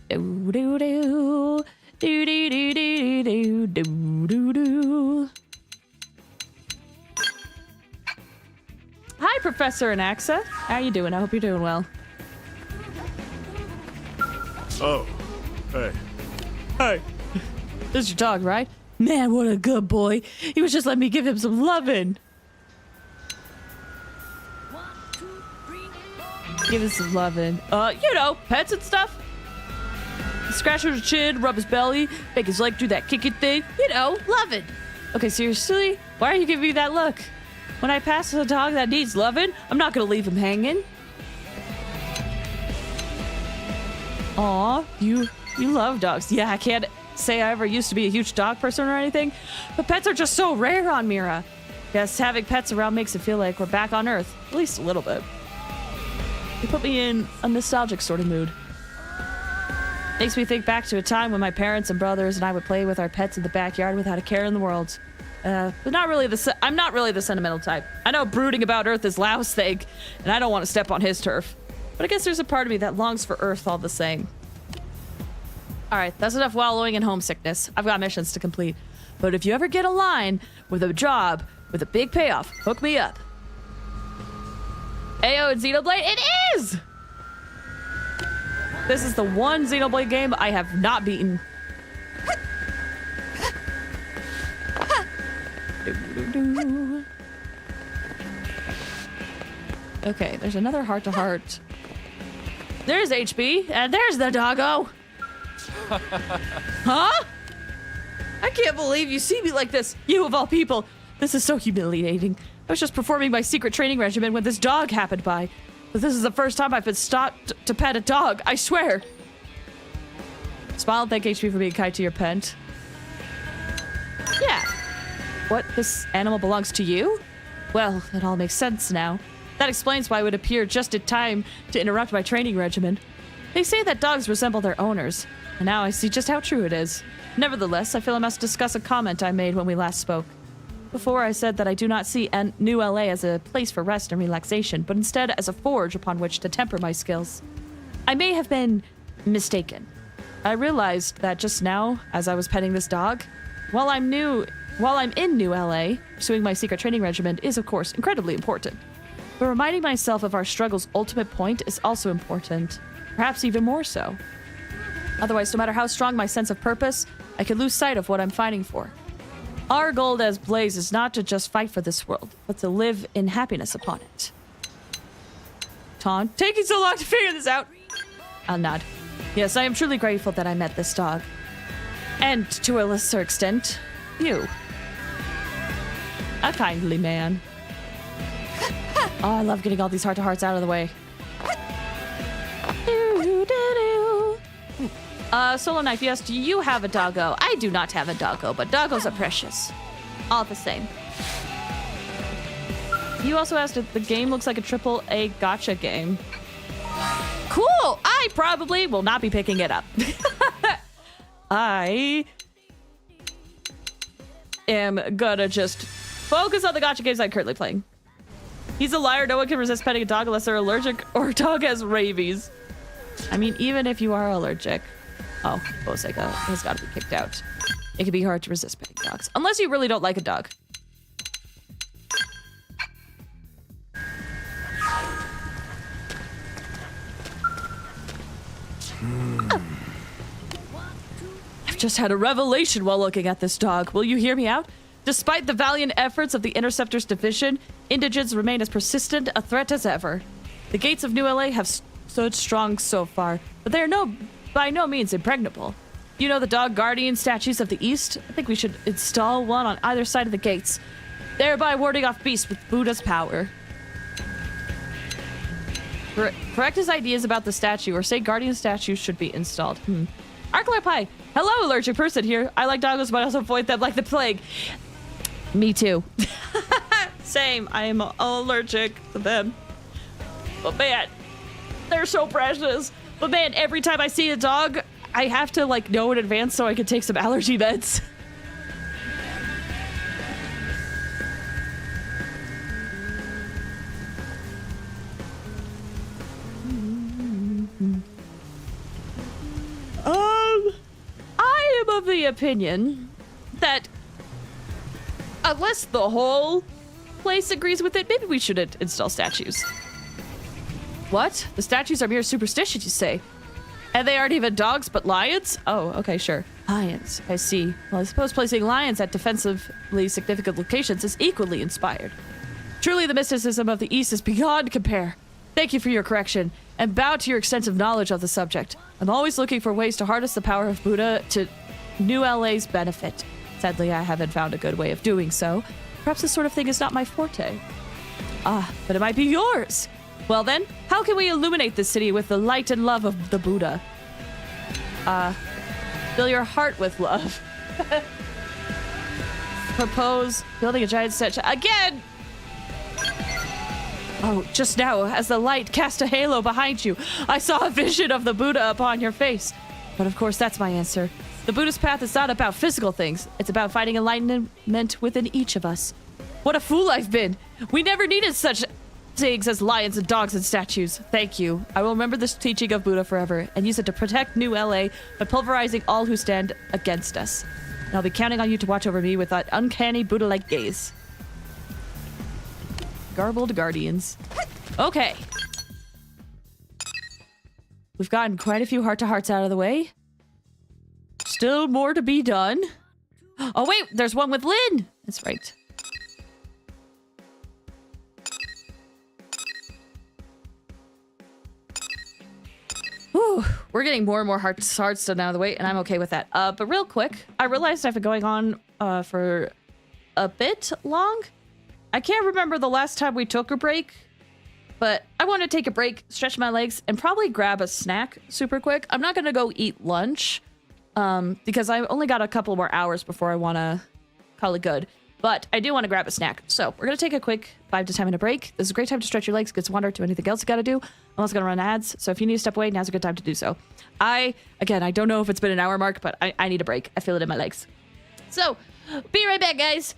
Do do do do do do do do do do. Hi, Professor Anaxa. How you doing? I hope you're doing well. Oh, hey. Hey. This is your dog, right? Man, what a good boy. He was just letting me give him some loving. Give him some loving. You know, pets and stuff. Scratch his chin, rub his belly, make his leg do that kicking thing. You know, loving. Okay, seriously? Why are you giving me that look? When I pass a dog that needs loving, I'm not gonna leave him hanging. Aw, you love dogs. Yeah, I can't say I ever used to be a huge dog person or anything, but pets are just so rare on Mira. Guess having pets around makes it feel like we're back on Earth, at least a little bit. They put me in a nostalgic sort of mood. Makes me think back to a time when my parents and brothers and I would play with our pets in the backyard without a care in the world. But I'm not really the sentimental type. I know brooding about Earth is Lau's thing, and I don't want to step on his turf. But I guess there's a part of me that longs for Earth all the same. Alright, that's enough wallowing in homesickness. I've got missions to complete. But if you ever get a line with a job with a big payoff. Hook me up. Ayo, and Xenoblade? It is! This is the one Xenoblade game I have not beaten. Okay, there's another heart-to-heart. There's HB, and there's the doggo. Huh? I can't believe you see me like this. You of all people. This is so humiliating. I was just performing my secret training regimen when this dog happened by. But this is the first time I've been stopped to pet a dog, I swear. Smile and thank HP for being kind to your pet. Yeah. What? This animal belongs to you? Well, it all makes sense now. That explains why it would appear just in time to interrupt my training regimen. They say that dogs resemble their owners, and now I see just how true it is. Nevertheless, I feel I must discuss a comment I made when we last spoke. Before, I said that I do not see New LA as a place for rest and relaxation, but instead as a forge upon which to temper my skills. I may have been mistaken. I realized that just now, as I was petting this dog, while I'm in New LA, pursuing my secret training regimen is, of course, incredibly important. But reminding myself of our struggle's ultimate point is also important, perhaps even more so. Otherwise, no matter how strong my sense of purpose, I could lose sight of what I'm fighting for. Our goal as Blaze is not to just fight for this world, but to live in happiness upon it. Taunt, taking so long to figure this out. I'll nod. Yes, I am truly grateful that I met this dog. And to a lesser extent, you. A kindly man. Oh, I love getting all these heart-to-hearts out of the way. Solo Knife, yes, do you have a doggo? I do not have a doggo, but doggos are precious. All the same. You also asked if the game looks like a AAA gacha game. Cool! I probably will not be picking it up. I am gonna just focus on the gacha games I'm currently playing. He's a liar. No one can resist petting a dog unless they're allergic or a dog has rabies. I mean, even if you are allergic. Oh, Boseka has got to be kicked out. It can be hard to resist petting dogs. Unless you really don't like a dog. I've just had a revelation while looking at this dog. Will you hear me out? Despite the valiant efforts of the Interceptors Division, indigents remain as persistent a threat as ever. The gates of New LA have stood strong so far, but they are by no means impregnable. You know the dog guardian statues of the East? I think we should install one on either side of the gates, thereby warding off beasts with Buddha's power. Correct his ideas about the statue, or say guardian statues should be installed. Arclight Pie, hello, allergic person here. I like doggos, but I also avoid them like the plague. Me too. Same, I am allergic to them. But man, they're so precious. But man, every time I see a dog, I have to like know in advance so I can take some allergy meds. I am of the opinion that unless the whole place agrees with it, maybe we shouldn't install statues. What? The statues are mere superstition, you say? And they aren't even dogs, but lions? Oh, okay, sure. Lions, I see. Well, I suppose placing lions at defensively significant locations is equally inspired. Truly, the mysticism of the East is beyond compare. Thank you for your correction, and bow to your extensive knowledge of the subject. I'm always looking for ways to harness the power of Buddha to New LA's benefit. Sadly, I haven't found a good way of doing so. Perhaps this sort of thing is not my forte. Ah, but it might be yours. Well then, how can we illuminate this city with the light and love of the Buddha? Fill your heart with love. Propose building a giant statue. Again! Oh, just now, as the light cast a halo behind you, I saw a vision of the Buddha upon your face. But of course, that's my answer. The Buddhist path is not about physical things. It's about finding enlightenment within each of us. What a fool I've been! We never needed such things as lions and dogs and statues. Thank you. I will remember this teaching of Buddha forever and use it to protect New LA by pulverizing all who stand against us. And I'll be counting on you to watch over me with that uncanny Buddha-like gaze. Garbled Guardians. Okay. We've gotten quite a few heart-to-hearts out of the way. Still more to be done. Oh wait, there's one with Lynn. That's right. Whew, we're getting more and more hearts done out of the way, and I'm okay with that. But real quick, I realized I've been going on for a bit long. I can't remember the last time we took a break, but I want to take a break, stretch my legs, and probably grab a snack super quick. I'm not going to go eat lunch because I only got a couple more hours before I want to call it good. But I do want to grab a snack. So we're going to take a quick 5 to 10 minute break. This is a great time to stretch your legs, get some water, do anything else you got to do. I'm also going to run ads. So if you need to step away, now's a good time to do so. I don't know if it's been an hour mark, but I need a break. I feel it in my legs. So be right back, guys.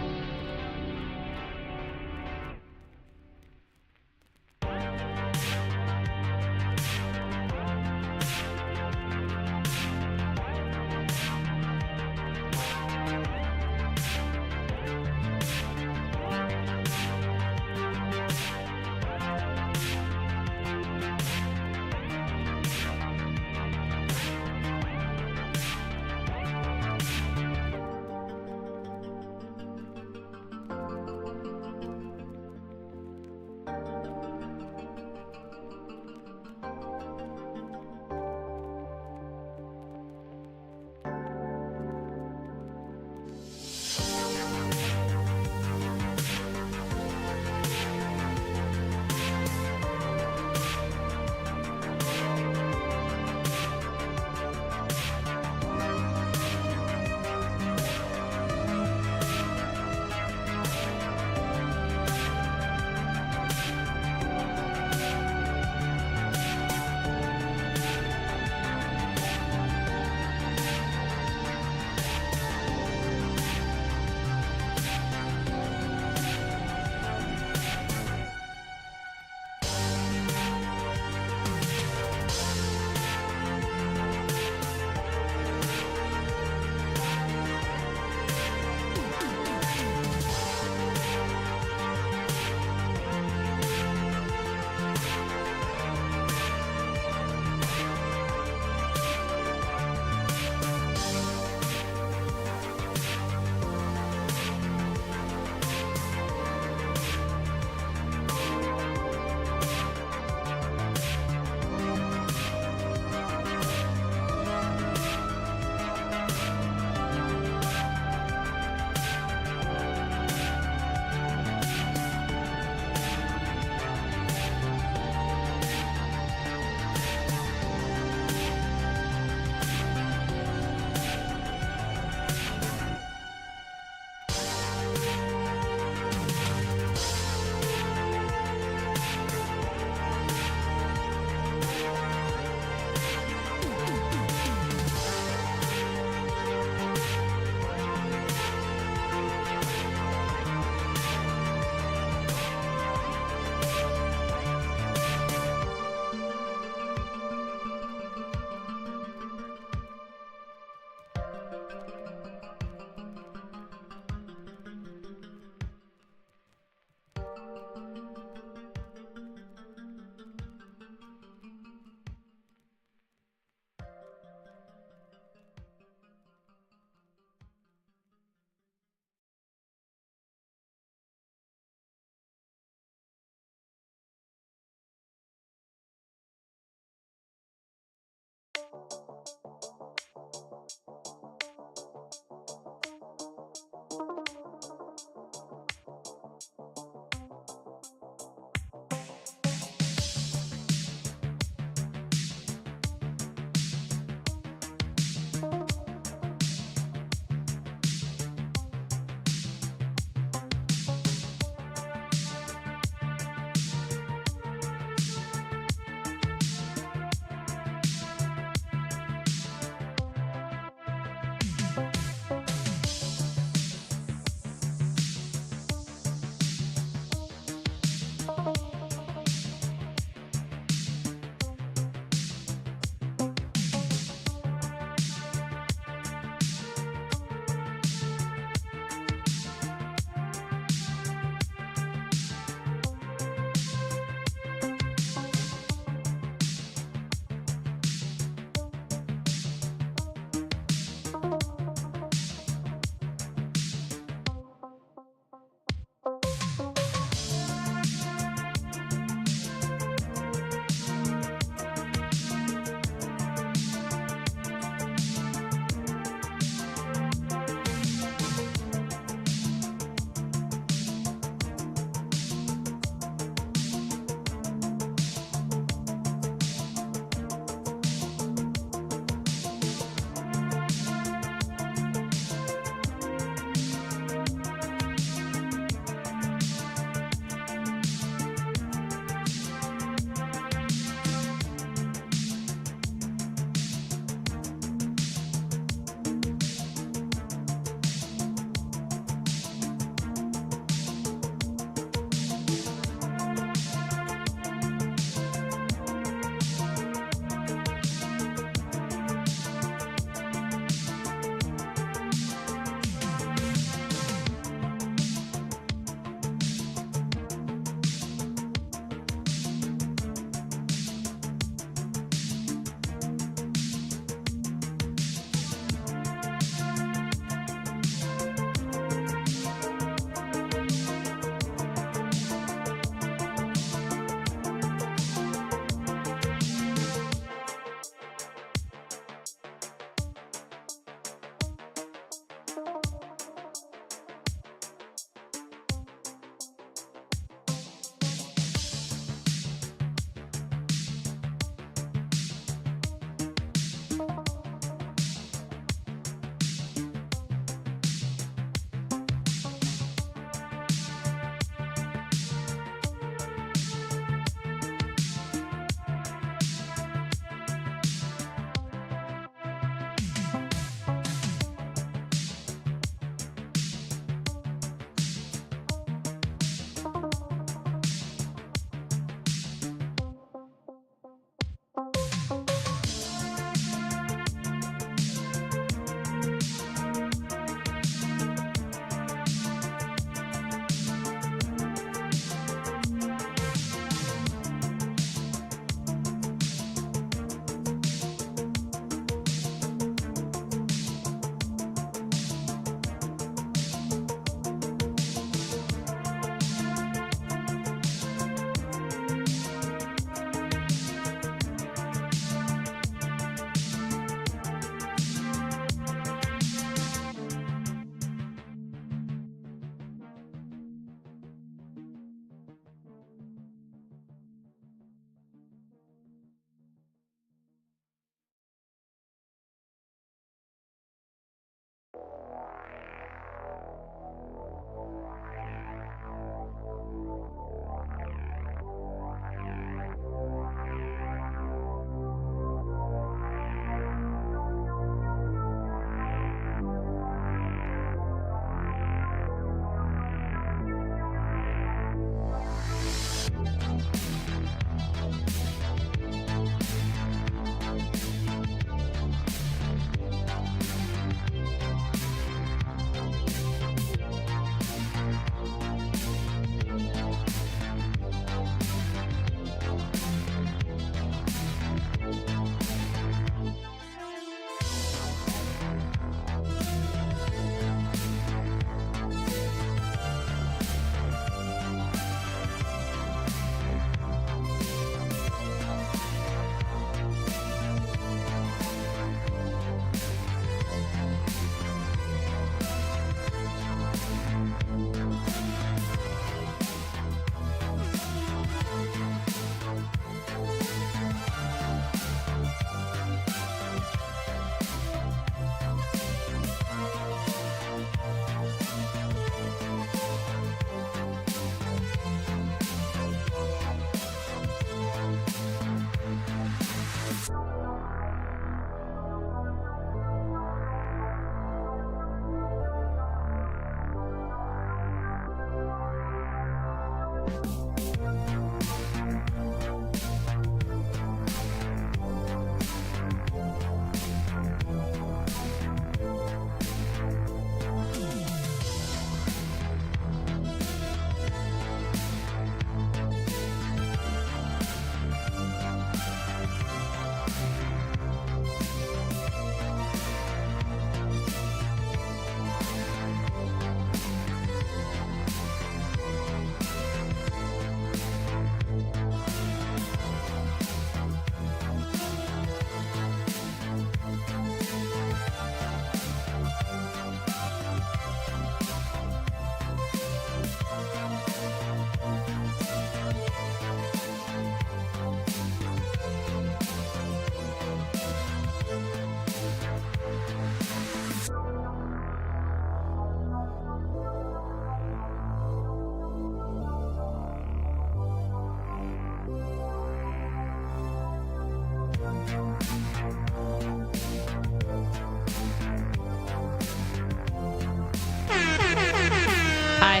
Hi.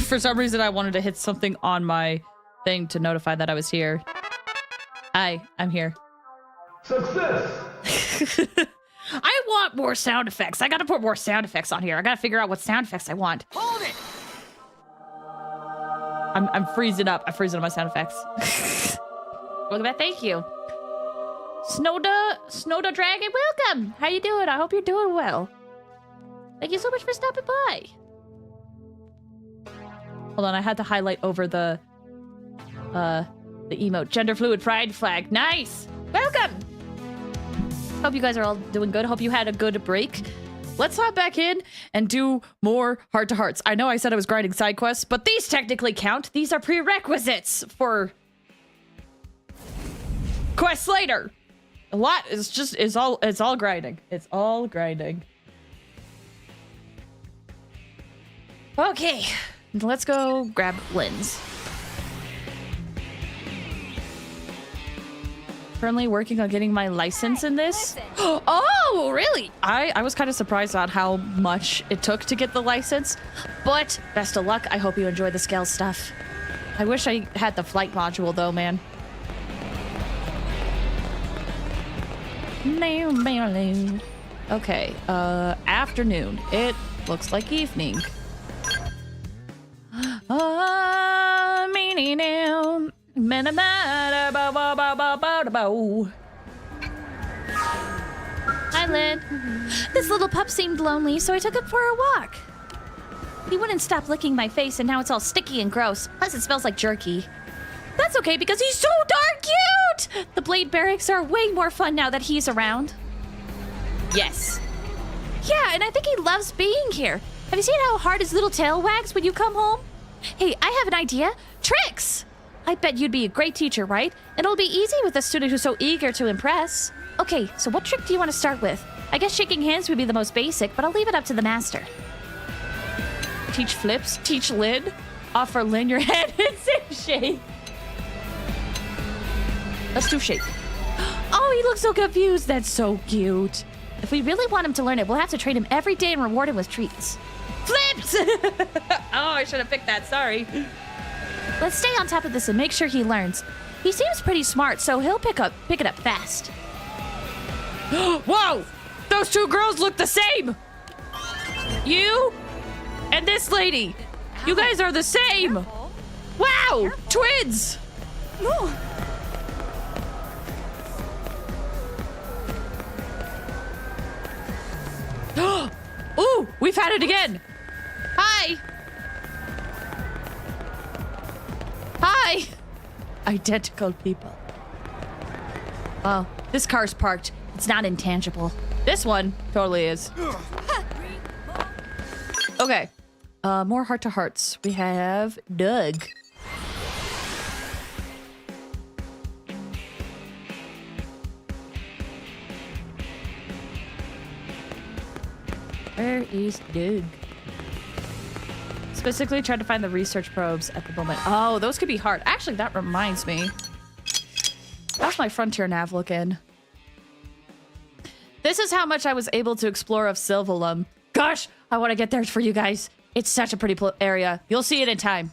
For some reason, I wanted to hit something on my thing to notify that I was here. Hi, I'm here. Success! I want more sound effects. I gotta put more sound effects on here. I gotta figure out what sound effects I want. Hold it! I'm freezing up. I'm freezing up my sound effects. Welcome back. Thank you. Snowda Dragon, welcome. How you doing? I hope you're doing well. Thank you so much for stopping by. Hold on, I had to highlight over the emote. Gender fluid pride flag. Nice. Welcome. Hope you guys are all doing good. Hope you had a good break. Let's hop back in and do more heart-to-hearts. I know I said I was grinding side quests, but these technically count. These are prerequisites for quests later. A lot is just it's all grinding. It's all grinding. Okay, let's go grab Lynn's. Currently working on getting my license in this. Oh, really? I was kind of surprised at how much it took to get the license, but best of luck. I hope you enjoy the scale stuff. I wish I had the flight module though, man. Okay, afternoon. It looks like evening. Hi, Lynn. This little pup seemed lonely, so I took him for a walk. He wouldn't stop licking my face, and now it's all sticky and gross. Plus, it smells like jerky. That's okay, because he's so darn cute! The Blade Barracks are way more fun now that he's around. Yes. Yeah, and I think he loves being here. Have you seen how hard his little tail wags when you come home? Hey, I have an idea. Tricks! I bet you'd be a great teacher, right? It'll be easy with a student who's so eager to impress. Okay, so what trick do you want to start with? I guess shaking hands would be the most basic, but I'll leave it up to the master. Teach flips, teach Lynn, offer Lynn your hand and say shake. Let's do shake. Oh, he looks so confused. That's so cute. If we really want him to learn it, we'll have to train him every day and reward him with treats. Flips! Oh, I should have picked that. Sorry. Let's stay on top of this and make sure he learns. He seems pretty smart, so he'll pick it up fast. Whoa! Those two girls look the same! You and this lady. You guys are the same! Careful. Wow! Careful. Twins! Ooh! We've had it again! Hi! Hi! Identical people. Oh, this car's parked. It's not intangible. This one totally is. Okay. More heart-to-hearts. We have Doug. Where is Doug? Specifically trying to find the research probes at the moment. Oh, those could be hard. Actually, that reminds me. How's my frontier nav looking? This is how much I was able to explore of Sylvalum. Gosh, I want to get there for you guys. It's such a pretty area. You'll see it in time.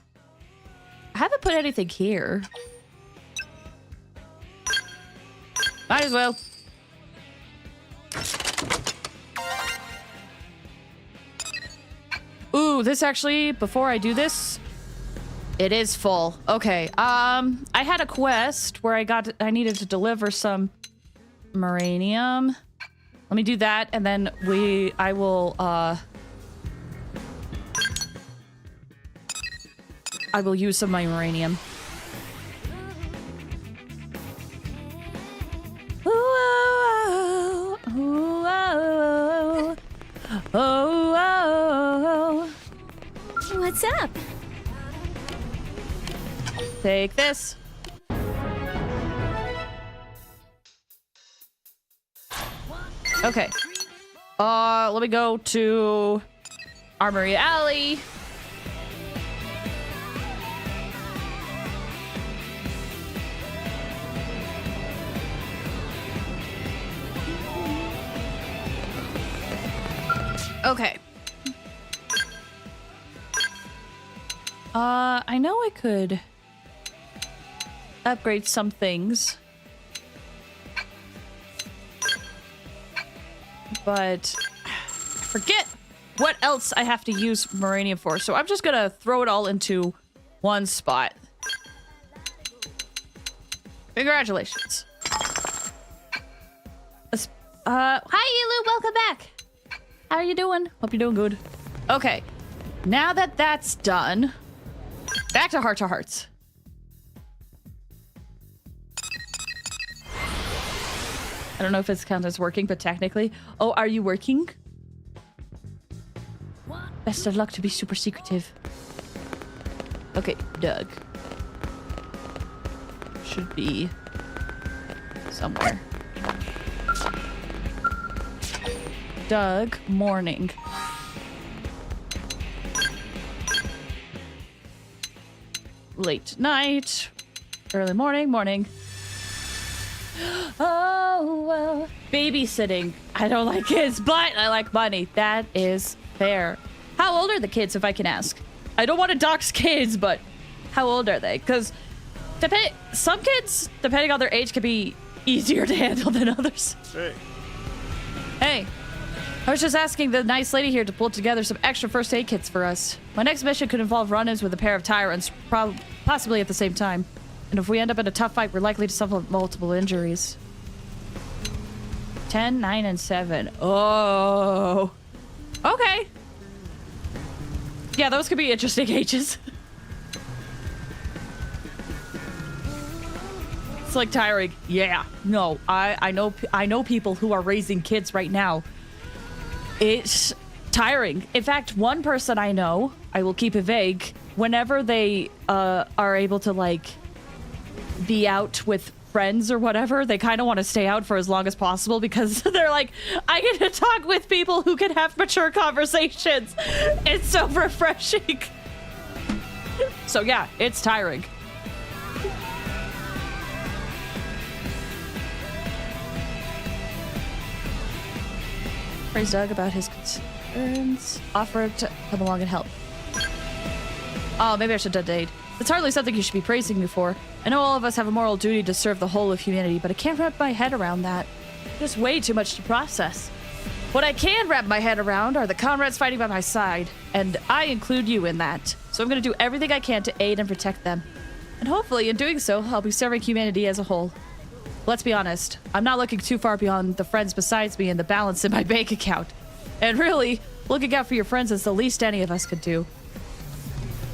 I haven't put anything here. Might as well. Ooh, this actually, before I do this, it is full. Okay, I had a quest where I needed to deliver some uranium. Let me do that, and then I will use some of my uranium. Ooh, oh, oh, ooh, oh, oh, oh, oh. What's up? Take this. Okay. Let me go to Armory Alley. Okay. I know I could upgrade some things. But forget what else I have to use Moranium for. So I'm just gonna throw it all into one spot. Congratulations. Hi, Elu. Welcome back. How are you doing? Hope you're doing good. Okay. Now that that's done, back to Heart to Hearts. I don't know if it's counted as working, but technically. Oh, are you working? Best of luck to be super secretive. Okay, Doug. Should be somewhere. Doug, morning. Late night. Early morning, morning. Oh, well. Babysitting. I don't like kids, but I like money. That is fair. How old are the kids, if I can ask? I don't want to dox kids, but how old are they? Because some kids, depending on their age, can be easier to handle than others. Hey. Hey. I was just asking the nice lady here to pull together some extra first aid kits for us. My next mission could involve run-ins with a pair of tyrants, possibly at the same time. And if we end up in a tough fight, we're likely to suffer multiple injuries. 10, 9, and 7. Oh. Okay. Yeah, those could be interesting ages. It's like tiring. Yeah. No, I know people who are raising kids right now. It's tiring. In fact, one person I know, I will keep it vague, whenever they are able to like be out with friends or whatever, they kind of want to stay out for as long as possible because they're like, I get to talk with people who can have mature conversations. It's so refreshing. So yeah, it's tiring. Praise Doug about his concerns. Offer to come along and help. Oh, maybe I should date. It's hardly something you should be praising me for. I know all of us have a moral duty to serve the whole of humanity, but I can't wrap my head around that. Just way too much to process. What I can wrap my head around are the comrades fighting by my side, and I include you in that. So I'm going to do everything I can to aid and protect them. And hopefully, in doing so, I'll be serving humanity as a whole. Let's be honest, I'm not looking too far beyond the friends besides me and the balance in my bank account. And really, looking out for your friends is the least any of us could do.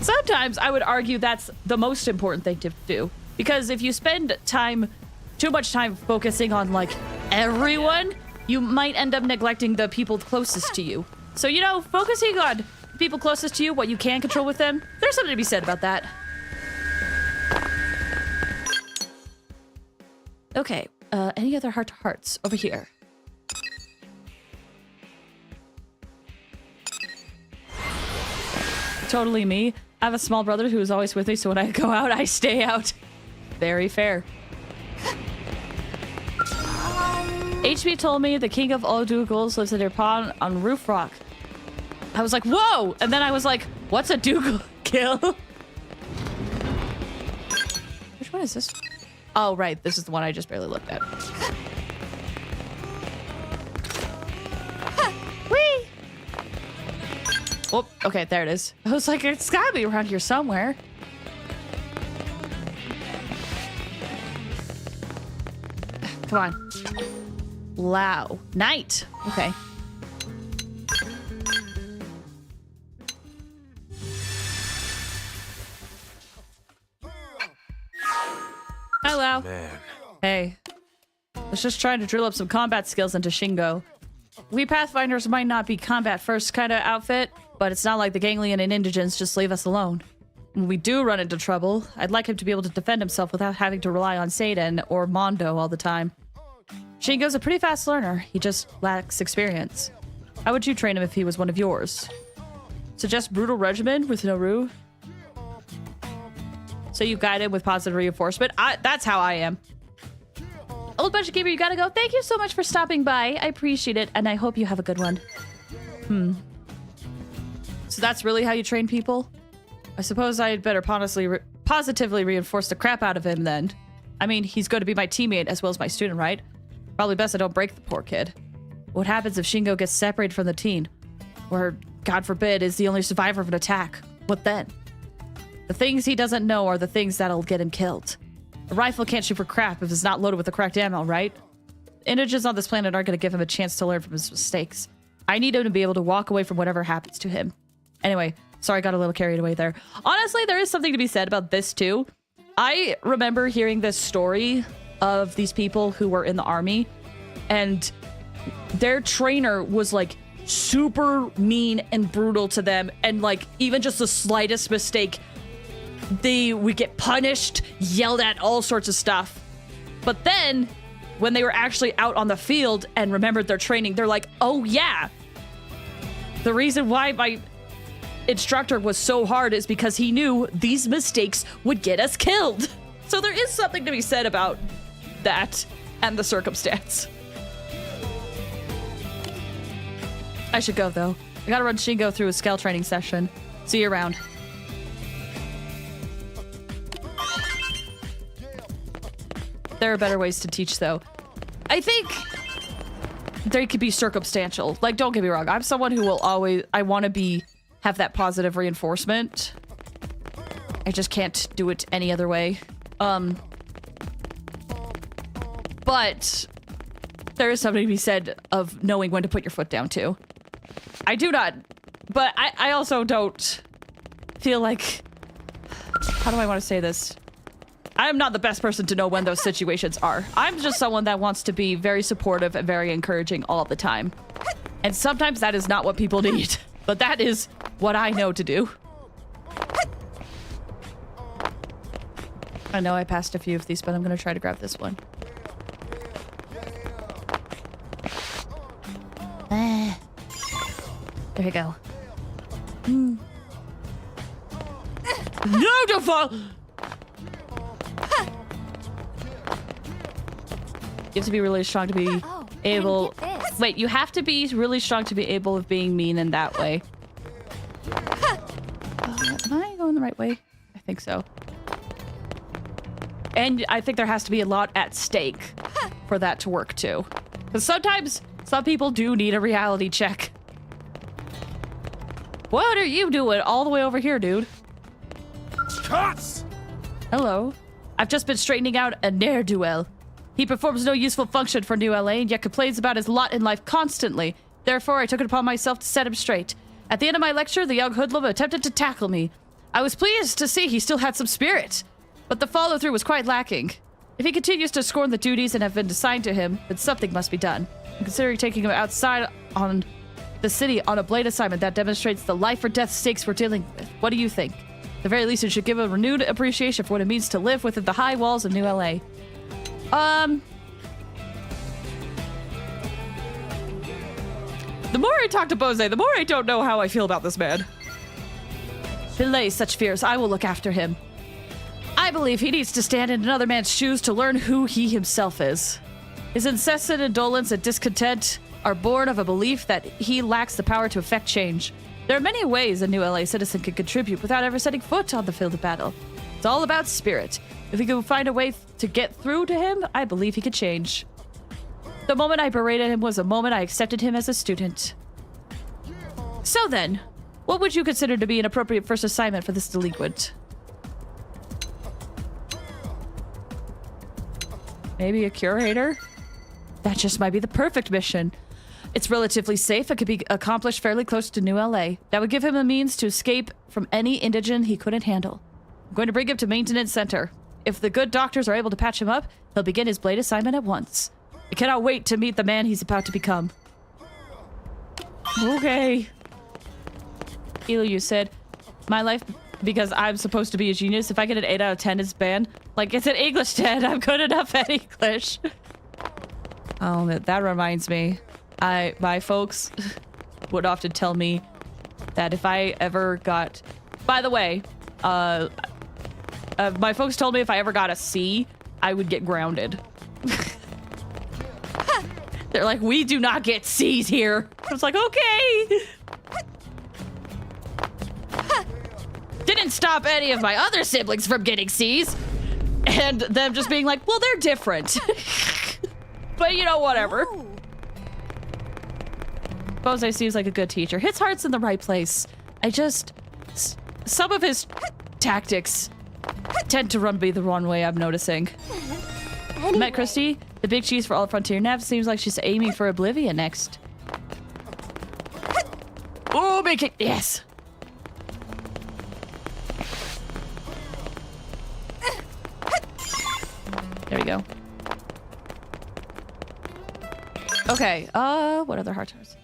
Sometimes I would argue that's the most important thing to do. Because if you spend too much time focusing on, like, everyone, you might end up neglecting the people closest to you. So, you know, focusing on the people closest to you, what you can control with them, there's something to be said about that. Okay, any other heart-to-hearts over here? Totally me. I have a small brother who is always with me, so when I go out, I stay out. Very fair. HB told me the king of all Dougals lives in their pond on Roof Rock. I was like, whoa! And then I was like, what's a Dougal kill? Which one is this? Oh, right. This is the one I just barely looked at. Whee! Oh, okay, there it is. I was like, it's gotta be around here somewhere. Come on. Lao. Night. Okay. Hello. Man. Hey. I was just trying to drill up some combat skills into Shingo. We Pathfinders might not be combat first kind of outfit, but it's not like the Ganglion and Indigents just leave us alone. When we do run into trouble, I'd like him to be able to defend himself without having to rely on Seiden or Mondo all the time. Shingo's a pretty fast learner, he just lacks experience. How would you train him if he was one of yours? Suggest brutal regimen with Naru? So you guide him with positive reinforcement? That's how I am. Old Budget Gamer, you gotta go. Thank you so much for stopping by. I appreciate it, and I hope you have a good one. So that's really how you train people? I suppose I had better positively reinforce the crap out of him then. I mean, he's going to be my teammate as well as my student, right? Probably best I don't break the poor kid. What happens if Shingo gets separated from the teen? Or, God forbid, is the only survivor of an attack? What then? The things he doesn't know are the things that'll get him killed. A rifle can't shoot for crap if it's not loaded with the correct ammo, right? Indigents on this planet aren't going to give him a chance to learn from his mistakes. I need him to be able to walk away from whatever happens to him. Anyway, sorry I got a little carried away there. Honestly, there is something to be said about this too. I remember hearing this story of these people who were in the army, and their trainer was like super mean and brutal to them, and like even just the slightest mistake, they would get punished, yelled at, all sorts of stuff. But then when they were actually out on the field and remembered their training, they're like, oh yeah, the reason why my instructor was so hard is because he knew these mistakes would get us killed. So there is something to be said about that and the circumstance. I should go though. I gotta run Shingo through a scale training session. See you around. There are better ways to teach though. I think they could be circumstantial. Like, don't get me wrong. I'm someone who will always, I want to have that positive reinforcement. I just can't do it any other way. But there is something to be said of knowing when to put your foot down too. I do not, but I also don't feel like, how do I want to say this? I'm not the best person to know when those situations are. I'm just someone that wants to be very supportive and very encouraging all the time. And sometimes that is not what people need, but that is what I know to do. I know I passed a few of these, but I'm going to try to grab this one. There we go. Beautiful! You have to be really strong to be able... Wait, you have to be really strong to be able of being mean in that way. Am I going the right way? I think so. And I think there has to be a lot at stake for that to work too. Because sometimes some people do need a reality check. What are you doing all the way over here, dude? Cuts! Hello. I've just been straightening out a ne'er-do-well. He performs no useful function for New LA and yet complains about his lot in life constantly. Therefore, I took it upon myself to set him straight. At the end of my lecture, the young hoodlum attempted to tackle me. I was pleased to see he still had some spirit, but the follow-through was quite lacking. If he continues to scorn the duties that have been assigned to him, then something must be done. I'm considering taking him outside on the city on a blade assignment that demonstrates the life or death stakes we're dealing with. What do you think? At the very least, it should give a renewed appreciation for what it means to live within the high walls of New LA. The more I talk to Bose, the more I don't know how I feel about this man. Belay such fears, I will look after him. I believe he needs to stand in another man's shoes to learn who he himself is. His incessant indolence and discontent are born of a belief that he lacks the power to effect change. There are many ways a New LA citizen can contribute without ever setting foot on the field of battle. It's all about spirit. If we can find a way to get through to him, I believe he could change. The moment I berated him was a moment I accepted him as a student. So then, what would you consider to be an appropriate first assignment for this delinquent? Maybe a curator? That just might be the perfect mission. It's relatively safe and could be accomplished fairly close to New LA. That would give him a means to escape from any indigent he couldn't handle. I'm going to bring him to Maintenance Center. If the good doctors are able to patch him up, he'll begin his blade assignment at once. I cannot wait to meet the man he's about to become. Okay. Elu, you said, my life, because I'm supposed to be a genius, if I get an 8 out of 10, it's banned. Like, it's an English 10. I'm good enough at English. Oh, that reminds me. My folks would often tell me that if I ever got... By the way, my folks told me if I ever got a C, I would get grounded. They're like, we do not get C's here. I was like, okay. Did didn't stop any of my other siblings from getting C's. And them just being like, well, they're different. But, you know, whatever. Bose seems like a good teacher. His heart's in the right place. Some of his tactics tend to run me the wrong way, I'm noticing. Anyway. Met Christy, the big cheese for all Frontier Nav. Seems like she's aiming for Oblivion next. Oh, make it. Yes. There we go. Okay, what other heart stars?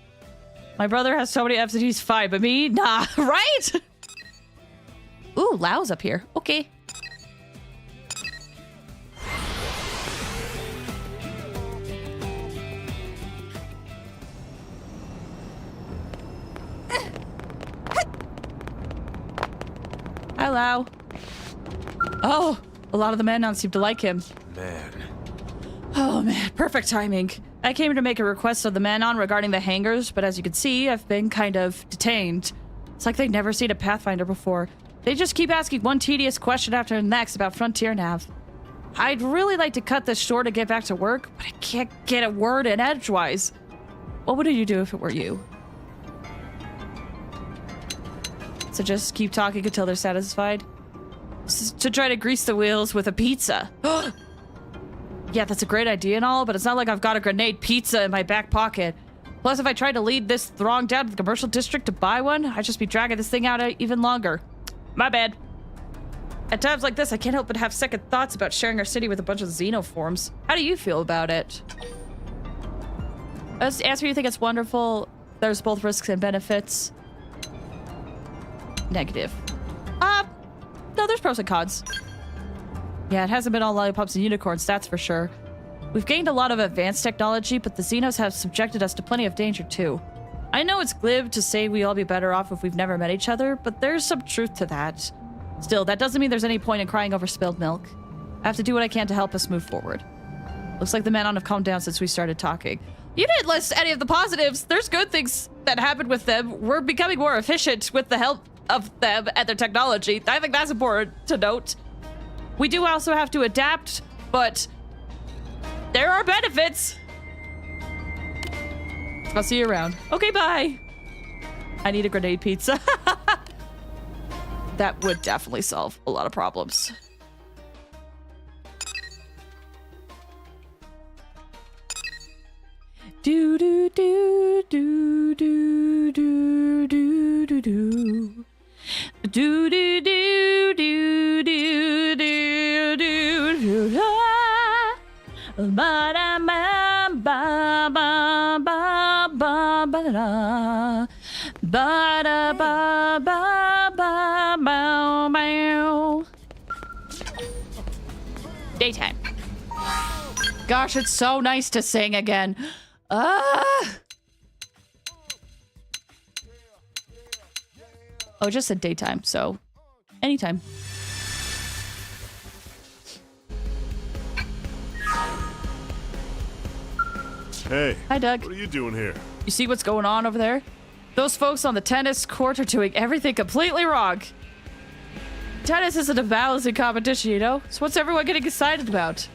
My brother has so many F's and he's fine, but me? Nah, right? Ooh, Lau's up here. Okay. Hi, Lau. Oh, a lot of the men now seem to like him. Man. Oh man, perfect timing. I came to make a request of the Manon regarding the hangars, but as you can see, I've been kind of detained. It's like they've never seen a Pathfinder before. They just keep asking one tedious question after the next about Frontier Nav. I'd really like to cut this short and get back to work, but I can't get a word in edgewise. What would you do if it were you? So just keep talking until they're satisfied? To try to grease the wheels with a pizza. Yeah, that's a great idea and all, but it's not like I've got a grenade pizza in my back pocket. Plus, if I tried to lead this throng down to the commercial district to buy one, I'd just be dragging this thing out even longer. My bad. At times like this, I can't help but have second thoughts about sharing our city with a bunch of xenoforms. How do you feel about it? Answer, you think it's wonderful. There's both risks and benefits. Negative. No, there's pros and cons. Yeah, it hasn't been all lollipops and unicorns, that's for sure. We've gained a lot of advanced technology, but the Xenos have subjected us to plenty of danger, too. I know it's glib to say we'd all be better off if we've never met each other, but there's some truth to that. Still, that doesn't mean there's any point in crying over spilled milk. I have to do what I can to help us move forward. Looks like the Manon have calmed down since we started talking. You didn't list any of the positives. There's good things that happened with them. We're becoming more efficient with the help of them and their technology. I think that's important to note. We do also have to adapt, but there are benefits. I'll see you around. Okay, bye. I need a grenade pizza. That would definitely solve a lot of problems. Do do do do do do do do do. Do do do do do do do do ba da ba ba ba ba ba ba da ba da ba ba ba ba ba. Daytime. Gosh, it's so nice to sing again. Oh, it just said daytime, so anytime. Hey. Hi, Doug. What are you doing here? You see what's going on over there? Those folks on the tennis court are doing everything completely wrong. Tennis isn't a balancing competition, you know? So what's everyone getting excited about?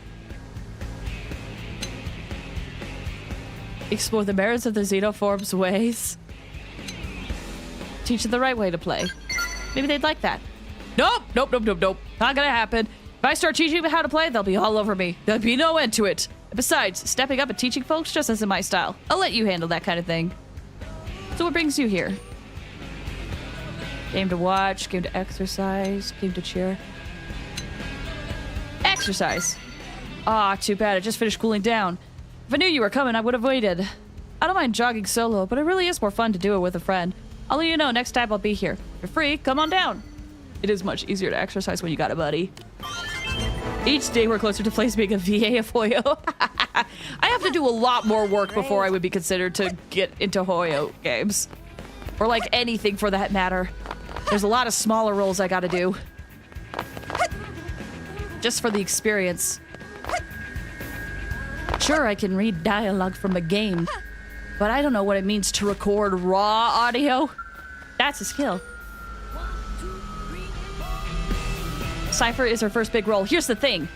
Explore the merits of the xenoform's ways. Teach them the right way to play. Maybe they'd like that. Nope, nope, nope, nope, nope. Not gonna happen. If I start teaching them how to play, they'll be all over me. There'll be no end to it. Besides, stepping up and teaching folks just isn't my style. I'll let you handle that kind of thing. So what brings you here? Game to watch, game to exercise, game to cheer. Exercise. Ah, too bad. I just finished cooling down. If I knew you were coming, I would have waited. I don't mind jogging solo, but it really is more fun to do it with a friend. I'll let you know next time I'll be here. If you're free, come on down. It is much easier to exercise when you got a buddy. Each day we're closer to Flaze being a VA of Hoyo. I have to do a lot more work before I would be considered to get into Hoyo games. Or like anything for that matter. There's a lot of smaller roles I gotta do. Just for the experience. Sure, I can read dialogue from a game, but I don't know what it means to record raw audio. That's a skill. Cypher is her first big role. Here's the thing.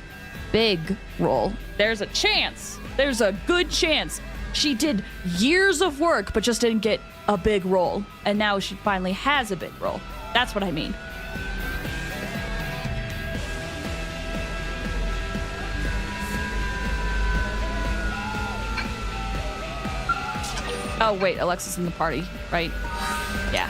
Big role. There's a chance. There's a good chance. She did years of work, but just didn't get a big role. And now she finally has a big role. That's what I mean. Oh, wait. Alexa's in the party, right? Yeah.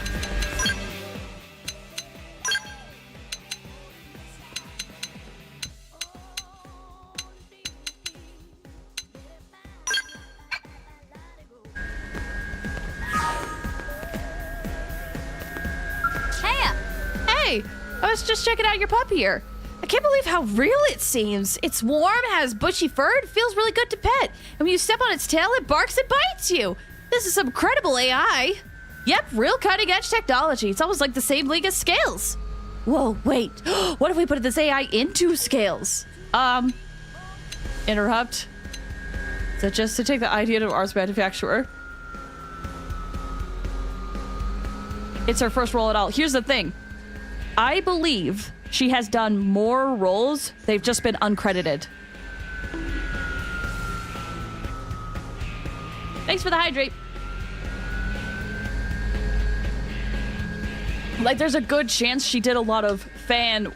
Hey, I was just checking out your puppy here. I can't believe how real it seems. It's warm, has bushy fur, and feels really good to pet. And when you step on its tail, it barks and bites you. This is some credible AI. Yep, real cutting-edge technology. It's almost like the same league as Scales. Whoa, wait. What if we put this AI into Scales? Interrupt. Is that just to take the idea to Ars Manufacturer? It's her first role at all. Here's the thing. I believe she has done more roles. They've just been uncredited. Thanks for the hydrate. Like, there's a good chance she did a lot of fan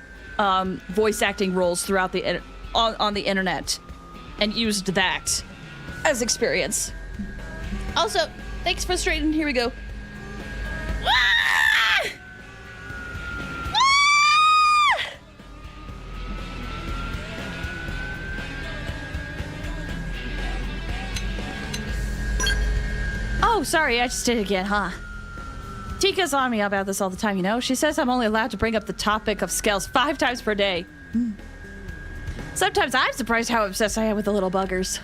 voice acting roles throughout the on the internet and used that as experience. Also, thanks for straightening. Here we go. Oh, sorry, I just did it again, huh? Tika's on me about this all the time, you know? She says I'm only allowed to bring up the topic of Scales 5 times per day. Sometimes I'm surprised how obsessed I am with the little buggers.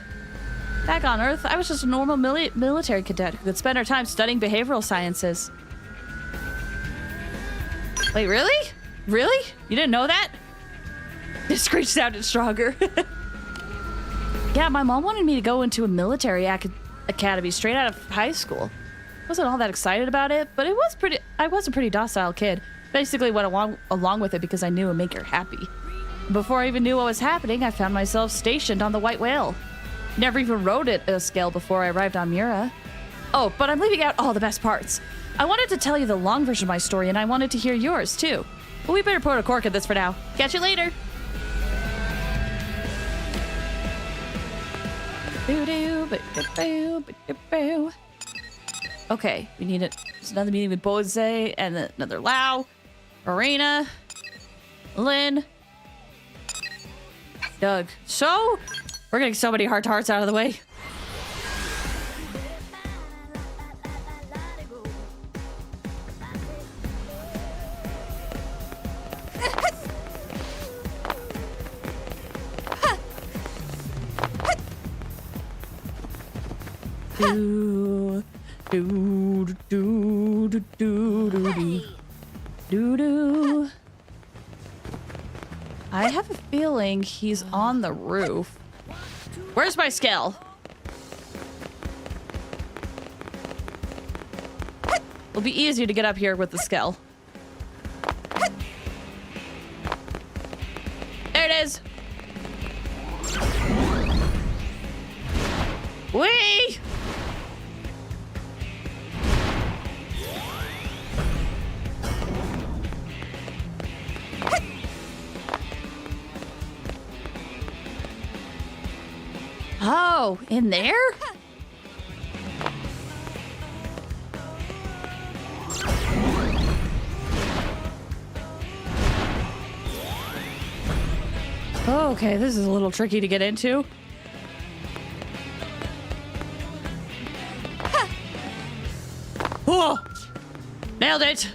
Back on Earth, I was just a normal military cadet who could spend our time studying behavioral sciences. Wait, really? Really? You didn't know that? The screech sounded stronger. Yeah, my mom wanted me to go into a military academy straight out of high school. Wasn't all that excited about it, but I was a pretty docile kid. Basically went along with it because I knew it would make her happy. Before I even knew what was happening, I found myself stationed on the White Whale. Never even rode it a scale before I arrived on Mira. Oh, but I'm leaving out all the best parts. I wanted to tell you the long version of my story, and I wanted to hear yours, too. But we better put a cork at this for now. Catch you later. Okay, we need it. There's another meeting with Bose and another Lau, Arena, Lynn, Doug. So, we're getting so many heart-to-hearts out of the way. Do do do do do do do do. I have a feeling he's on the roof. Where's my scale? It'll be easier to get up here with the scale. There it is. Whee! Oh, in there? Oh, okay, this is a little tricky to get into. Oh! Nailed it!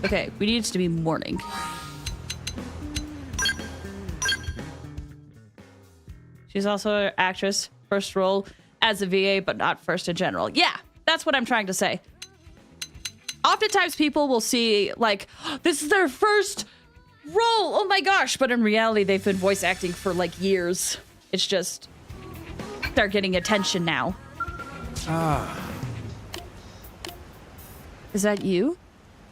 Okay, we need it to be morning. She's also an actress, first role as a VA, but not first in general. Yeah, that's what I'm trying to say. Oftentimes people will see, like, oh, this is their first role, oh my gosh, but in reality, they've been voice acting for, like, years. It's just, they're getting attention now. Ah. Is that you?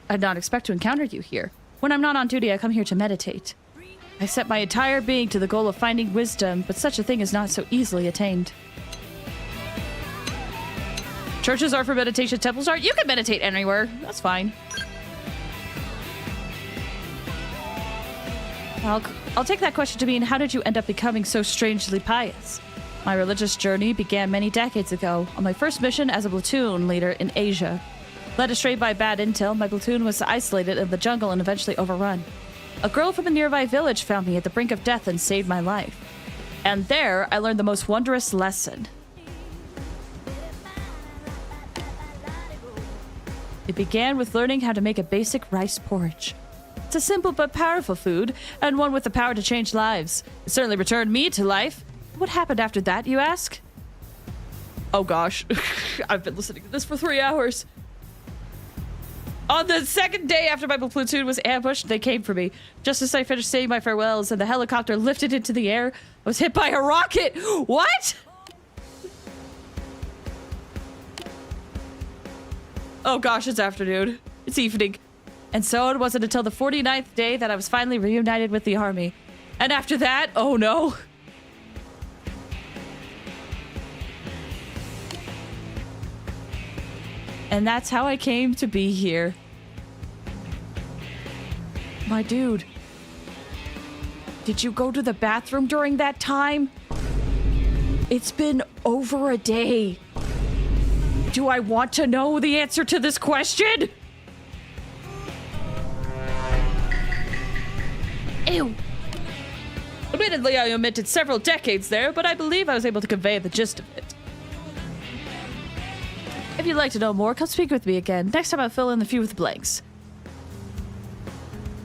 I'd not expect to encounter you here. When I'm not on duty, I come here to meditate. I set my entire being to the goal of finding wisdom, but such a thing is not so easily attained. Churches are for meditation, temples aren't. You can meditate anywhere. That's fine. I'll take that question to mean, how did you end up becoming so strangely pious? My religious journey began many decades ago, on my first mission as a platoon leader in Asia. Led astray by bad intel, my platoon was isolated in the jungle and eventually overrun. A girl from a nearby village found me at the brink of death and saved my life. And there, I learned the most wondrous lesson. It began with learning how to make a basic rice porridge. It's a simple but powerful food, and one with the power to change lives. It certainly returned me to life. What happened after that, you ask? Oh gosh, I've been listening to this for 3 hours. On the second day after my platoon was ambushed, they came for me. Just as I finished saying my farewells and the helicopter lifted into the air, I was hit by a rocket. What? Oh gosh, it's afternoon. It's evening. And so it wasn't until the 49th day that I was finally reunited with the army. And after that, oh no. And that's how I came to be here. My dude. Did you go to the bathroom during that time? It's been over a day. Do I want to know the answer to this question? Ew. Admittedly, I omitted several decades there, but I believe I was able to convey the gist of it. If you'd like to know more, come speak with me again. Next time I'll fill in the few with blanks.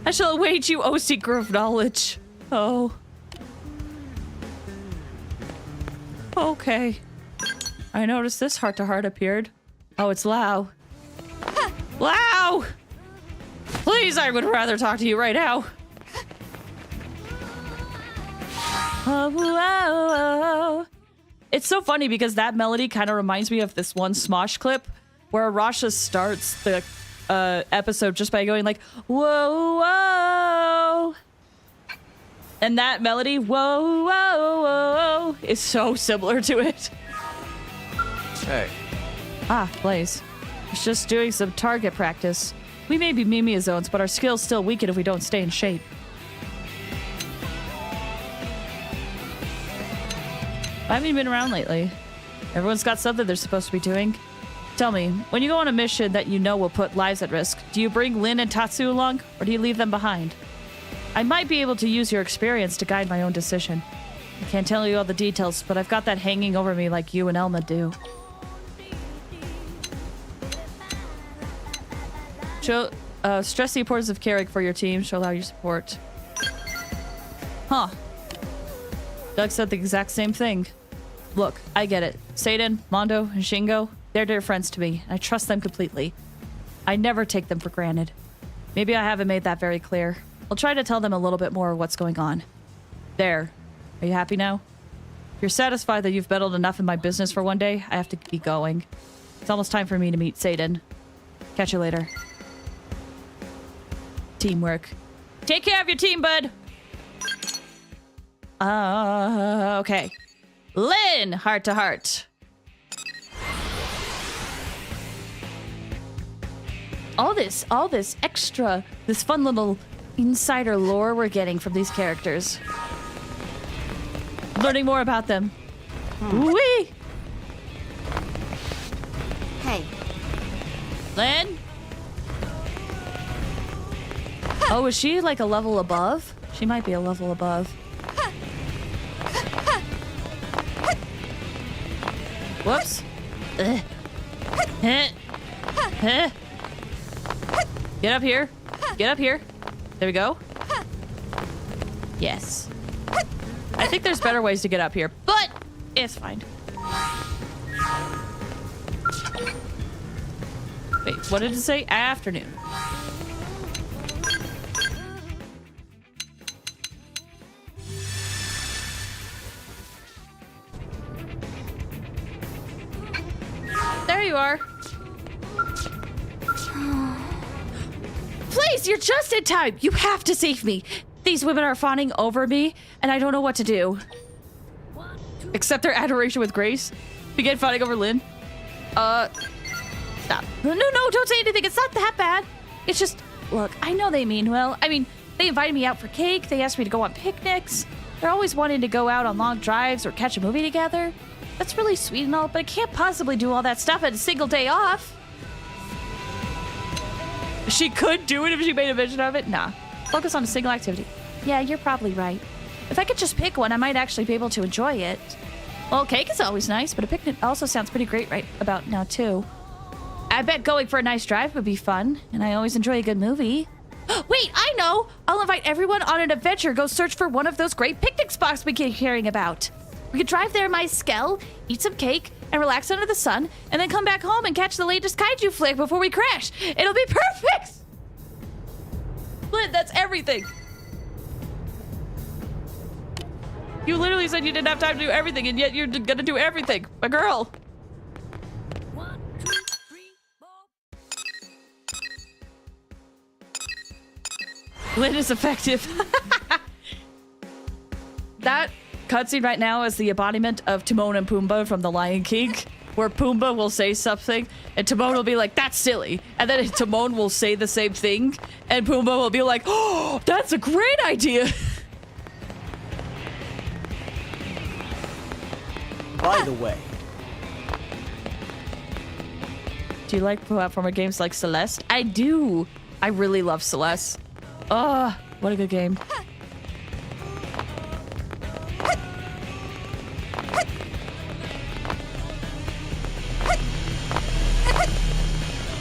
I shall await you, O seeker of knowledge. Oh. Okay. I noticed this heart-to-heart appeared. Oh, it's Lau. Lau! Please, I would rather talk to you right now. Oh, oh, oh. It's so funny because that melody kind of reminds me of this one Smosh clip where Rasha starts the episode just by going like, whoa, whoa. And that melody, whoa, whoa, whoa, is so similar to it. Hey. Ah, Blaze. It's just doing some target practice. We may be Mimia zones, but our skills still weaken if we don't stay in shape. I haven't been around lately. Everyone's got something they're supposed to be doing. Tell me, when you go on a mission that you know will put lives at risk, do you bring Lin and Tatsu along, or do you leave them behind? I might be able to use your experience to guide my own decision. I can't tell you all the details, but I've got that hanging over me like you and Elma do. Stress the importance of caring for your team. Show allow your support. Huh. Doug said the exact same thing. Look, I get it. Seiden, Mondo, and Shingo, they're dear friends to me. I trust them completely. I never take them for granted. Maybe I haven't made that very clear. I'll try to tell them a little bit more of what's going on. There. Are you happy now? If you're satisfied that you've meddled enough in my business for one day, I have to be going. It's almost time for me to meet Seiden. Catch you later. Teamwork. Take care of your team, bud! Okay. Lin, heart to heart. All this extra, this fun little insider lore we're getting from these characters. Learning more about them. Wee! Hey. Lin? Oh, is she like a level above? She might be a level above. Whoops. Get up here. Get up here. There we go. Yes. I think there's better ways to get up here, but it's fine. Wait, what did it say? Afternoon. There you are. Flaze, you're just in time. You have to save me. These women are fawning over me, and I don't know what to do. Accept their adoration with grace. Begin fighting over Lynn. Stop. No, don't say anything. It's not that bad. It's just, look, I know they mean well. I mean, they invited me out for cake. They asked me to go on picnics. They're always wanting to go out on long drives or catch a movie together. That's really sweet and all, but I can't possibly do all that stuff in a single day off. She could do it if she made a vision of it. Nah. Focus on a single activity. Yeah, you're probably right. If I could just pick one, I might actually be able to enjoy it. Well, cake is always nice, but a picnic also sounds pretty great right about now, too. I bet going for a nice drive would be fun, and I always enjoy a good movie. Wait, I know! I'll invite everyone on an adventure, go search for one of those great picnic spots we keep hearing about. We could drive there in my Skell, eat some cake, and relax under the sun, and then come back home and catch the latest kaiju flick before we crash. It'll be perfect! Lynn, that's everything. You literally said you didn't have time to do everything, and yet you're gonna do everything. My girl. 1, 2, 3, 4. Lynn is effective. That cutscene right now is the embodiment of Timon and Pumbaa from The Lion King, where Pumbaa will say something and Timon will be like, that's silly. And then Timon will say the same thing and Pumbaa will be like, oh, that's a great idea. By the way, do you like platformer games like Celeste? I do. I really love Celeste. Oh, what a good game.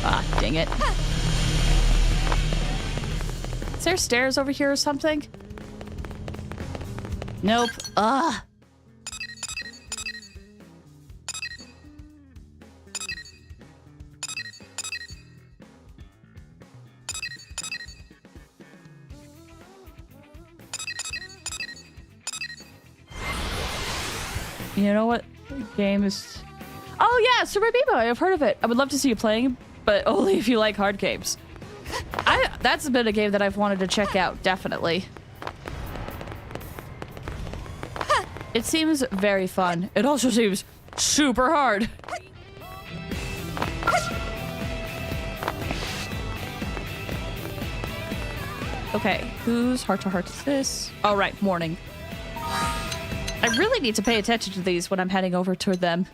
Ah, dang it. Is there stairs over here or something? Nope. Ugh. You know what game is... Oh yeah, Super Bebo. I've heard of it. I would love to see you playing, but only if you like hard games. That's been a game that I've wanted to check out, definitely. It seems very fun. It also seems super hard. Okay, whose heart-to-heart is this? Oh, right, morning. I really need to pay attention to these when I'm heading over toward them.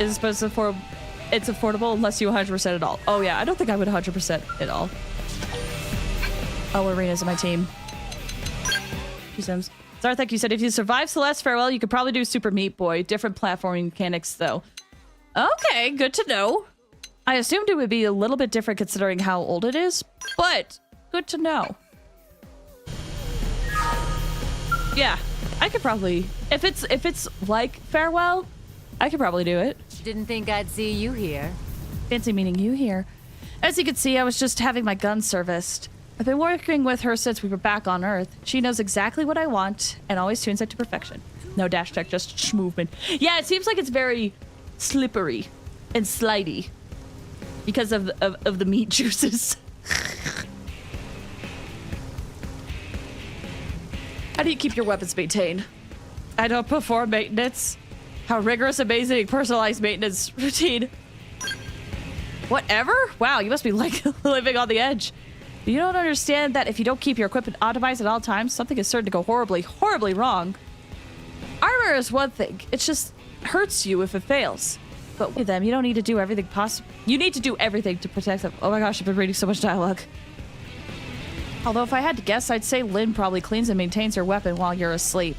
Is supposed to for it's affordable unless you 100% at all. Oh yeah, I don't think I would 100% at all. Oh, Arena's in my team. She Sims. Zarthek, you said if you survive Celeste Farewell, you could probably do Super Meat Boy. Different platforming mechanics though. Okay, good to know. I assumed it would be a little bit different considering how old it is, but good to know. Yeah, I could probably, if it's like Farewell, I could probably do it. Didn't think I'd see you here. Fancy meeting you here. As you can see, I was just having my gun serviced. I've been working with her since we were back on Earth. She knows exactly what I want and always tunes it to perfection. No dash tech, just movement. Yeah, it seems like it's very slippery and slidey because of the meat juices. How do you keep your weapons maintained? I don't perform maintenance. How rigorous, amazing, personalized maintenance routine. Whatever? Wow, you must be like living on the edge. You don't understand that if you don't keep your equipment optimized at all times, something is certain to go horribly, horribly wrong. Armor is one thing. It just hurts you if it fails. But with them, you don't need to do everything possible. You need to do everything to protect them. Oh my gosh, I've been reading so much dialogue. Although if I had to guess, I'd say Lynn probably cleans and maintains her weapon while you're asleep.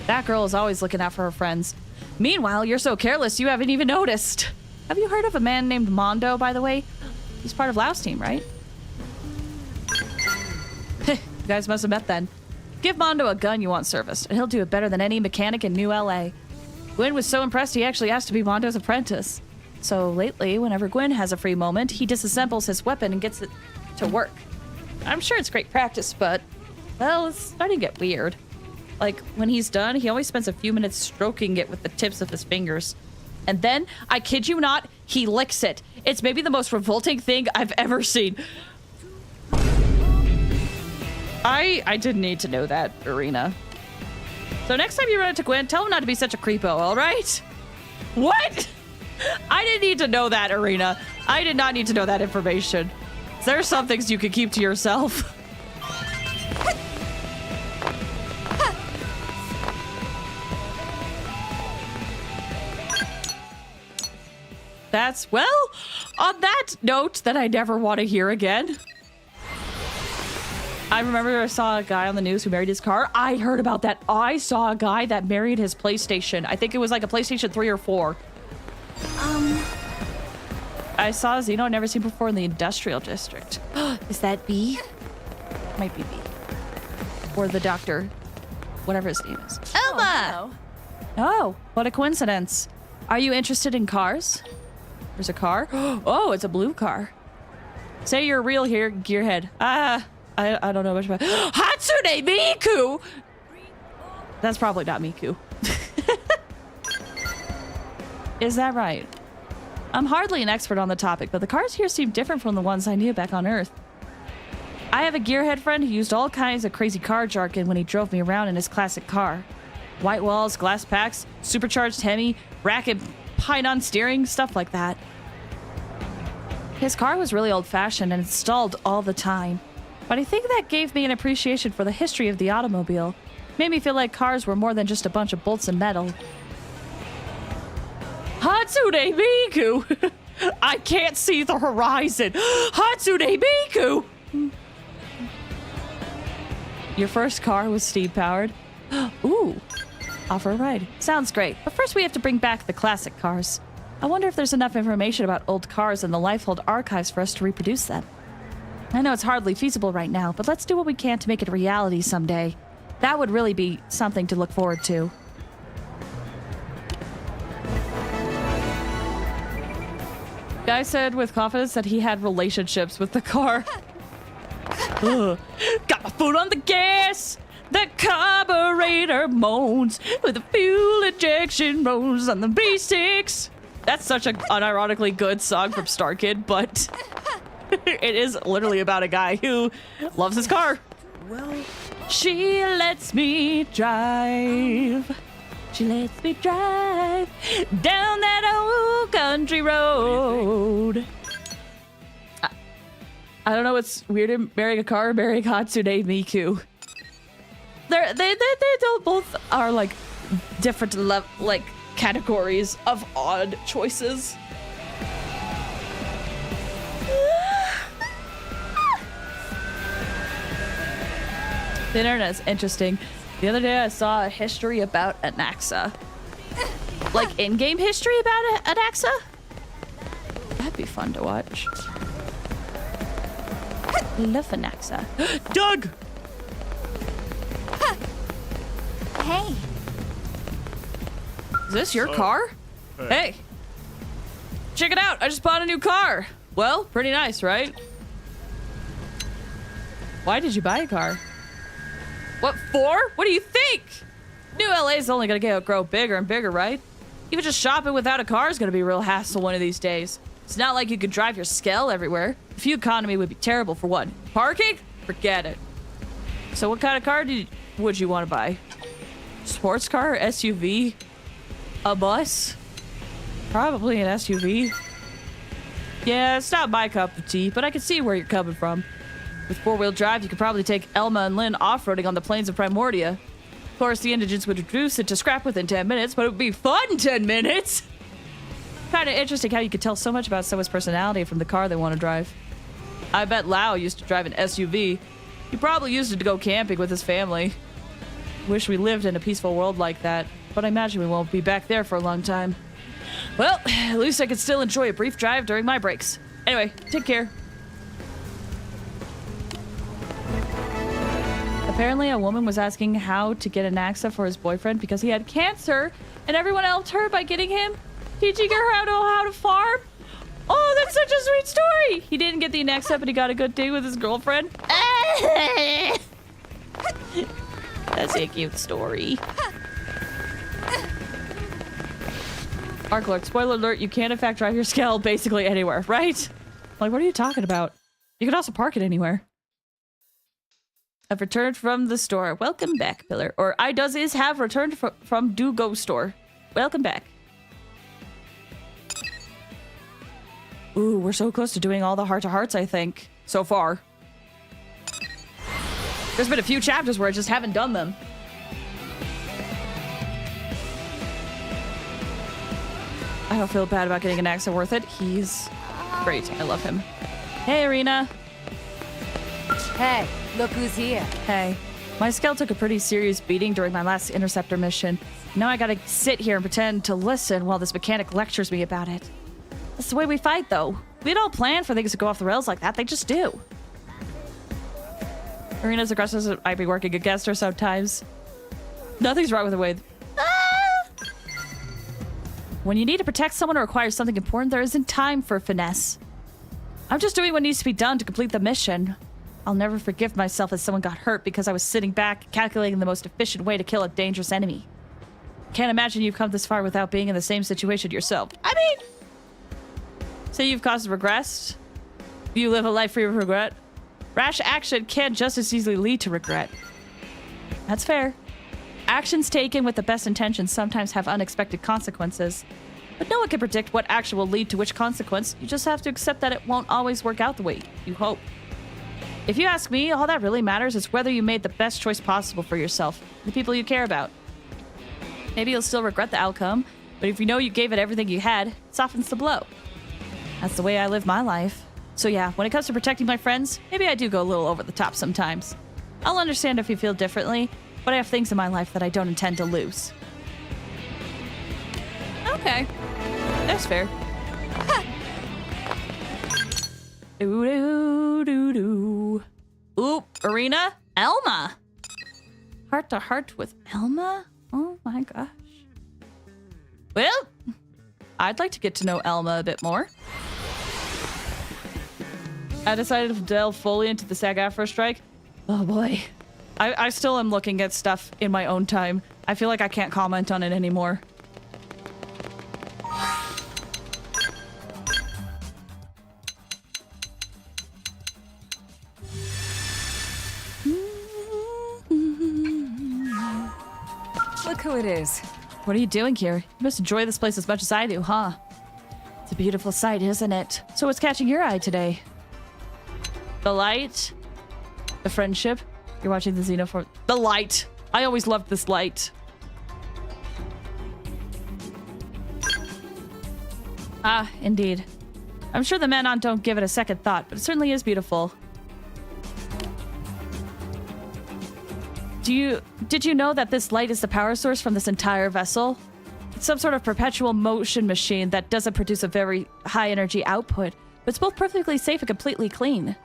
That girl is always looking out for her friends. Meanwhile, you're so careless you haven't even noticed. Have you heard of a man named Mondo, by the way? He's part of Lau's team, right? You guys must have met then. Give Mondo a gun you want serviced, and he'll do it better than any mechanic in New LA. Gwyn was so impressed he actually asked to be Mondo's apprentice. So lately, whenever Gwyn has a free moment, he disassembles his weapon and gets it to work. I'm sure it's great practice, but, well, it's starting to get weird. like, when he's done, he always spends a few minutes stroking it with the tips of his fingers. And then, I kid you not, he licks it. It's maybe the most revolting thing I've ever seen. I didn't need to know that, Irina. So next time you run into Gwen, tell him not to be such a creepo, all right? What? I didn't need to know that, Irina. I did not need to know that information. There are some things you can keep to yourself. That's, well, on that note that I never want to hear again. I remember I saw a guy on the news who married his car. I heard about that. I saw a guy that married his PlayStation. I think it was like a PlayStation 3 or 4. I saw Xeno I'd never seen before in the industrial district. Is that B? Might be B. Or the doctor. Whatever his name is. Elma! Oh, what a coincidence. Are you interested in cars? There's a car. Oh, it's a blue car. Say you're real here, gearhead. I don't know much about Hatsune Miku! That's probably not Miku. Is that right? I'm hardly an expert on the topic, but the cars here seem different from the ones I knew back on Earth. I have a gearhead friend who used all kinds of crazy car jargon when he drove me around in his classic car. White walls, glass packs, supercharged Hemi, rack and pine-on steering, stuff like that. His car was really old-fashioned and stalled all the time. But I think that gave me an appreciation for the history of the automobile. Made me feel like cars were more than just a bunch of bolts and metal. Hatsune Miku! I can't see the horizon! Hatsune Miku! Your first car was steam-powered? Ooh, offer a ride. Sounds great, but first we have to bring back the classic cars. I wonder if there's enough information about old cars in the Lifehold archives for us to reproduce them. I know it's hardly feasible right now, but let's do what we can to make it a reality someday. That would really be something to look forward to. Guy said with confidence that he had relationships with the car. Ugh. Got my foot on the gas! The carburetor moans with the fuel injection rolls on the B6. That's such an unironically good song from Star Kid, but it is literally about a guy who loves his car. Well, she lets me drive. She lets me drive down that old country road. I don't know what's weirder, marrying a car or marrying Hatsune Miku. They both are like different like categories of odd choices. The internet is interesting. The other day I saw a history about Anaxa. Like in-game history about Anaxa? That'd be fun to watch. Love Anaxa. Doug! Hey. Is this your car? Hey. Check it out. I just bought a new car. Well, pretty nice, right? Why did you buy a car? What for? What do you think? New LA's only gonna grow bigger and bigger, right? Even just shopping without a car is gonna be a real hassle one of these days. It's not like you could drive your Skell everywhere. The fuel economy would be terrible for one. Parking? Forget it. So what kind of car would you want to buy? Sports car? SUV? A bus? Probably an SUV. Yeah, it's not my cup of tea, but I can see where you're coming from. With four-wheel drive, you could probably take Elma and Lynn off-roading on the plains of Primordia. Of course, the indigents would reduce it to scrap within 10 minutes, but it would be fun 10 minutes! Kind of interesting how you could tell so much about someone's personality from the car they want to drive. I bet Lau used to drive an SUV. He probably used it to go camping with his family. Wish we lived in a peaceful world like that, but I imagine we won't be back there for a long time. Well, at least I could still enjoy a brief drive during my breaks. Anyway, take care. Apparently, a woman was asking how to get an Anaxa for his boyfriend because he had cancer, and everyone helped her by getting him, teaching her how to farm. Oh, that's such a sweet story! He didn't get the Anaxa, but he got a good date with his girlfriend. That's That's a cute story. Arc alert. Spoiler alert, you can in fact drive your Skell basically anywhere, right? Like, what are you talking about? You can also park it anywhere. I've returned from the store. Welcome back, Pillar. Or I does is have returned from do go store. Welcome back. Ooh, we're so close to doing all the heart-to-hearts, I think. So far. There's been a few chapters where I just haven't done them. I don't feel bad about getting an axe. Worth it. He's great. I love him. Hey, Arena. Hey, look who's here. Hey. My Skell took a pretty serious beating during my last Interceptor mission. Now I gotta sit here and pretend to listen while this mechanic lectures me about it. That's the way we fight, though. We don't plan for things to go off the rails like that. They just do. Arena's aggressive. I'd be working against her sometimes. Nothing's wrong with the way... When you need to protect someone or acquire something important, there isn't time for finesse. I'm just doing what needs to be done to complete the mission. I'll never forgive myself if someone got hurt because I was sitting back calculating the most efficient way to kill a dangerous enemy. Can't imagine you've come this far without being in the same situation yourself. I mean... Say you've caused regret. You live a life free of regret. Rash action can just as easily lead to regret. That's fair. Actions taken with the best intentions sometimes have unexpected consequences. But no one can predict what action will lead to which consequence. You just have to accept that it won't always work out the way you hope. If you ask me, all that really matters is whether you made the best choice possible for yourself, the people you care about. Maybe you'll still regret the outcome, but if you know you gave it everything you had, it softens the blow. That's the way I live my life. So yeah, when it comes to protecting my friends, maybe I do go a little over the top sometimes. I'll understand if you feel differently, but I have things in my life that I don't intend to lose. Okay. That's fair. Doo-doo-doo-doo. Oop, Arena? Elma! Heart to heart with Elma? Oh my gosh. Well, I'd like to get to know Elma a bit more. I decided to delve fully into the SAG-AFTRA strike. Oh boy. I still am looking at stuff in my own time. I feel like I can't comment on it anymore. Look who it is. What are you doing here? You must enjoy this place as much as I do, huh? It's a beautiful sight, isn't it? So what's catching your eye today? The light? The friendship? You're watching the Xenoform. The light! I always loved this light. Ah, indeed. I'm sure the Manon don't give it a second thought, but it certainly is beautiful. Did you know that this light is the power source from this entire vessel? It's some sort of perpetual motion machine that doesn't produce a very high energy output, but it's both perfectly safe and completely clean.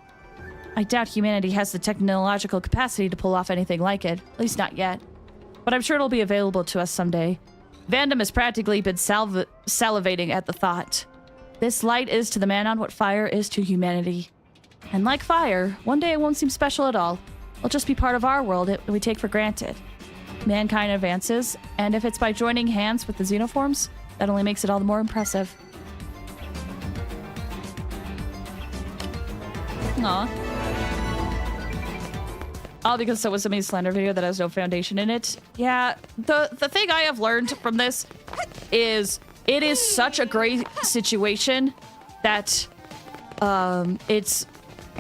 I doubt humanity has the technological capacity to pull off anything like it, at least not yet. But I'm sure it'll be available to us someday. Vandom has practically been salivating at the thought. This light is to the Manon what fire is to humanity. And like fire, one day it won't seem special at all. It'll just be part of our world that we take for granted. Mankind advances, and if it's by joining hands with the Xenoforms, that only makes it all the more impressive. Aw. All because so was a slander video that has no foundation in it. Yeah, the thing I have learned from this is it is such a great situation that it's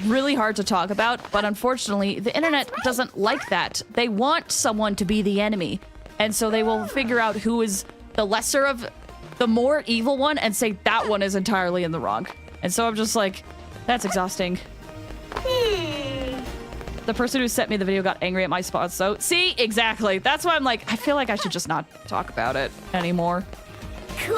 really hard to talk about, but unfortunately the internet doesn't like that. They want someone to be the enemy, and so they will figure out who is the lesser of the more evil one and say that one is entirely in the wrong. And so I'm just like, that's exhausting. The person who sent me the video got angry at my spots, so see, exactly. That's why I'm like, I feel like I should just not talk about it anymore. Cool!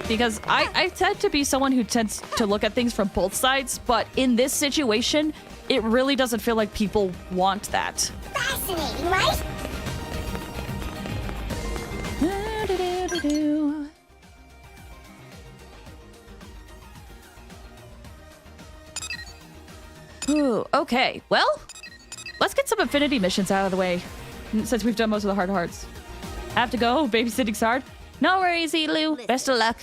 Because I tend to be someone who tends to look at things from both sides, but in this situation, it really doesn't feel like people want that. Fascinating, right? Ooh, okay. Well, let's get some Affinity missions out of the way, since we've done most of the hard hearts. Have to go. Babysitting's hard. No worries, Elu. Best of luck.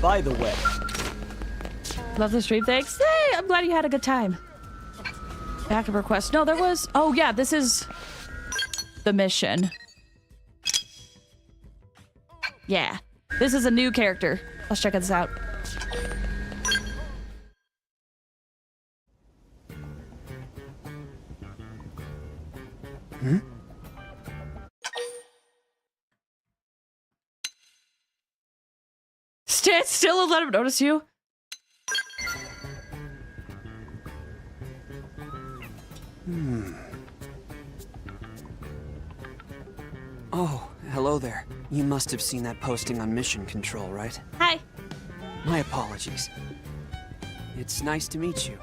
By the way. Love the stream, thanks. Hey, I'm glad you had a good time. Backup request. No, there was... Oh, yeah, this is the mission. Yeah. This is a new character. Let's check this out. Stand still and let him notice you. Oh, hello there. You must have seen that posting on Mission Control, right? Hi. My apologies. It's nice to meet you.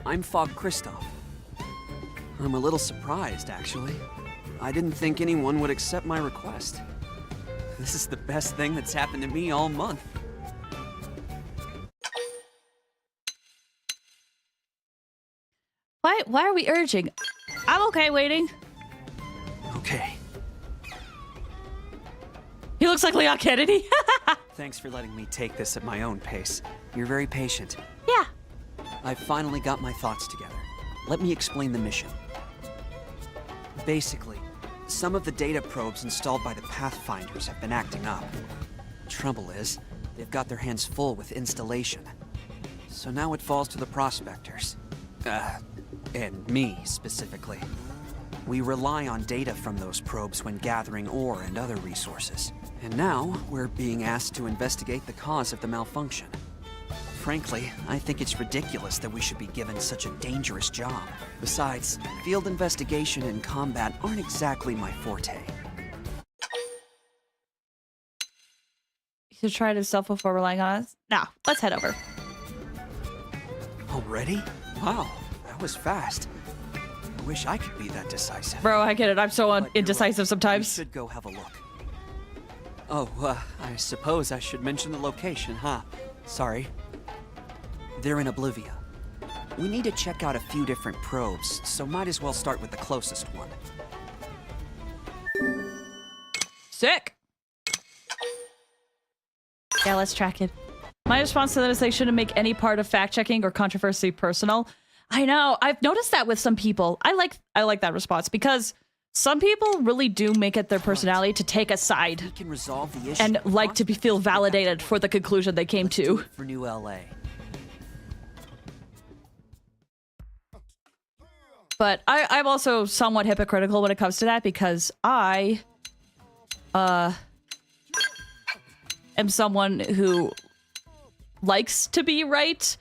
I'm Phog Quest. I'm a little surprised, actually. I didn't think anyone would accept my request. This is the best thing that's happened to me all month. Why are we urging? I'm okay waiting. Okay. He looks like Leon Kennedy. Thanks for letting me take this at my own pace. You're very patient. Yeah. I've finally got my thoughts together. Let me explain the mission. Basically, some of the data probes installed by the Pathfinders have been acting up. Trouble is, they've got their hands full with installation. So now it falls to the Prospectors. And me, specifically. We rely on data from those probes when gathering ore and other resources. And now, we're being asked to investigate the cause of the malfunction. Frankly, I think it's ridiculous that we should be given such a dangerous job. Besides, field investigation and combat aren't exactly my forte. You should try it himself before relying on us. Now, let's head over. Already? Wow, that was fast. I wish I could be that decisive. Bro, I get it. I'm so indecisive sometimes. We should go have a look. Oh, I suppose I should mention the location, huh? Sorry. They're in Oblivia. We need to check out a few different probes, so might as well start with the closest one. Sick. Yeah, let's track it. My response to that is they shouldn't make any part of fact-checking or controversy personal. I know. I've noticed that with some people. I like that response because some people really do make it their personality to take a side and like to feel validated for the conclusion they came to. For New LA. But I'm also somewhat hypocritical when it comes to that because I am someone who likes to be right,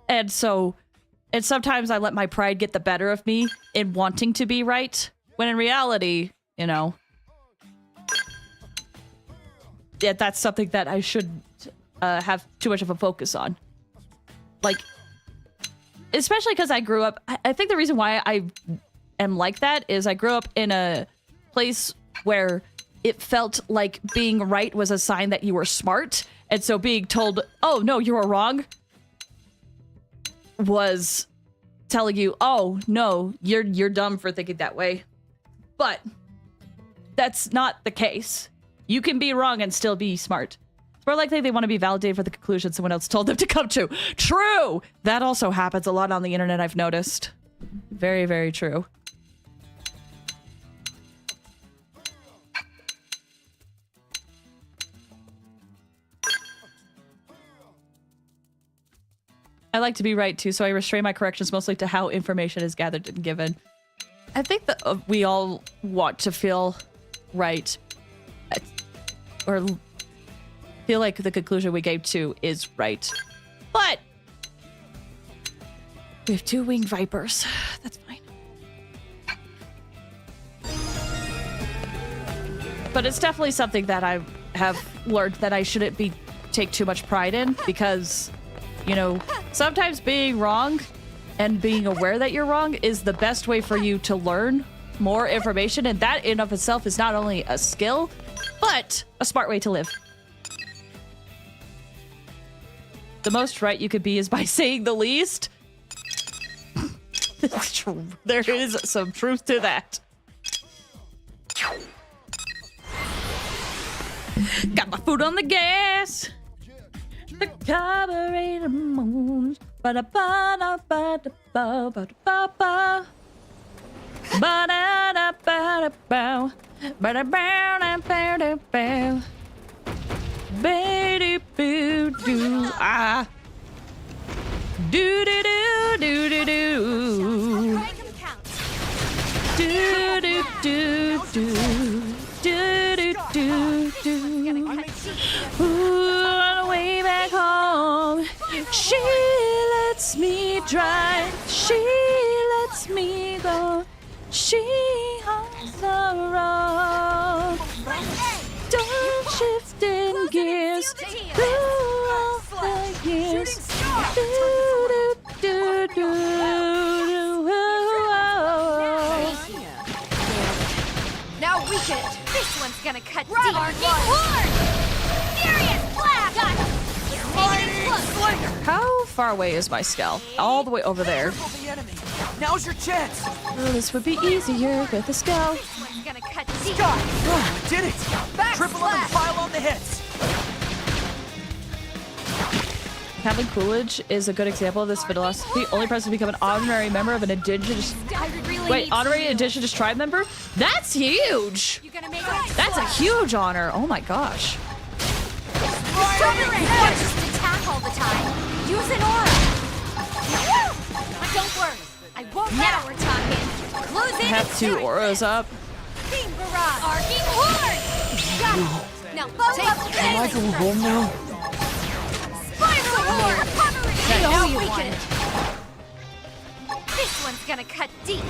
and sometimes I let my pride get the better of me in wanting to be right, when in reality, you know, yeah, that's something that I shouldn't have too much of a focus on. Like, especially because I grew up, I think the reason why I am like that is I grew up in a place where it felt like being right was a sign that you were smart. And so being told, oh, no, you were wrong, was telling you, oh, no, you're dumb for thinking that way. But that's not the case. You can be wrong and still be smart. It's more likely they want to be validated for the conclusion someone else told them to come to. True! That also happens a lot on the internet, I've noticed. Very, very true. I like to be right too, so I restrain my corrections mostly to how information is gathered and given. I think that we all want to feel right, or feel like the conclusion we gave to is right. But we have 2 winged vipers. That's fine. But it's definitely something that I have learned that I shouldn't take too much pride in, because, you know, sometimes being wrong and being aware that you're wrong is the best way for you to learn more information, and that in of itself is not only a skill, but a smart way to live. The most right you could be is by saying the least. It's true. There is some truth to that. Got my foot on the gas. The carburetor moans. Ba-da-ba-da-ba-da-ba-ba-da-ba-ba. Ba-da-da-ba-da-bow. Ba-da-bow-da-bow-da-bow. Ba-do-boo-doo. Ah. Do-do-do-do-do-do. Do-do-do-do. Do-do-do-do. Ooh, on the way back home, she lets me drive. She lets me go. She owns the road. Don't shift in gears through all the years. Now weaken it. This one's gonna cut deep. Horde! Furious blast! Got it. How far away is my scale? All the way over there. Now's your chance. Well, this would be easier with a scale. This one's gonna cut deep. Scott! Oh, I did it! Triple them and pile on the hits. Having Coolidge is a good example of this philosophy. Only person to become an honorary member of an indigenous... Wait, honorary indigenous tribe member? That's huge! That's a huge honor. Oh my gosh. Don't just attack all the time. Use an aura. But don't worry. I won't. Now we're talking. Close in. I have two auras up. Beam barrage. Arcing horde. Got it. Now take this. Can I go home now? Spiral horde. Recovery. Now we can. This one's gonna cut deep.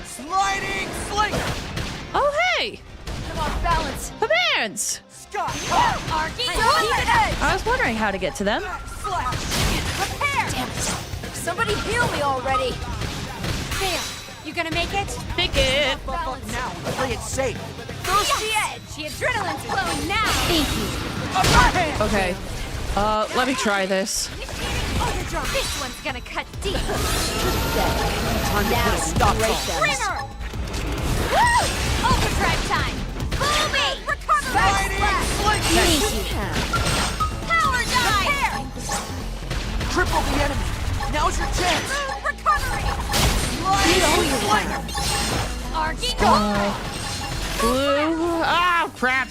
Sliding slinger. Oh hey! I'm off balance. Commands! Arcing horde. I was wondering how to get to them. Prepare. Damn it. Somebody heal me already. There. You gonna make it? Make it. Now, play it safe. Push the edge. The adrenaline's flowing now. Thank you. Okay. Let me try this. This one's gonna cut deep. Time to put a stop to Ringer. Woo! Overdrive time. Fool me. Recovery. Power dive. Triple the enemy. Now's your chance. Recovery. Arcing Blue. Oh, crap.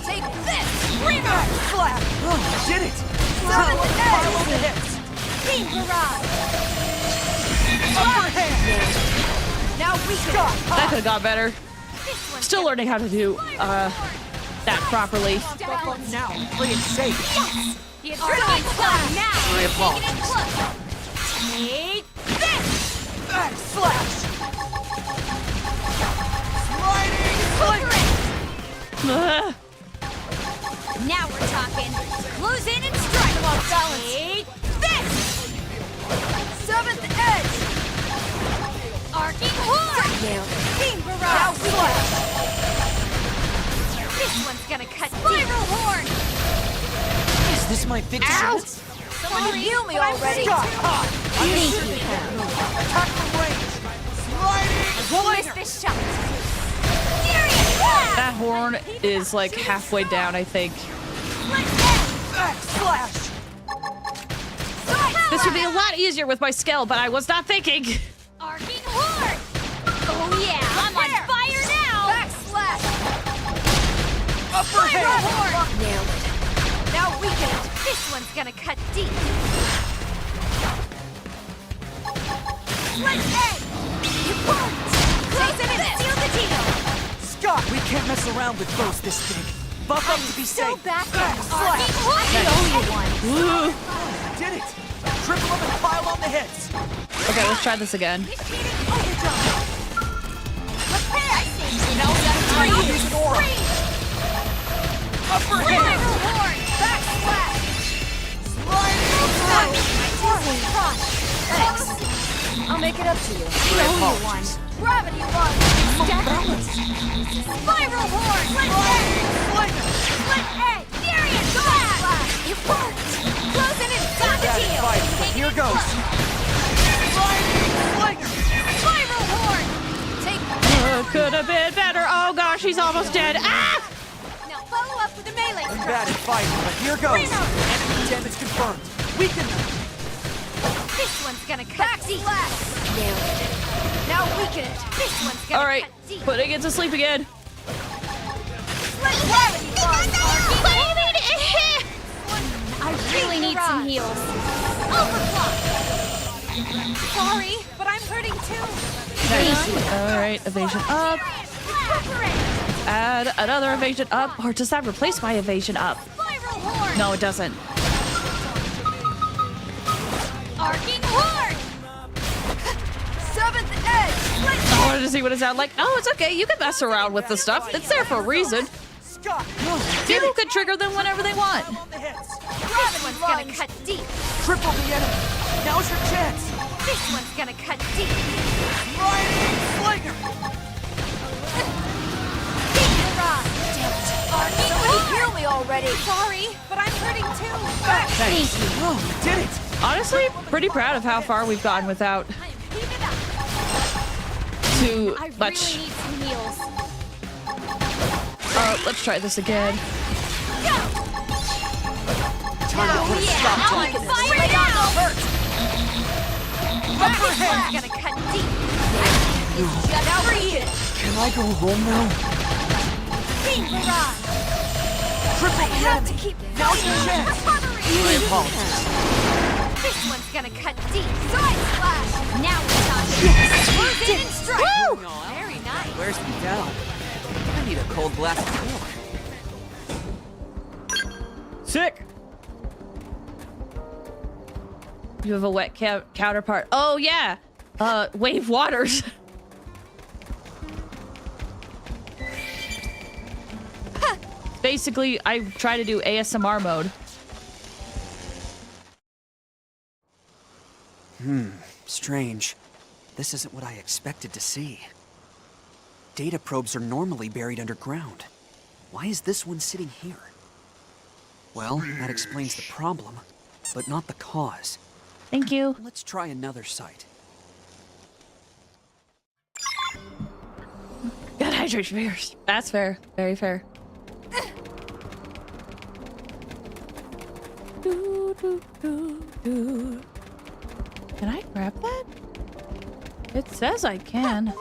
Take this. Ringer. Slap. Oh, did it. Seven Pile on the hits. Beam barrage. Upper hand. Now we That could have got better. Still learning how to do that properly. Now, play it safe. The adrenaline's flowing now. My apologies. Take this. Slash. Sliding slinger. Now we're talking. Close in and strike. Come on, balance. Take this. Seventh edge. Arcing horde. Beam barrage. This one's gonna cut spiral horde. Is this my big chance? Someone heal me already. Stop. Thank you. Attack from range. Sliding. Won't miss this shot. Furious blast. That horn is like halfway down, I think. Slash. This would be a lot easier with my skill, but I was not thinking. Arcing horde. Oh yeah, I'm on fire now. Backslash. Upper hand. Nailed it. Now weaken it. This one's gonna cut deep. Let's end. You won't. Close it and seal the deal. Scott, we can't mess around with foes this big. Buff up to be safe. Back Slash. I owe you one. Did it. Triple them and pile on the hits. Okay, let's try this again. Use an aura. Upper hand. Backslash. Sliding. Thanks. I'll make it up to you. My apologies. Gravity launch! Spiral horn! Split edge! Furious blast! It worked! Close in and stop the deal! Here goes. Spiral horn! Take Could have been better. Oh gosh, he's almost dead. Ah! Now follow up with a melee I'm strike. bad at fighting, but here goes. Enemy damage confirmed. Weaken them. This one's gonna cut deep. Now weaken it. This one's gonna All right, cut deep. putting it to sleep again. Gravity launch! I really need some heals. Overclock! Sorry, but I'm hurting too. All right, evasion up. Add another evasion up. Or does that replace my evasion up? Spiral horn! No, it doesn't. Arcing horn! Seventh edge! I wanted to see what it sounded like. Oh, it's okay. You can mess around with the stuff. It's there for a reason. People can trigger them whenever they want. This one's gonna cut deep. Triple the enemy. Now's your chance. This one's gonna cut deep. Slinger. Somebody heal me already. Sorry, but I'm hurting too. Thanks. Oh, you did it. Honestly, pretty proud of how far we've gotten without too I much. really need some heals. Let's try this again. Time to put a stop to it. Fire now! Upper hand! Gonna cut deep. Now breathe it. Can I go home now? Beam barrage. Triple the enemy. Now's your chance. I apologize. This one's gonna cut deep. Side splash. Now we're talking. Close in and strike. Very nice. Wears me down. I need a cold glass of milk. Sick. You have a wet counterpart. Oh yeah. Wave waters. Basically, I try to do ASMR mode. Strange. This isn't what I expected to see. Data probes are normally buried underground. Why is this one sitting here? Well, that explains the problem, but not the cause. Thank you. Let's try another site. Got hydration first. That's fair. Very fair. Can I grab that? It says I can.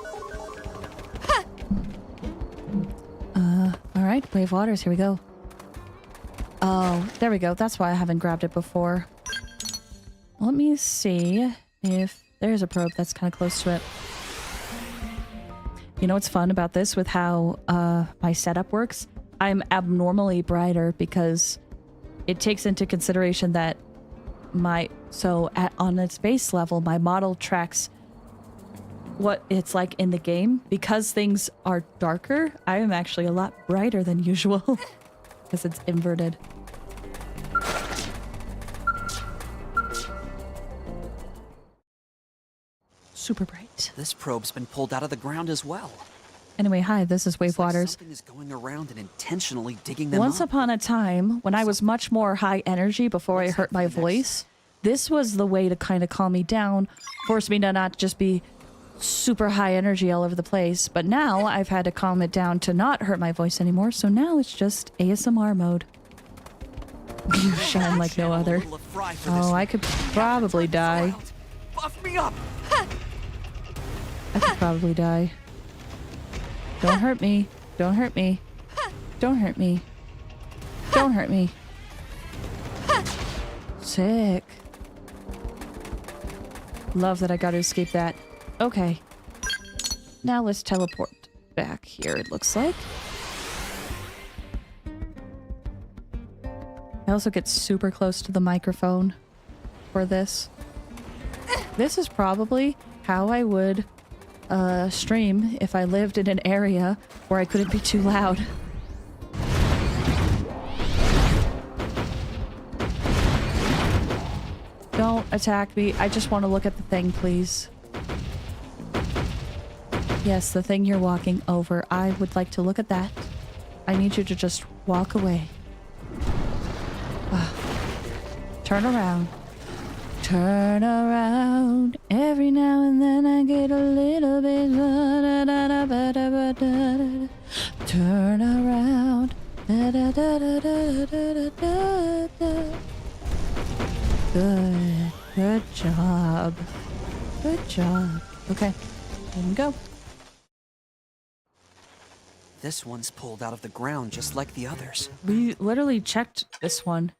All right, wave waters. Here we go. Oh, there we go. That's why I haven't grabbed it before. Let me see if there's a probe that's kind of close to it. You know what's fun about this with how my setup works? I'm abnormally brighter because it takes into consideration that on its base level, my model tracks what it's like in the game. Because things are darker, I am actually a lot brighter than usual because it's inverted. Super bright. This probe's been pulled out of the ground as well. Anyway, hi, this is Wave Waters. Something is going around and intentionally digging them Once up. upon a time, when I was much more high energy before I hurt my voice, this was the way to kind of calm me down, force me to not just be super high energy all over the place. But now I've had to calm it down to not hurt my voice anymore, so now it's just ASMR mode. You shine like no other. Oh, I could probably die. Buff me up. I could probably die. Don't hurt me. Don't hurt me. Don't hurt me. Don't hurt me. Sick. Love that I got to escape that. Okay. Now let's teleport back here, it looks like. I also get super close to the microphone for this. This is probably how I would stream if I lived in an area where I couldn't be too loud. Don't attack me. I just want to look at the thing, please. Yes, the thing you're walking over. I would like to look at that. I need you to just walk away. Turn around. Turn around. Every now and then I get a little bit. Turn around. Good. Good job. Good job. Okay. Let me go. This one's pulled out of the ground just like the others. We literally checked this one.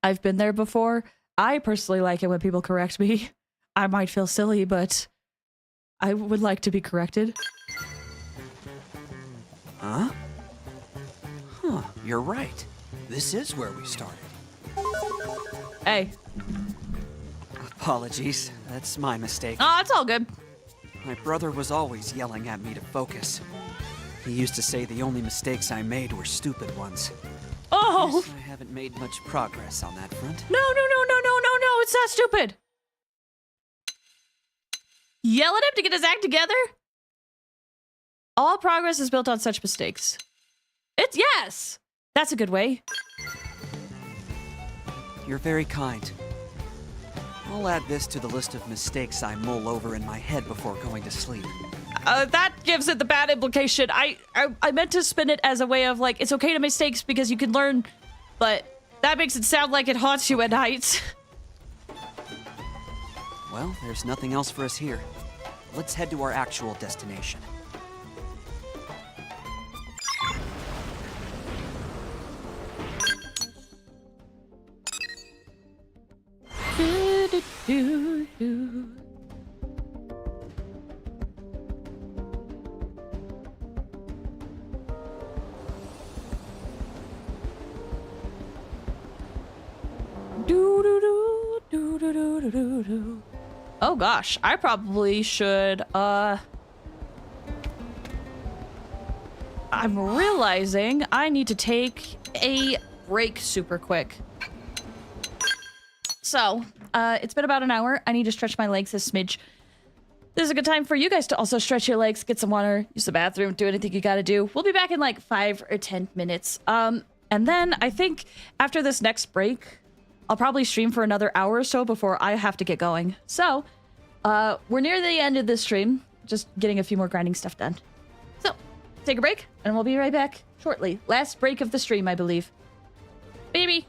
I've been there before. I personally like it when people correct me. I might feel silly, but I would like to be corrected. Huh? Huh, you're right. This is where we started. Hey. Apologies, that's my mistake. Oh, it's all good. My brother was always yelling at me to focus. He used to say the only mistakes I made were stupid ones. Oh! Guess I haven't made much progress on that front. No, it's not stupid. Yell at him to get his act together? All progress is built on such mistakes. It's yes! That's a good way. You're very kind. I'll add this to the list of mistakes I mull over in my head before going to sleep. That gives it the bad implication. I meant to spin it as a way of like, it's okay to mistakes because you can learn, but that makes it sound like it haunts you at night. Well, there's nothing else for us here. Let's head to our actual destination. Oh gosh, I probably should, I'm realizing I need to take a break super quick. So, it's been about an hour. I need to stretch my legs a smidge. This is a good time for you guys to also stretch your legs, get some water, use the bathroom, do anything you gotta do. We'll be back in like 5 or 10 minutes. And then I think after this next break, I'll probably stream for another hour or so before I have to get going. So, we're near the end of this stream. Just getting a few more grinding stuff done. So, take a break, and we'll be right back shortly. Last break of the stream, I believe. Baby!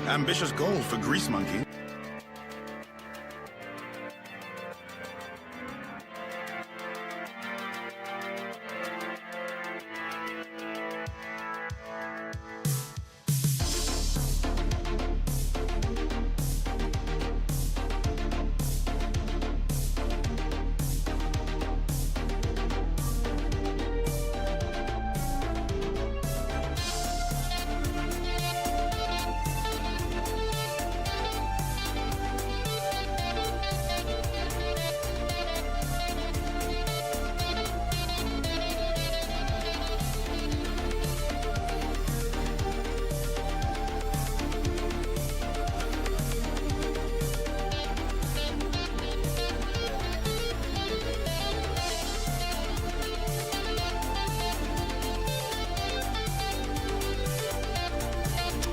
Ambitious goal for Grease Monkey.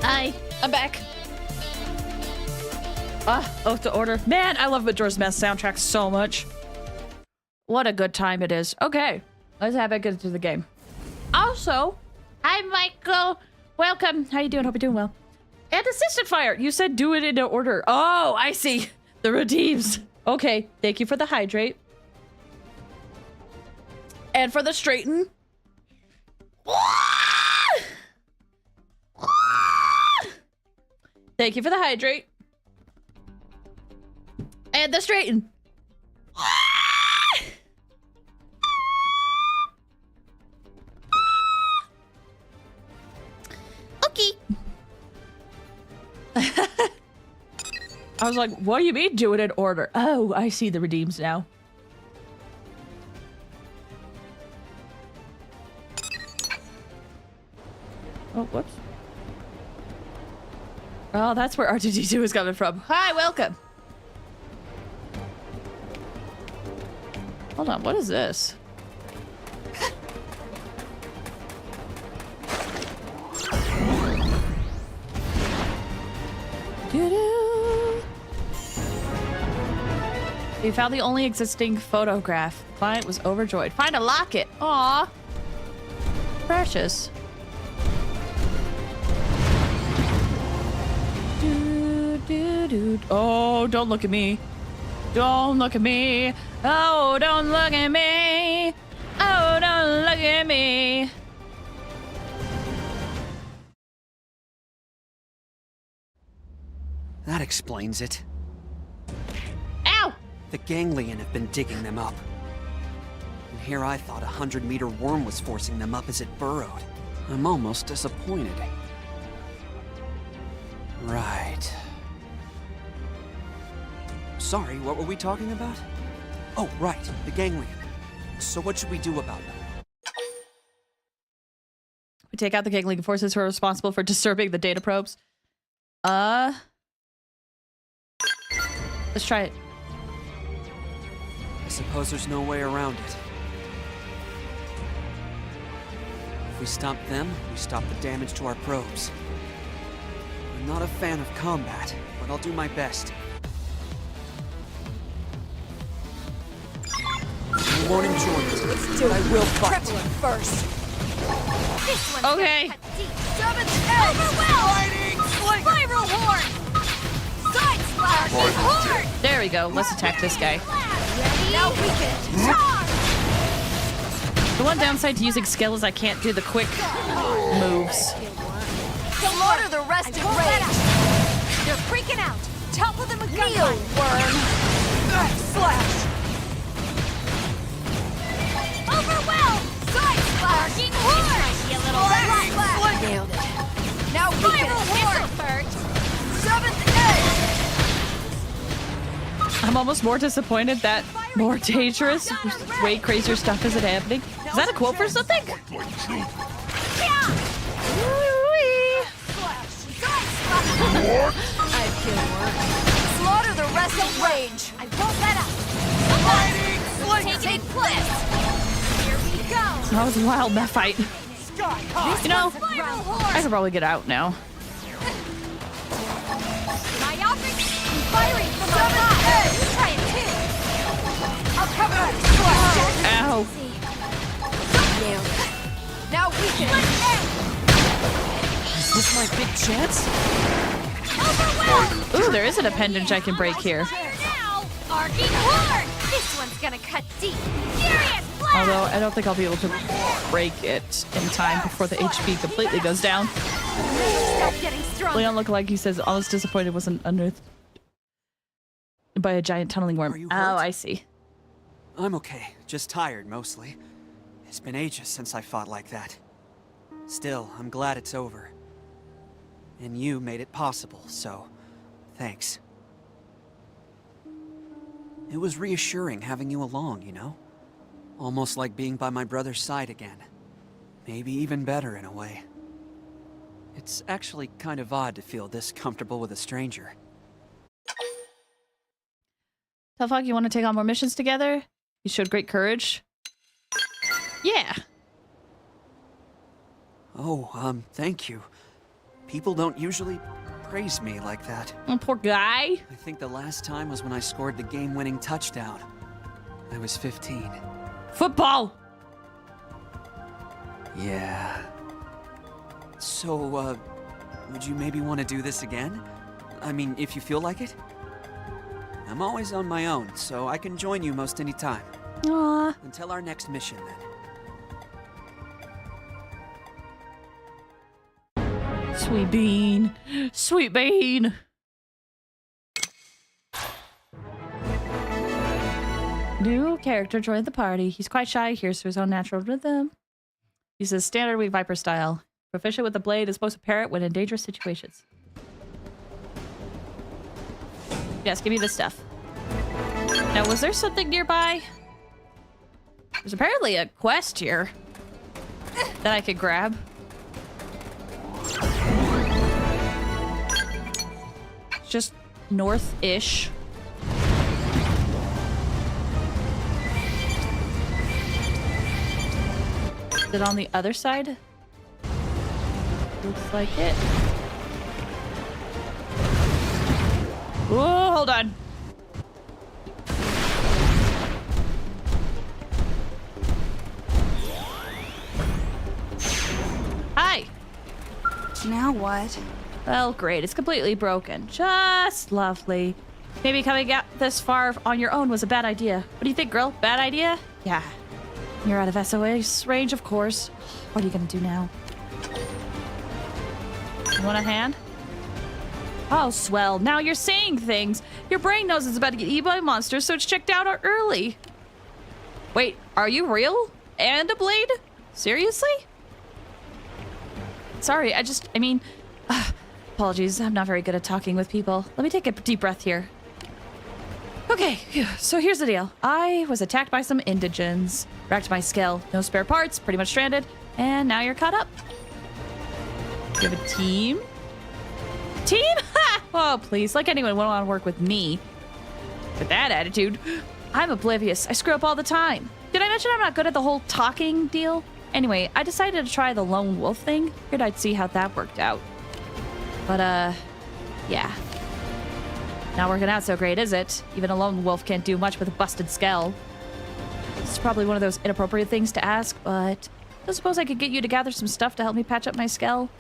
Hi, I'm back. Oath to Order. Man, I love Majora's Mask soundtrack so much. What a good time it is. Okay, let's have it get into the game. Also, hi Michael. Welcome. How you doing? Hope you're doing well. And Assistant Fire. You said do it in order. Oh, I see. The redeems. Okay, thank you for the hydrate. And for the straighten. Thank you for the hydrate. And the straighten. Okay. I was like, what do you mean do it in order? Oh, I see the redeems now. Oh, whoops. Oh, that's where R2-D2 is coming from. Hi, welcome. Hold on, what is this? Doo-doo. We found the only existing photograph. Client was overjoyed. Find a locket. Aw. Precious. Oh, don't look at me. Don't look at me. Oh, don't look at me. Oh, don't look at me. That explains it. Ow! The ganglion have been digging them up. And here I thought a 100-meter worm was forcing them up as it burrowed. I'm almost disappointed. Right. Sorry, what were we talking about? Oh, right, the ganglion. So what should we do about them? We take out the ganglion forces who are responsible for disturbing the data probes. Let's try it. I suppose there's no way around it. If we stop them, we stop the damage to our probes. I'm not a fan of combat, but I'll do my best. I won't enjoy it. Let's do it. I will fight. Triple it first. This one's okay. Seventh edge. Overwhelm. Spiral horn. Side slash. Horn. There we go. Let's attack this guy. Ready? Now we can charge. The one downside to using skill is I can't do the quick moves. Slaughter the rest of rage. They're freaking out. Topple them with gunfire. Worm. Slash. Overwhelm! Side splashing horn! You little rat! Nailed it. Now spiral horn! Seventh edge! I'm almost more disappointed that more dangerous, way crazier stuff isn't happening. Is that a quote for something? I've killed one. Slaughter the rest of rage! I won't let up! Take place! That was a wild meth fight. You know, I could probably get out now. Myopic firing from the top. Try it too. I'll cover it. Ow. Nailed it. Now we can. Is this my big chance? Ooh, there is an appendage I can break here. Now, arcing horde! This one's gonna cut deep. Furious blast! Although I don't think I'll be able to break it in time before the HP completely goes down. Stop getting stronger. Leon Lookalike, he says, almost disappointed wasn't unearthed by a giant tunneling worm. you Oh, hurt? I see. I'm okay. Just tired, mostly. It's been ages since I fought like that. Still, I'm glad it's over. And you made it possible, so thanks. It was reassuring having you along, you know? Almost like being by my brother's side again. Maybe even better in a way. It's actually kind of odd to feel this comfortable with a stranger. Tell Phog you want to take on more missions together? You showed great courage. Yeah. Oh, thank you. People don't usually praise me like that. Oh, poor guy. I think the last time was when I scored the game-winning touchdown. I was 15. Football! Yeah. So, would you maybe want to do this again? I mean, if you feel like it? I'm always on my own, so I can join you most any time. Aww. Until our next mission, then. Sweet bean. Sweet bean. New character joined the party. He's quite shy, hears his own natural rhythm. He says standard Wii Viper style. Proficient with the blade, is supposed to pair it when in dangerous situations. Yes, give me this stuff. Now, was there something nearby? There's apparently a quest here that I could grab. Just north-ish. Is it on the other side? Looks like it. Oh, hold on. Hi. Now what? Well, great. It's completely broken. Just lovely. Maybe coming out this far on your own was a bad idea. What do you think, girl? Bad idea? Yeah. You're out of SOS range, of course. What are you gonna do now? You want a hand? Oh, swell. Now you're saying things. Your brain knows it's about to get eaten by monsters, so it's checked out early. Wait, are you real? And a blade? Seriously? Sorry, I mean... apologies, I'm not very good at talking with people. Let me take a deep breath here. Okay, so here's the deal. I was attacked by some indigents. Wrecked my skull. No spare parts, pretty much stranded. And now you're caught up. You have a team? Team? Ha! Oh, please. Like anyone would want to work with me. With that attitude, I'm oblivious. I screw up all the time. Did I mention I'm not good at the whole talking deal? Anyway, I decided to try the lone wolf thing. Figured I'd see how that worked out. But, yeah. Not working out so great, is it? Even a lone wolf can't do much with a busted skull. This is probably one of those inappropriate things to ask, but I suppose I could get you to gather some stuff to help me patch up my skull.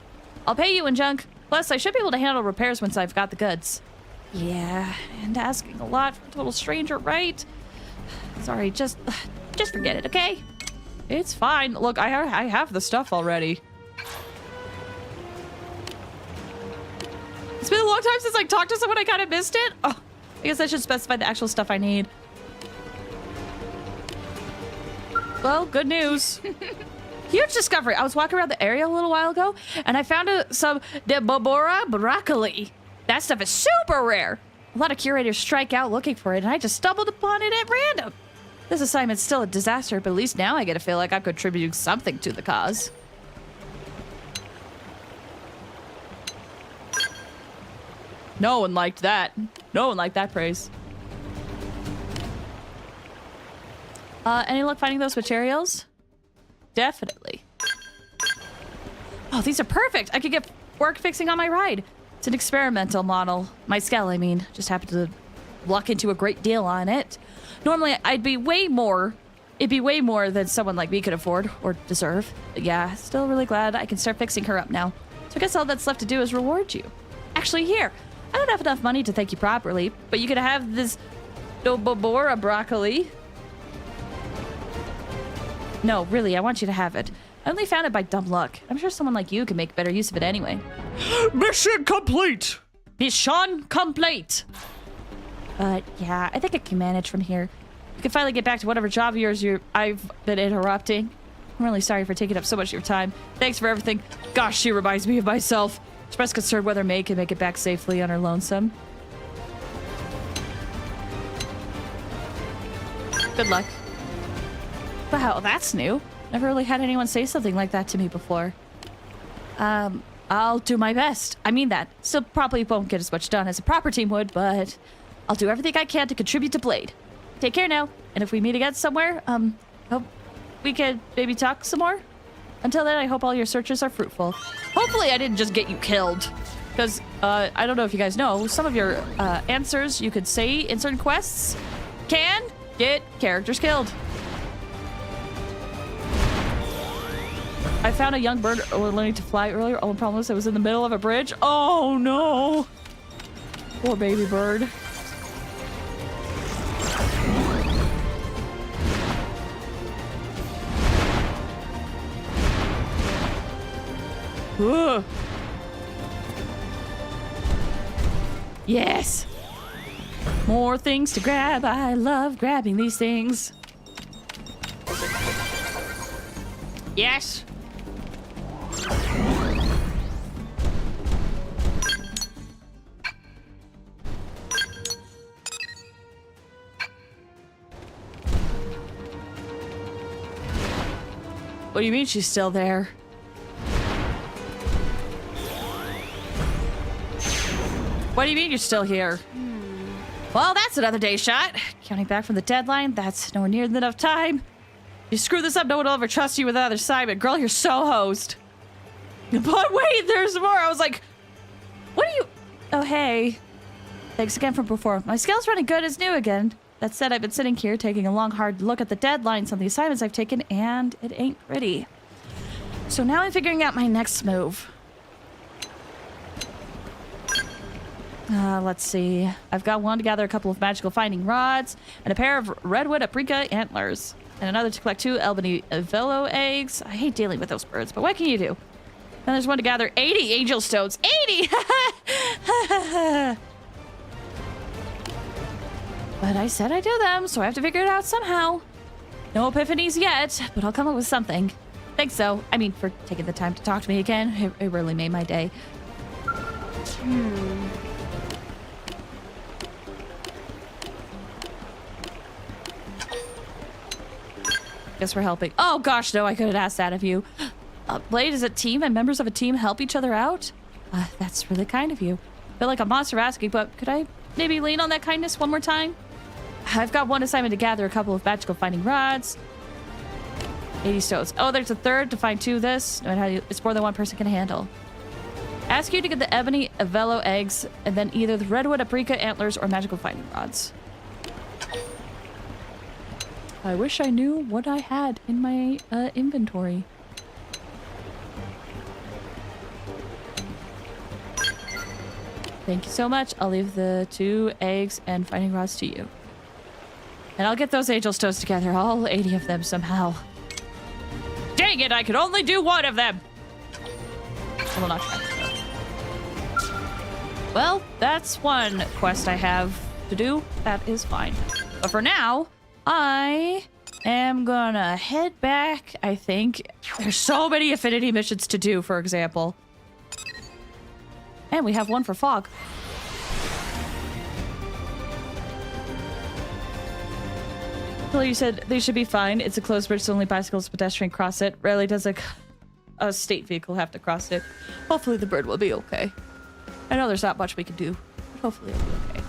I'll pay you in junk. Plus, I should be able to handle repairs once I've got the goods. Yeah, and asking a lot for a total stranger, right? Sorry, just forget it, okay? It's fine. Look, I have the stuff already. It's been a long time since I talked to someone. I kind of missed it. Oh, I guess I should specify the actual stuff I need. Well, good news. Huge discovery. I was walking around the area a little while ago, and I found some Debobora broccoli. That stuff is super rare. A lot of curators strike out looking for it, and I just stumbled upon it at random. This assignment's still a disaster, but at least now I get to feel like I'm contributing something to the cause. No one liked that. No one liked that praise. Any luck finding those materials? Definitely. Oh, these are perfect. I could get work fixing on my ride. It's an experimental model. My skull, I mean. Just happened to luck into a great deal on it. Normally, it'd be way more than someone like me could afford or deserve. But yeah, still really glad I can start fixing her up now. So I guess all that's left to do is reward you. Actually, here, I don't have enough money to thank you properly, but you can have this Dobobora broccoli. No, really, I want you to have it. I only found it by dumb luck. I'm sure someone like you can make better use of it anyway. Mission complete! Mission complete! But yeah, I think I can manage from here. You can finally get back to whatever job of yours I've been interrupting. I'm really sorry for taking up so much of your time. Thanks for everything. Gosh, she reminds me of myself. Express concern whether May can make it back safely on her lonesome. Good luck. Wow, that's new. Never really had anyone say something like that to me before. I'll do my best. I mean that. Still probably won't get as much done as a proper team would, but I'll do everything I can to contribute to Blade. Take care now, and if we meet again somewhere, hope we could maybe talk some more. Until then, I hope all your searches are fruitful. Hopefully I didn't just get you killed. Because, I don't know if you guys know, some of your answers you could say in certain quests can get characters killed. I found a young bird learning to fly earlier. Only problem was it was in the middle of a bridge. Oh no! Poor baby bird. Ugh. Yes! More things to grab. I love grabbing these things. Yes! What do you mean she's still there? What do you mean you're still here? Well, that's another day shot. Counting back from the deadline, that's nowhere near enough time. You screw this up, no one will ever trust you with the other side, but girl, you're so hosed. But wait, there's more. I was like, what are you... Oh, hey. Thanks again for before. My skill's running good as new again. That said, I've been sitting here taking a long, hard look at the deadlines on the assignments I've taken, and it ain't pretty. So now I'm figuring out my next move. Let's see. I've got one to gather a couple of magical finding rods, and a pair of redwood apricot antlers, and another to collect 2 Albany velo eggs. I hate dealing with those birds, but what can you do? Then there's one to gather 80 angel stones. 80! But I said I'd do them, so I have to figure it out somehow. No epiphanies yet, but I'll come up with something. Thanks, though. I mean, for taking the time to talk to me again. It really made my day. Guess we're helping. Oh gosh, no, I couldn't ask that of you. Blade is a team and members of a team help each other out? That's really kind of you. Feel like a monster asking, but could I maybe lean on that kindness one more time? I've got one assignment to gather a couple of magical finding rods. 80 stones. Oh, there's a third to find 2 of this. No matter how it's more than one person can handle. Ask you to get the ebony velo eggs and then either the redwood apricot antlers or magical finding rods. I wish I knew what I had in my inventory. Thank you so much. I'll leave the 2 eggs and finding rods to you. And I'll get those angel stones together, all 80 of them somehow. Dang it, I could only do 1 of them! I will not try. Well, that's one quest I have to do. That is fine. But for now, I am gonna head back, I think. There's so many Affinity missions to do, for example. And we have one for Phog. Well, you said they should be fine. It's a closed bridge, so only bicycles, pedestrian cross it. Rarely does a state vehicle have to cross it. Hopefully the bird will be okay. I know there's not much we can do, but hopefully it'll be okay.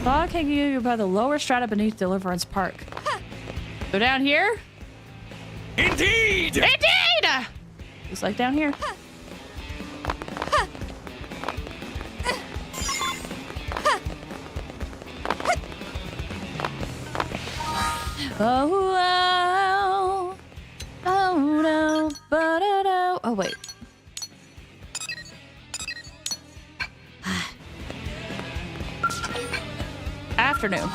Phog hanging you by the lower strata beneath Deliverance Park. Go down here? Indeed! Indeed! Just like down here. Oh, no, ba-da-da. Oh, wait. Afternoon.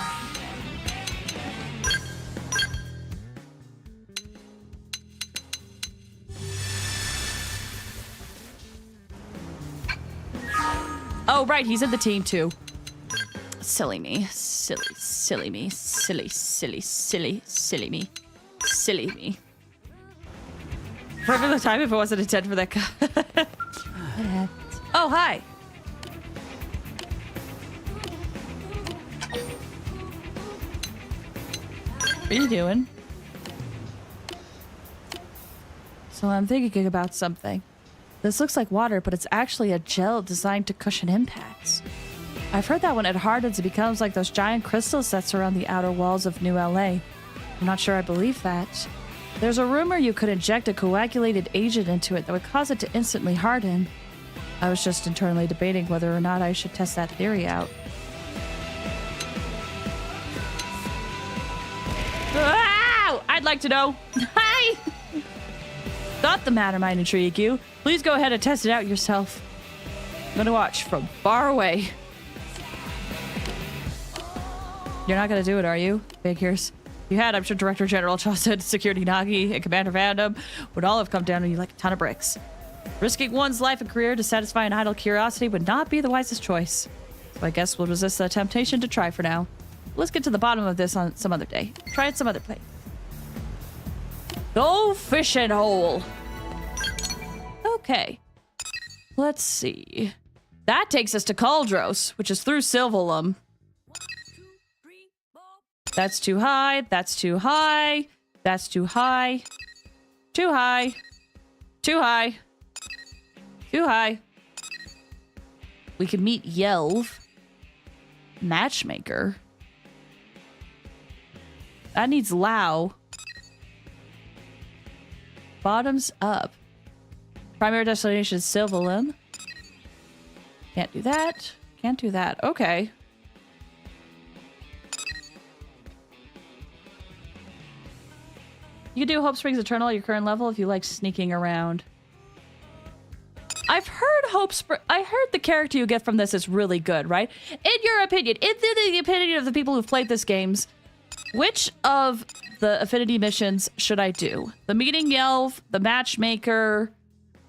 Oh, right, he's in the team too. Silly me. Silly me. Silly me. Silly me. Remember the time if it wasn't intended for that guy? Oh, hi. What are you doing? So I'm thinking about something. This looks like water, but it's actually a gel designed to cushion impacts. I've heard that when it hardens, it becomes like those giant crystals that surround the outer walls of New LA. I'm not sure I believe that. There's a rumor you could inject a coagulated agent into it that would cause it to instantly harden. I was just internally debating whether or not I should test that theory out. Wow! I'd like to know. Hi! Thought the matter might intrigue you. Please go ahead and test it out yourself. I'm gonna watch from far away. You're not gonna do it, are you? Figures. If you had, I'm sure Director General Chaucer, Security Nagi, and Commander Vandam would all have come down on you like a ton of bricks. Risking one's life and career to satisfy an idle curiosity would not be the wisest choice. So I guess we'll resist the temptation to try for now. Let's get to the bottom of this on some other day. Try it some other place. Go fishing hole. Okay. Let's see. That takes us to Cauldros, which is through Silvalum. That's too high. That's too high. That's too high. Too high. Too high. Too high. We can meet Yelv. Matchmaker. That needs Lao. Bottoms up. Primary destination is Silvalum. Can't do that. Can't do that. Okay. You can do Hope Springs Eternal at your current level if you like sneaking around. I've heard I heard the character you get from this is really good, right? In your opinion, in the opinion of the people who've played this games, which of the Affinity missions should I do? The Meeting Yelv, the Matchmaker,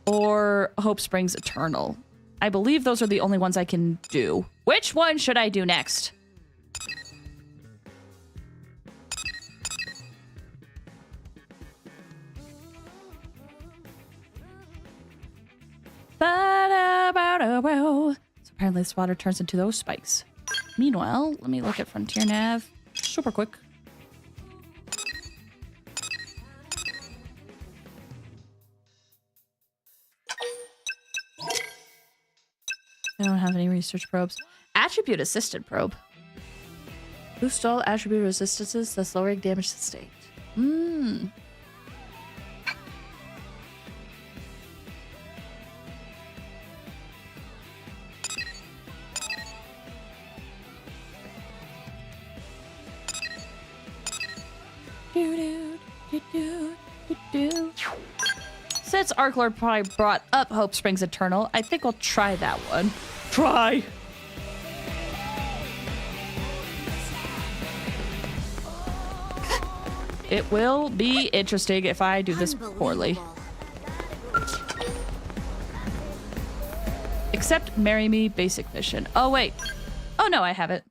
or Hope Springs Eternal? I believe those are the only ones I can do. Which one should I do next? So apparently this water turns into those spikes. Meanwhile, let me look at Frontier Nav super quick. I don't have any research probes. Attribute Assistant Probe. Boost all attribute resistances, thus lowering damage sustained. Since Arklord probably brought up Hope Springs Eternal, I think I'll try that one. Try! It will be interesting if I do this poorly. Except Marry Me Basic Mission. Oh, wait. Oh, no, I have it.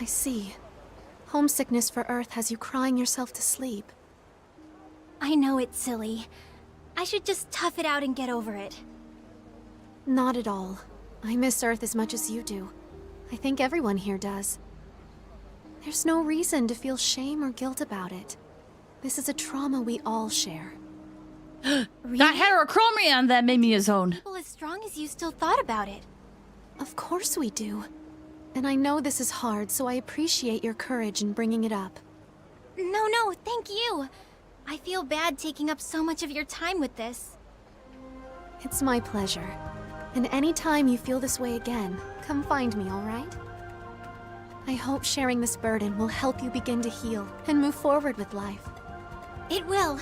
I see. Homesickness for Earth has you crying yourself to sleep. I know it's silly. I should just tough it out and get over it. Not at all. I miss Earth as much as you do. I think everyone here does. There's no reason to feel shame or guilt about it. This is a trauma we all share. Really? That heterochromium that made me his own. People as strong as you still thought about it. Of course we do. And I know this is hard, so I appreciate your courage in bringing it up. No, thank you. I feel bad taking up so much of your time with this. It's my pleasure. And anytime you feel this way again, come find me, all right? I hope sharing this burden will help you begin to heal and move forward with life. It will.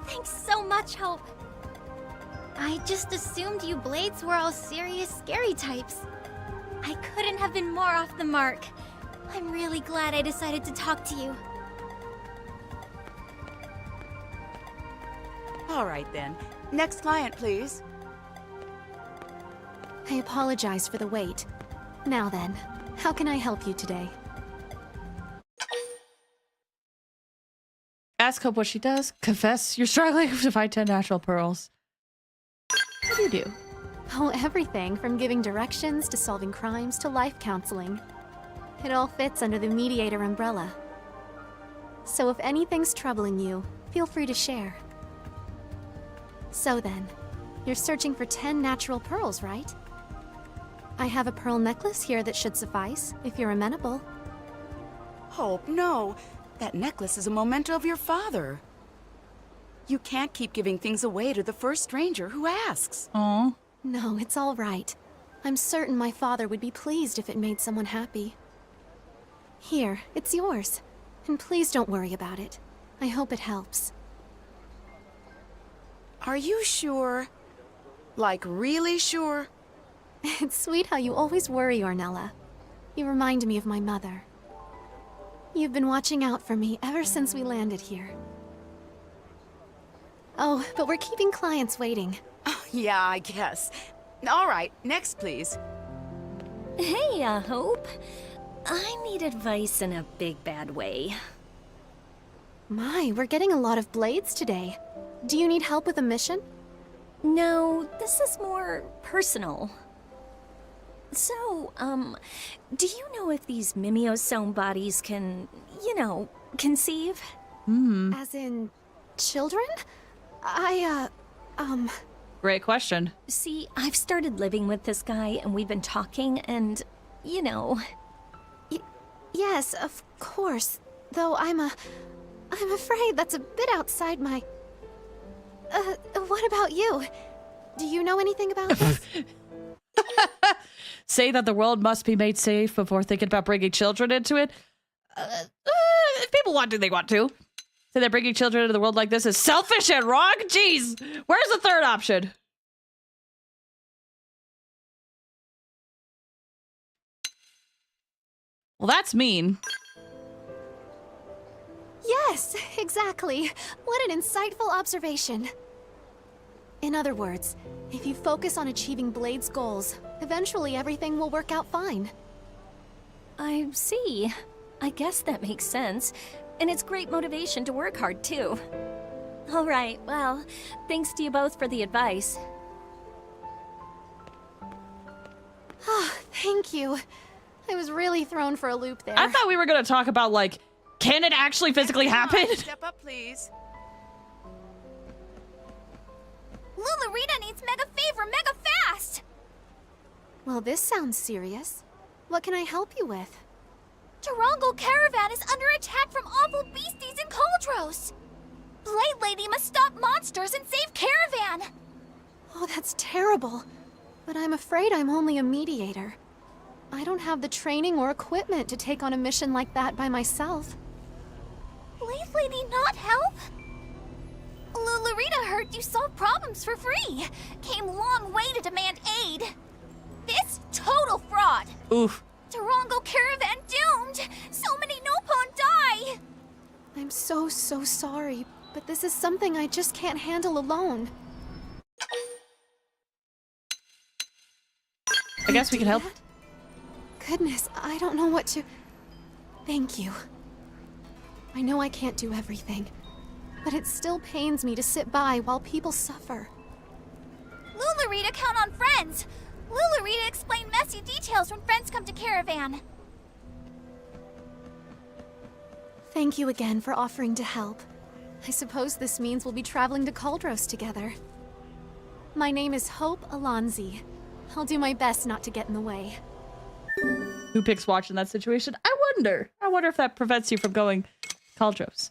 Thanks so much, Hope. I just assumed you Blades were all serious, scary types. I couldn't have been more off the mark. I'm really glad I decided to talk to you. All right, then. Next client, please. I apologize for the wait. Now then, how can I help you today? Ask Hope what she does. Confess you're struggling to find 10 natural pearls. What do you do? Oh, everything from giving directions to solving crimes to life counseling. It all fits under the mediator umbrella. So if anything's troubling you, feel free to share. So then, you're searching for 10 natural pearls, right? I have a pearl necklace here that should suffice, if you're amenable. Hope, no. That necklace is a memento of your father. You can't keep giving things away to the first stranger who asks. Aww. No, it's all right. I'm certain my father would be pleased if it made someone happy. Here, it's yours. And please don't worry about it. I hope it helps. Are you sure? Like, really sure? It's sweet how you always worry, Ornella. You remind me of my mother. You've been watching out for me ever since we landed here. Oh, but we're keeping clients waiting. Oh, yeah, I guess. All right, next, please. Hey, Hope. I need advice in a big bad way. My, we're getting a lot of blades today. Do you need help with a mission? No, this is more personal. So, do you know if these mimeosome bodies can, conceive? As in, children? Great question. See, I've started living with this guy and we've been talking and, Yes, of course. Though I'm afraid that's a bit outside my... what about you? Do you know anything about this? Say that the world must be made safe before thinking about bringing children into it. If people want to, they want to. Say that bringing children into the world like this is selfish and wrong? Jeez, where's the third option? Well, that's mean. Yes, exactly. What an insightful observation. In other words, if you focus on achieving Blade's goals, eventually everything will work out fine. I see. I guess that makes sense. And it's great motivation to work hard, too. All right, well, thanks to you both for the advice. Ah, thank you. I was really thrown for a loop there. I thought we were going to talk about, like, can it actually physically happen? Step up, please. Lulurita needs mega favor mega fast! Well, this sounds serious. What can I help you with? Tarongal Caravan is under attack from awful beasties in Cauldros! Blade Lady must stop monsters and save Caravan! Oh, that's terrible. But I'm afraid I'm only a mediator. I don't have the training or equipment to take on a mission like that by myself. Blade Lady not help? Lulurita heard you solve problems for free. Came long way to demand aid. This total fraud. Oof. Tarongal Caravan doomed. So many Nopon die. I'm so sorry, but this is something I just can't handle alone. I guess we can help. Goodness, I don't know what to... Thank you. I know I can't do everything, but it still pains me to sit by while people suffer. Lulurita count on friends. Lulurita explain messy details when friends come to Caravan. Thank you again for offering to help. I suppose this means we'll be traveling to Cauldros together. My name is Hope Alonzi. I'll do my best not to get in the way. Who picks watch in that situation? I wonder if that prevents you from going Cauldros.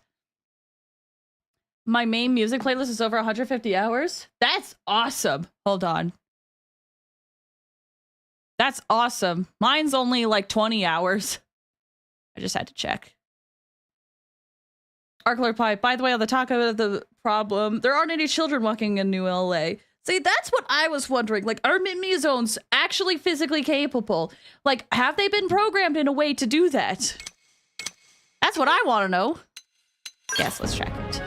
My main music playlist is over 150 hours. That's awesome. Hold on. That's awesome. Mine's only like 20 hours. I just had to check. Arclord Pipe, by the way, on the talk of the problem, there aren't any children walking in New LA. See, that's what I was wondering. Like, are Mid-Muzones actually physically capable? Like, have they been programmed in a way to do that? That's what I want to know. Yes, let's check it.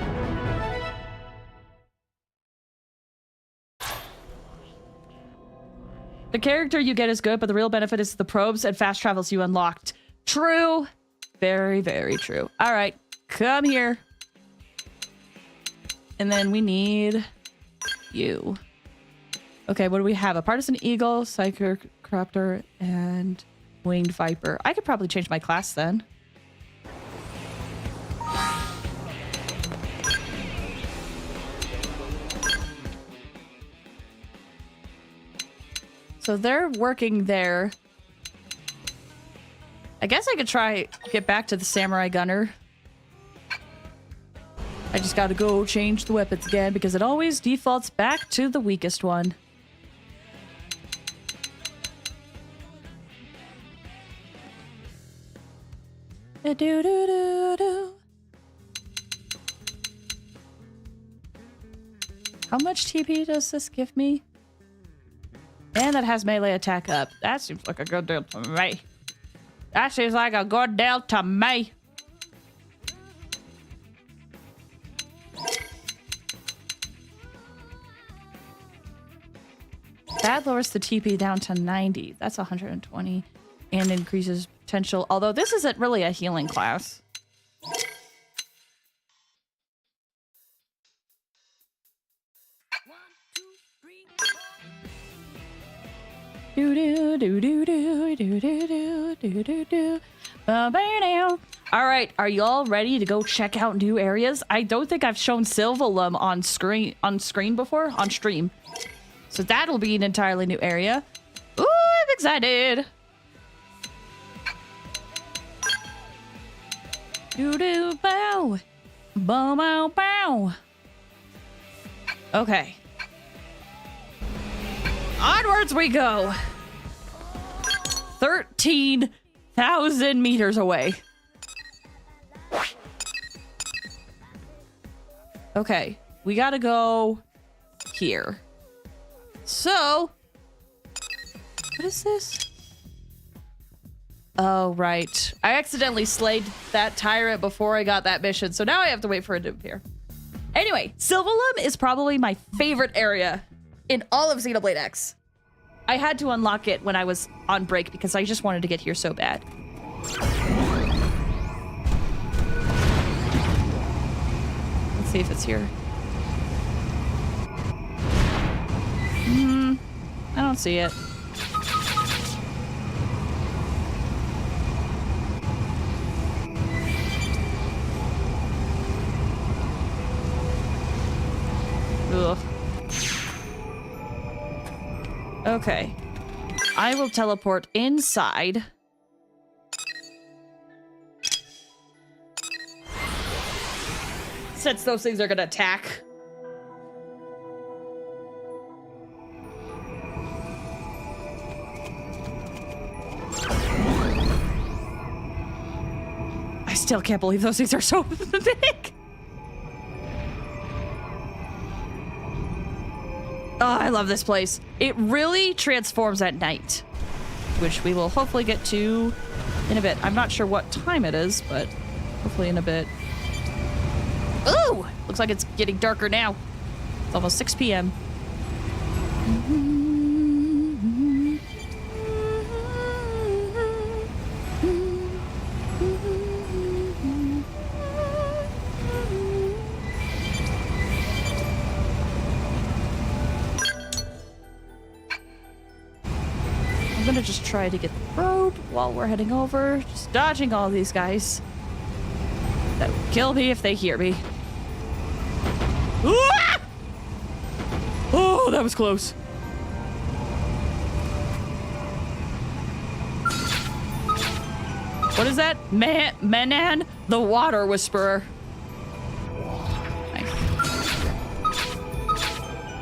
The character you get is good, but the real benefit is the probes and fast travels you unlocked. True. Very, very true. All right, come here. And then we need you. Okay, what do we have? A partisan eagle, psychocopter, and winged viper. I could probably change my class then. So they're working there. I guess I could try get back to the samurai gunner. I just gotta go change the weapons again because it always defaults back to the weakest one. How much TP does this give me? And that has melee attack up. That seems like a good deal to me. That seems like a good deal to me. That lowers the TP down to 90. That's 120. And increases potential. Although this isn't really a healing class. All right, are y'all ready to go check out new areas? I don't think I've shown Sylvalum on screen before, on stream. So that'll be an entirely new area. Ooh, I'm excited. Bow. Bow, bow, bow. Okay. Onwards we go. 13,000 meters away. Okay, we gotta go here. So, what is this? Oh, right. I accidentally slayed that tyrant before I got that mission, so now I have to wait for it to appear. Anyway, Sylvalum is probably my favorite area in all of Xenoblade X. I had to unlock it when I was on break because I just wanted to get here so bad. Let's see if it's here. I don't see it. Ugh. Okay. I will teleport inside. Since those things are gonna attack. I still can't believe those things are so big. Oh, I love this place. It really transforms at night, which we will hopefully get to in a bit. I'm not sure what time it is, but hopefully in a bit. Ooh! Looks like it's getting darker now. It's almost 6 p.m. I'm gonna just try to get the probe while we're heading over. Just dodging all these guys. That will kill me if they hear me. Ah! Oh, that was close. What is that? Manan, the Water Whisperer. Nice.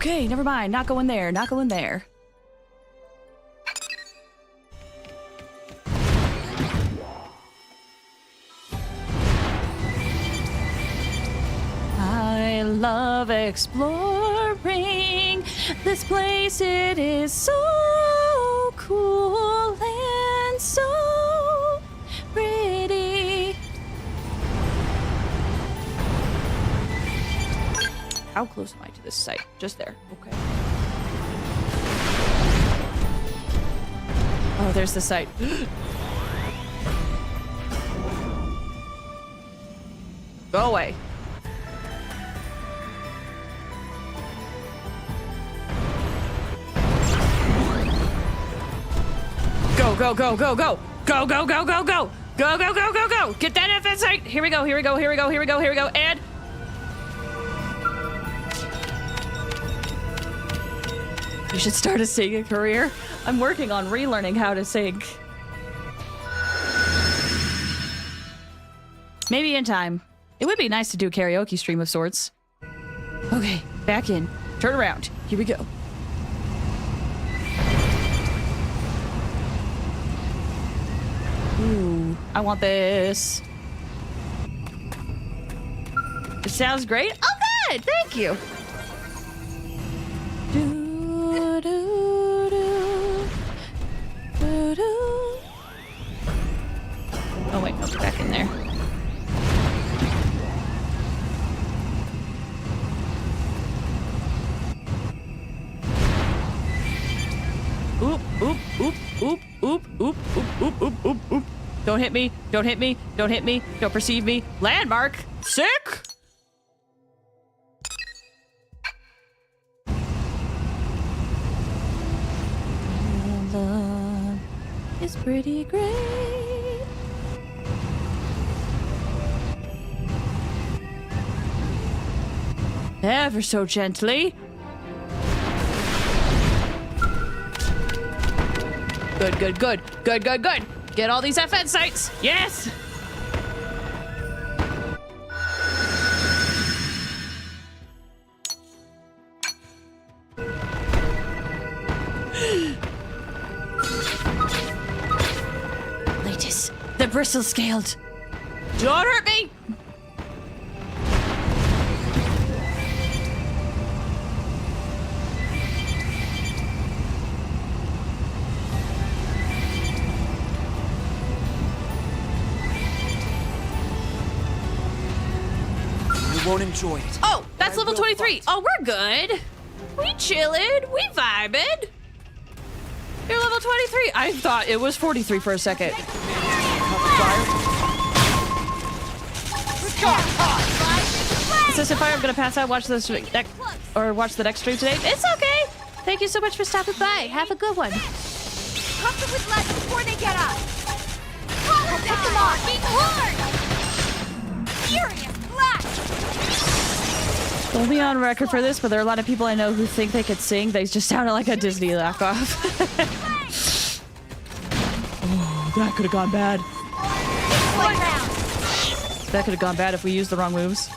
Okay, never mind. Not going there. Not going there. I love exploring this place. It is so cool and so pretty. How close am I to this site? Just there. Okay. Oh, there's the site. Go away. Go, go, go, go, go. Go, go, go, go, go. Go, go, go, go, go. Get that FN site. Here we go, here we go, here we go, here we go, here we go. And... you should start a singing career. I'm working on relearning how to sing. Maybe in time. It would be nice to do a karaoke stream of sorts. Okay, back in. Turn around. Here we go. Ooh, I want this. It sounds great. Oh, good. Thank you. Do, do, do, do, do. Oh, wait. No, back in there. Oop, oop, oop, oop, oop, oop, oop, oop, oop, oop, oop. Don't hit me, don't hit me, don't hit me, don't perceive me. Landmark! Sick! Love is pretty great. Ever so gently. Good, good, good, good, good, good. Get all these FN sites. Yes. Latest, the bristle scaled. Don't hurt me. Won't enjoy it. Oh, that's level 23. Oh, we're good. We chillin'. We vibing. You're level 23. I thought it was 43 for a second. It says if I'm gonna pass out, watch this or watch the next stream today. It's okay. Thank you so much for stopping by. Have a good one. Pump them with lead before they get up. We'll pick them off. Beat hard. Furious blast. Don't be on record for this, but there are a lot of people I know who think they could sing. They just sounded like a Disney knockoff. Oh, that could have gone bad. That could have gone bad if we used the wrong moves.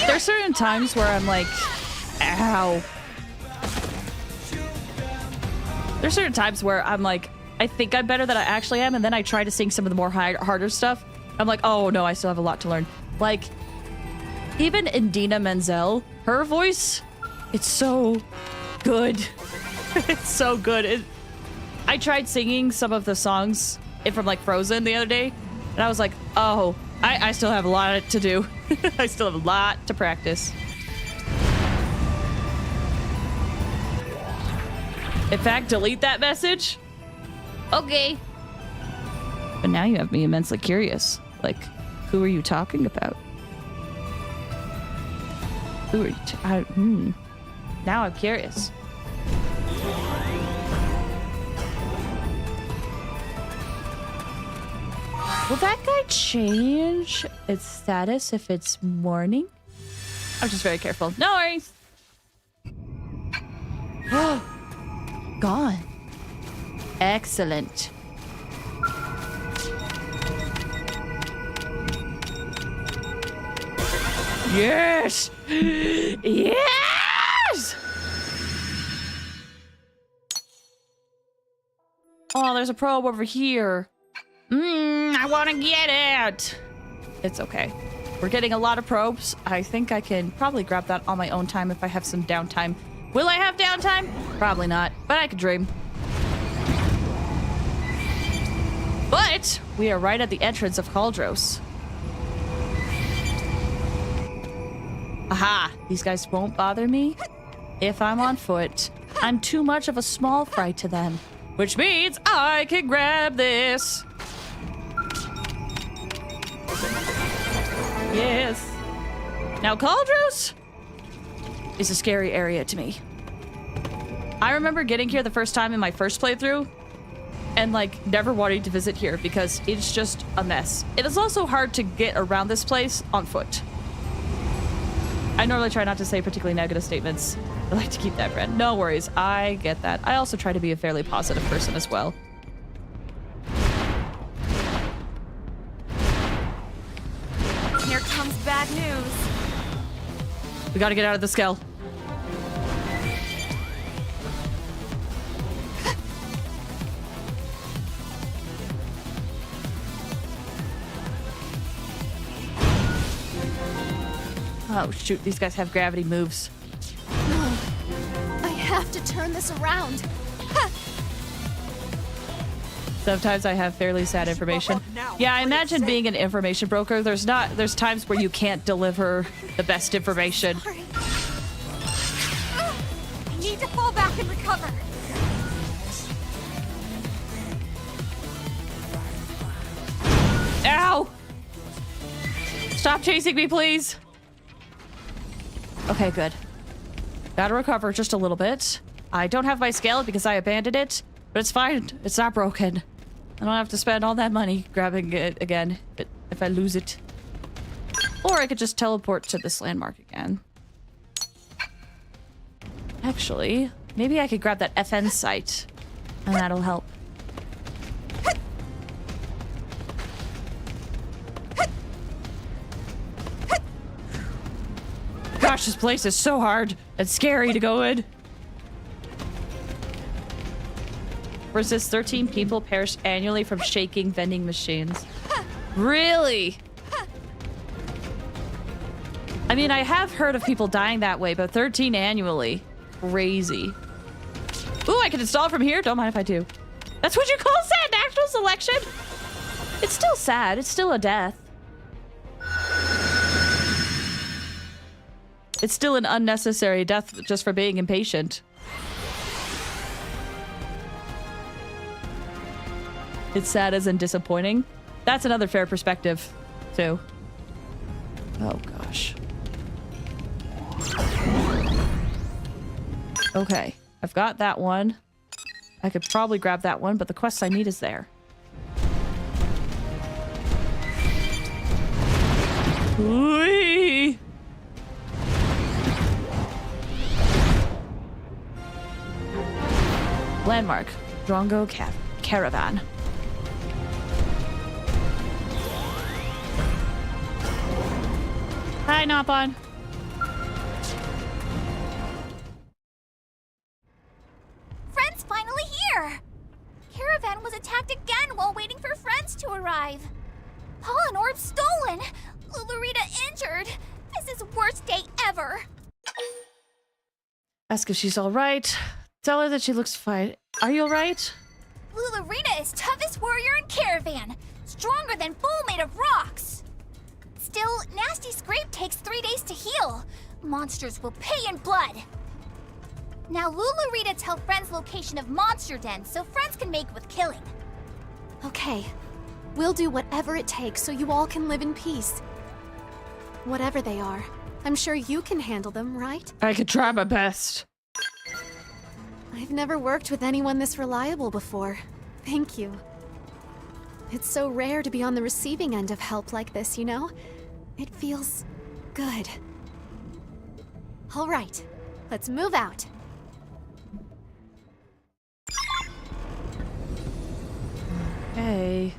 There's certain times where I'm like, ow. There's certain times where I'm like, I think I'm better than I actually am, and then I try to sing some of the more harder stuff. I'm like, oh no, I still have a lot to learn. Like, even Indina Menzel, her voice, it's so good. It's so good. I tried singing some of the songs from like Frozen the other day, and I was like, oh, I still have a lot to do. I still have a lot to practice. In fact, delete that message. Okay. But now you have me immensely curious. Like, who are you talking about? Who are you? Now I'm curious. Will that guy change its status if it's morning? I'm just very careful. No worries. Gone. Excellent. Yes! Yes! Oh, there's a probe over here. I want to get it. It's okay. We're getting a lot of probes. I think I can probably grab that on my own time if I have some downtime. Will I have downtime? Probably not, but I could dream. But we are right at the entrance of Caldros. Aha! These guys won't bother me if I'm on foot. I'm too much of a small fry to them, which means I can grab this. Yes. Now, Caldros is a scary area to me. I remember getting here the first time in my first playthrough and, like, never wanting to visit here because it's just a mess. It is also hard to get around this place on foot. I normally try not to say particularly negative statements. I like to keep that friend. No worries. I get that. I also try to be a fairly positive person as well. Here comes bad news. We gotta get out of the Skell. Oh shoot, these guys have gravity moves. No. I have to turn this around. Sometimes I have fairly sad information. Yeah, I imagine being an information broker, there's times where you can't deliver the best information. I need to fall back and recover. Ow! Stop chasing me, please. Okay, good. Gotta recover just a little bit. I don't have my scale because I abandoned it, but it's fine. It's not broken. I don't have to spend all that money grabbing it again if I lose it. Or I could just teleport to this landmark again. Actually, maybe I could grab that FN site, and that'll help. Gosh, this place is so hard and scary to go in. Versus 13 people perish annually from shaking vending machines. Really? I mean, I have heard of people dying that way, but 13 annually. Crazy. Ooh, I can install from here? Don't mind if I do. That's what you call sad natural selection? It's still sad. It's still a death. It's still an unnecessary death just for being impatient. It's sad as in disappointing. That's another fair perspective, too. Oh, gosh. Okay, I've got that one. I could probably grab that one, but the quest I need is there. Whee! Landmark, Drongo Caravan. Hi, Nopon. Friends finally here! Caravan was attacked again while waiting for friends to arrive. Pollen orb stolen! Lulurita injured! This is worst day ever! Ask if she's alright. Tell her that she looks fine. Are you alright? Lulurita is toughest warrior in Caravan! Stronger than bull made of rocks! Still, Nasty Scrape takes 3 days to heal. Monsters will pay in blood. Now Lulurita tell friends location of monster den so friends can make with killing. Okay. We'll do whatever it takes so you all can live in peace. Whatever they are. I'm sure you can handle them, right? I could try my best. I've never worked with anyone this reliable before. Thank you. It's so rare to be on the receiving end of help like this, you know? It feels good. All right, let's move out. Okay.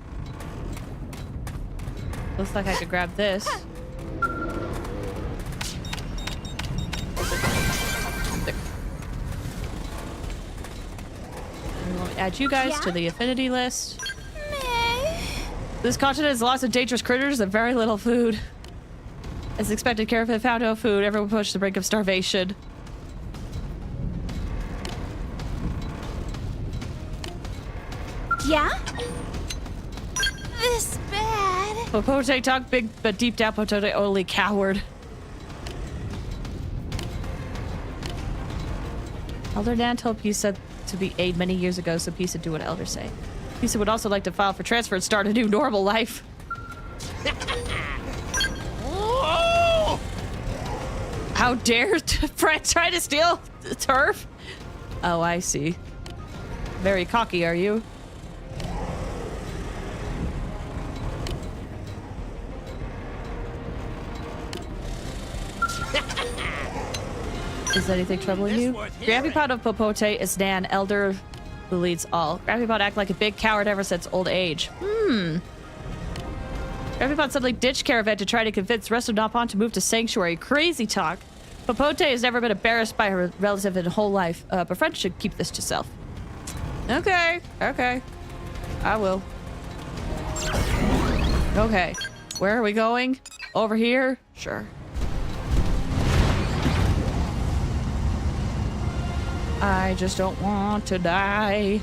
Looks like I could grab this. add you guys to the affinity list. This continent has lots of dangerous critters and very little food. As expected, caravan found no food. Everyone pushed to the brink of starvation. Yeah? This bad. Popote talked big, but deep down Popote only cowered. Elder Nan told Pisa to be aid many years ago, so Pisa do what elders say. Pisa would also like to file for transfer and start a new normal life. How dare Fred try to steal the turf? Oh, I see. Very cocky, are you? Is anything troubling you? Grandpapa of Popote is Nan, elder who leads all. Grandpapa act like a big coward ever since old age. Grandpapa suddenly ditched Caravan to try to convince the rest of Napon to move to Sanctuary. Crazy talk. Popote has never been embarrassed by her relative in her whole life, but French should keep this to self. Okay, okay. I will. Okay. Where are we going? Over here? Sure. I just don't want to die.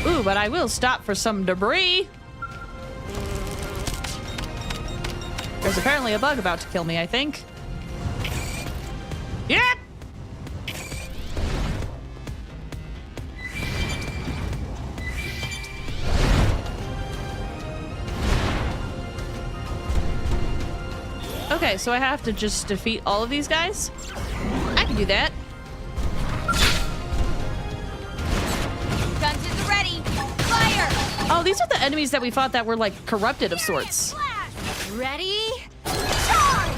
Ooh, but I will stop for some debris. There's apparently a bug about to kill me, I think. Yep! Okay, so I have to just defeat all of these guys? I can do that. Guns is ready. Fire! Oh, these are the enemies that we fought that were like corrupted of sorts. Ready? Charge!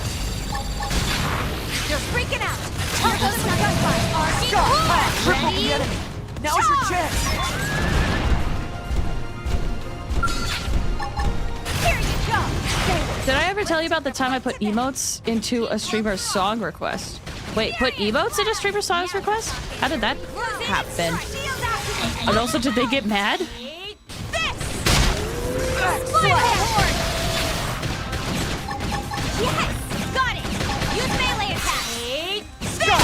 You're freaking out. Here goes the gunfire. Triple the enemy. Now's your chance. Here you go. Did I ever tell you about the time I put emotes into a streamer's song request? Wait, put emotes in a streamer's song request? How did that happen? And also, did they get mad? Yes! Got it! Use melee attack! Stop!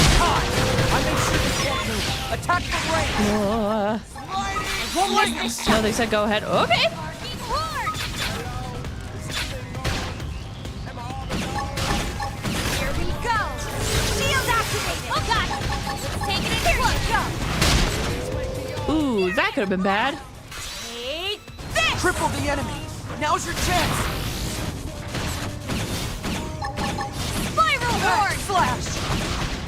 I made sure you can't move. Attack from range. No, they said go ahead. Okay. Here we go! Shield activated! Oh god! Taking it here you go! Ooh, that could have been bad. Triple the enemy. Now's your chance. Spiral horde! Flash!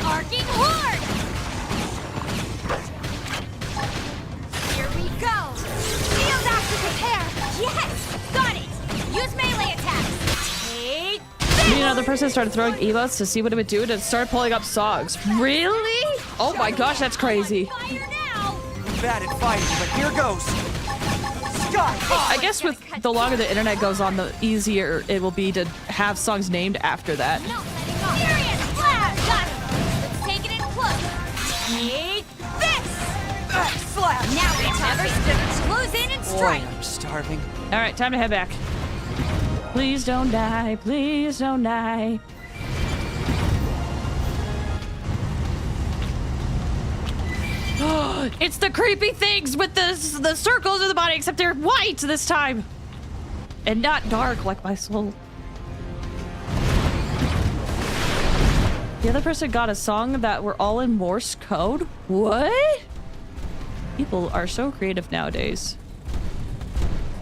Arcing horde! Here we go! Shield activate! Hair! Yes! Got it! Use melee attack! Take Me and another person started throwing emotes to see what it would do, and it started pulling up songs. Really? Oh my gosh, that's crazy. Bad at fighting, but here goes. I guess with the longer the internet goes on, the easier it will be to have songs named after that. Furious Flash! Got it! Let's take it in close! Take this! Flash! Now we never close in and strike! Boy, I'm starving. All right, time to head back. Please don't die. Please don't die. It's the creepy things with the circles in the body, except they're white this time. And not dark like my soul. The other person got a song that were all in Morse code? What? People are so creative nowadays.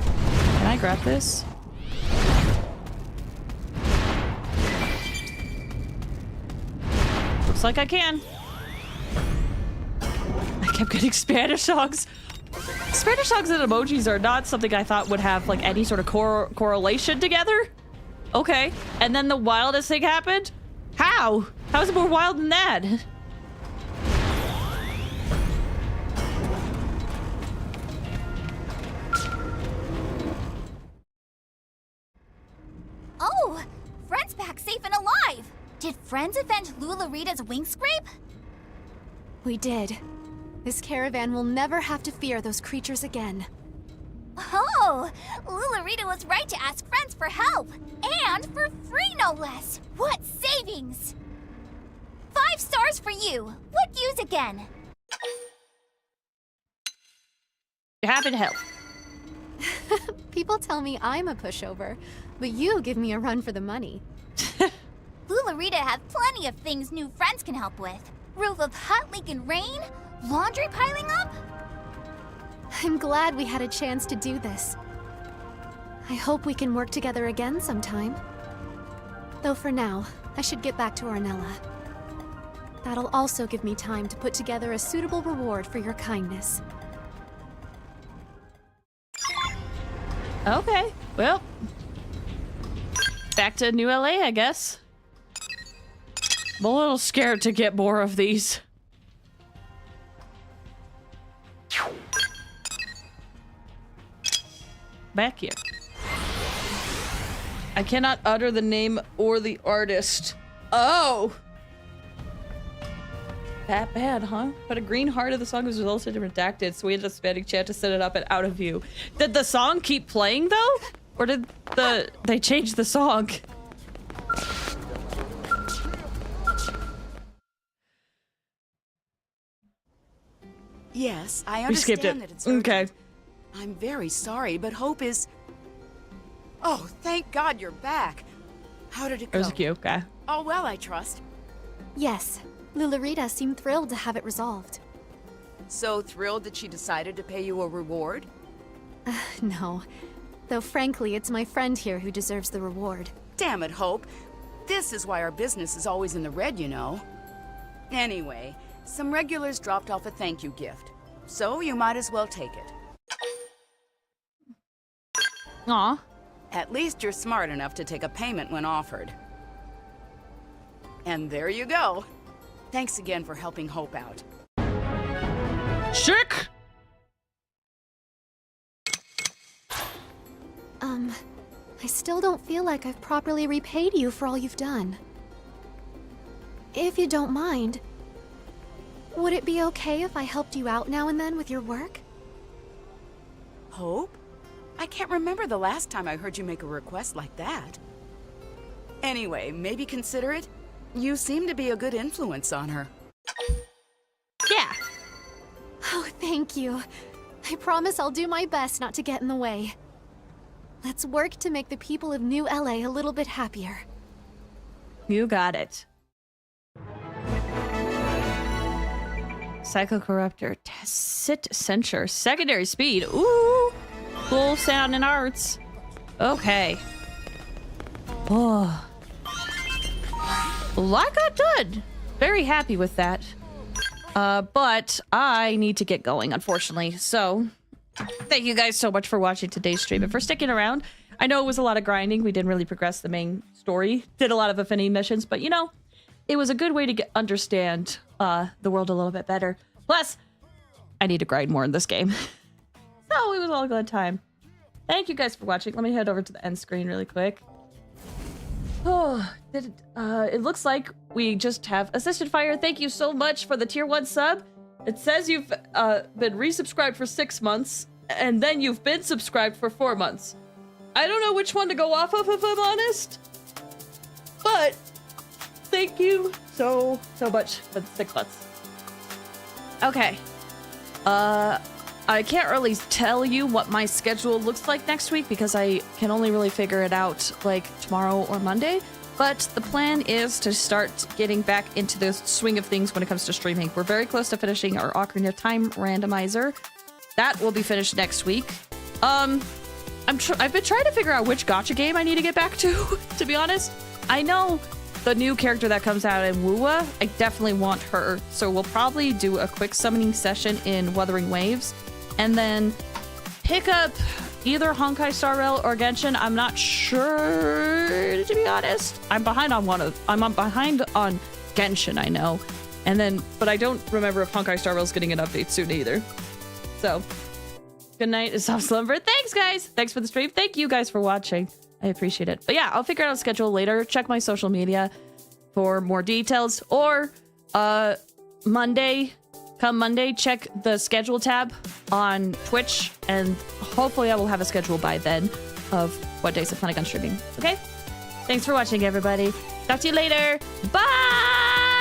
Can I grab this? Looks like I can. I kept getting Spanish songs. Spanish songs and emojis are not something I thought would have like any sort of correlation together. Okay. And then the wildest thing happened? How? How is it more wild than that? Oh! Friend's back safe and alive! Did friends avenge Lula Rita's wing scrape? We did. This caravan will never have to fear those creatures again. Oh, Lularita was right to ask friends for help. And for free, no less. What savings! 5 stars for you. What use again? You happen to help. People tell me I'm a pushover, but you give me a run for the money. Lularita has plenty of things new friends can help with. Roof of hut leaking rain? Laundry piling up? I'm glad we had a chance to do this. I hope we can work together again sometime. Though for now, I should get back to Ornella. That'll also give me time to put together a suitable reward for your kindness. Okay, well, back to New LA, I guess. I'm a little scared to get more of these. Back here. I cannot utter the name or the artist. Oh! That bad, huh? But a green heart of the song was resulted in redacted, so we ended up spending chat to set it up and out of view. Did the song keep playing though? Or did they change the song? Yes, I We skipped understand it. that it's urgent. Okay. I'm very sorry, but Hope is... Oh, thank God you're back. How did it go? It was cute, okay. All well, I trust. Yes, Lularita seemed thrilled to have it resolved. So thrilled that she decided to pay you a reward? No. Though frankly, it's my friend here who deserves the reward. Damn it, Hope. This is why our business is always in the red, you know. Anyway, some regulars dropped off a thank you gift. So you might as well take it. Aw. At least you're smart enough to take a payment when offered. And there you go. Thanks again for helping Hope out. Sick! I still don't feel like I've properly repaid you for all you've done. If you don't mind, would it be okay if I helped you out now and then with your work? Hope? I can't remember the last time I heard you make a request like that. Anyway, maybe consider it. You seem to be a good influence on her. Yeah. Oh, thank you. I promise I'll do my best not to get in the way. Let's work to make the people of New LA a little bit happier. You got it. Psychocorruptor, Tacit Censure, Secondary Speed. Ooh, cool sound and arts. Okay. Oh. A lot got done. Very happy with that. But I need to get going, unfortunately. So, thank you guys so much for watching today's stream and for sticking around. I know it was a lot of grinding. We didn't really progress the main story. Did a lot of Affinity missions, but you know, it was a good way to understand the world a little bit better. Plus, I need to grind more in this game. So, it was all a good time. Thank you guys for watching. Let me head over to the end screen really quick. Oh, it looks like we just have Assisted Fire. Thank you so much for the tier 1 sub. It says you've been resubscribed for 6 months, and then you've been subscribed for 4 months. I don't know which one to go off of, if I'm honest. But thank you so much for the 6 months. Okay. I can't really tell you what my schedule looks like next week because I can only really figure it out like tomorrow or Monday. But the plan is to start getting back into the swing of things when it comes to streaming. We're very close to finishing our Ocarina of Time randomizer. That will be finished next week. I've been trying to figure out which gacha game I need to get back to be honest. I know the new character that comes out in Wuwa, I definitely want her. So we'll probably do a quick summoning session in Wuthering Waves. And then pick up either Honkai Star Rail or Genshin. I'm not sure, to be honest. I'm behind on behind on Genshin, I know. And then, but I don't remember if Honkai Star Rail's getting an update soon either. So, good night and soft slumber. Thanks, guys. Thanks for the stream. Thank you guys for watching. I appreciate it. But yeah, I'll figure out a schedule later. Check my social media for more details. Or, Monday, come Monday, check the schedule tab on Twitch, and hopefully I will have a schedule by then of what days I'm planning on streaming. Okay? Thanks for watching, everybody. Talk to you later. Bye!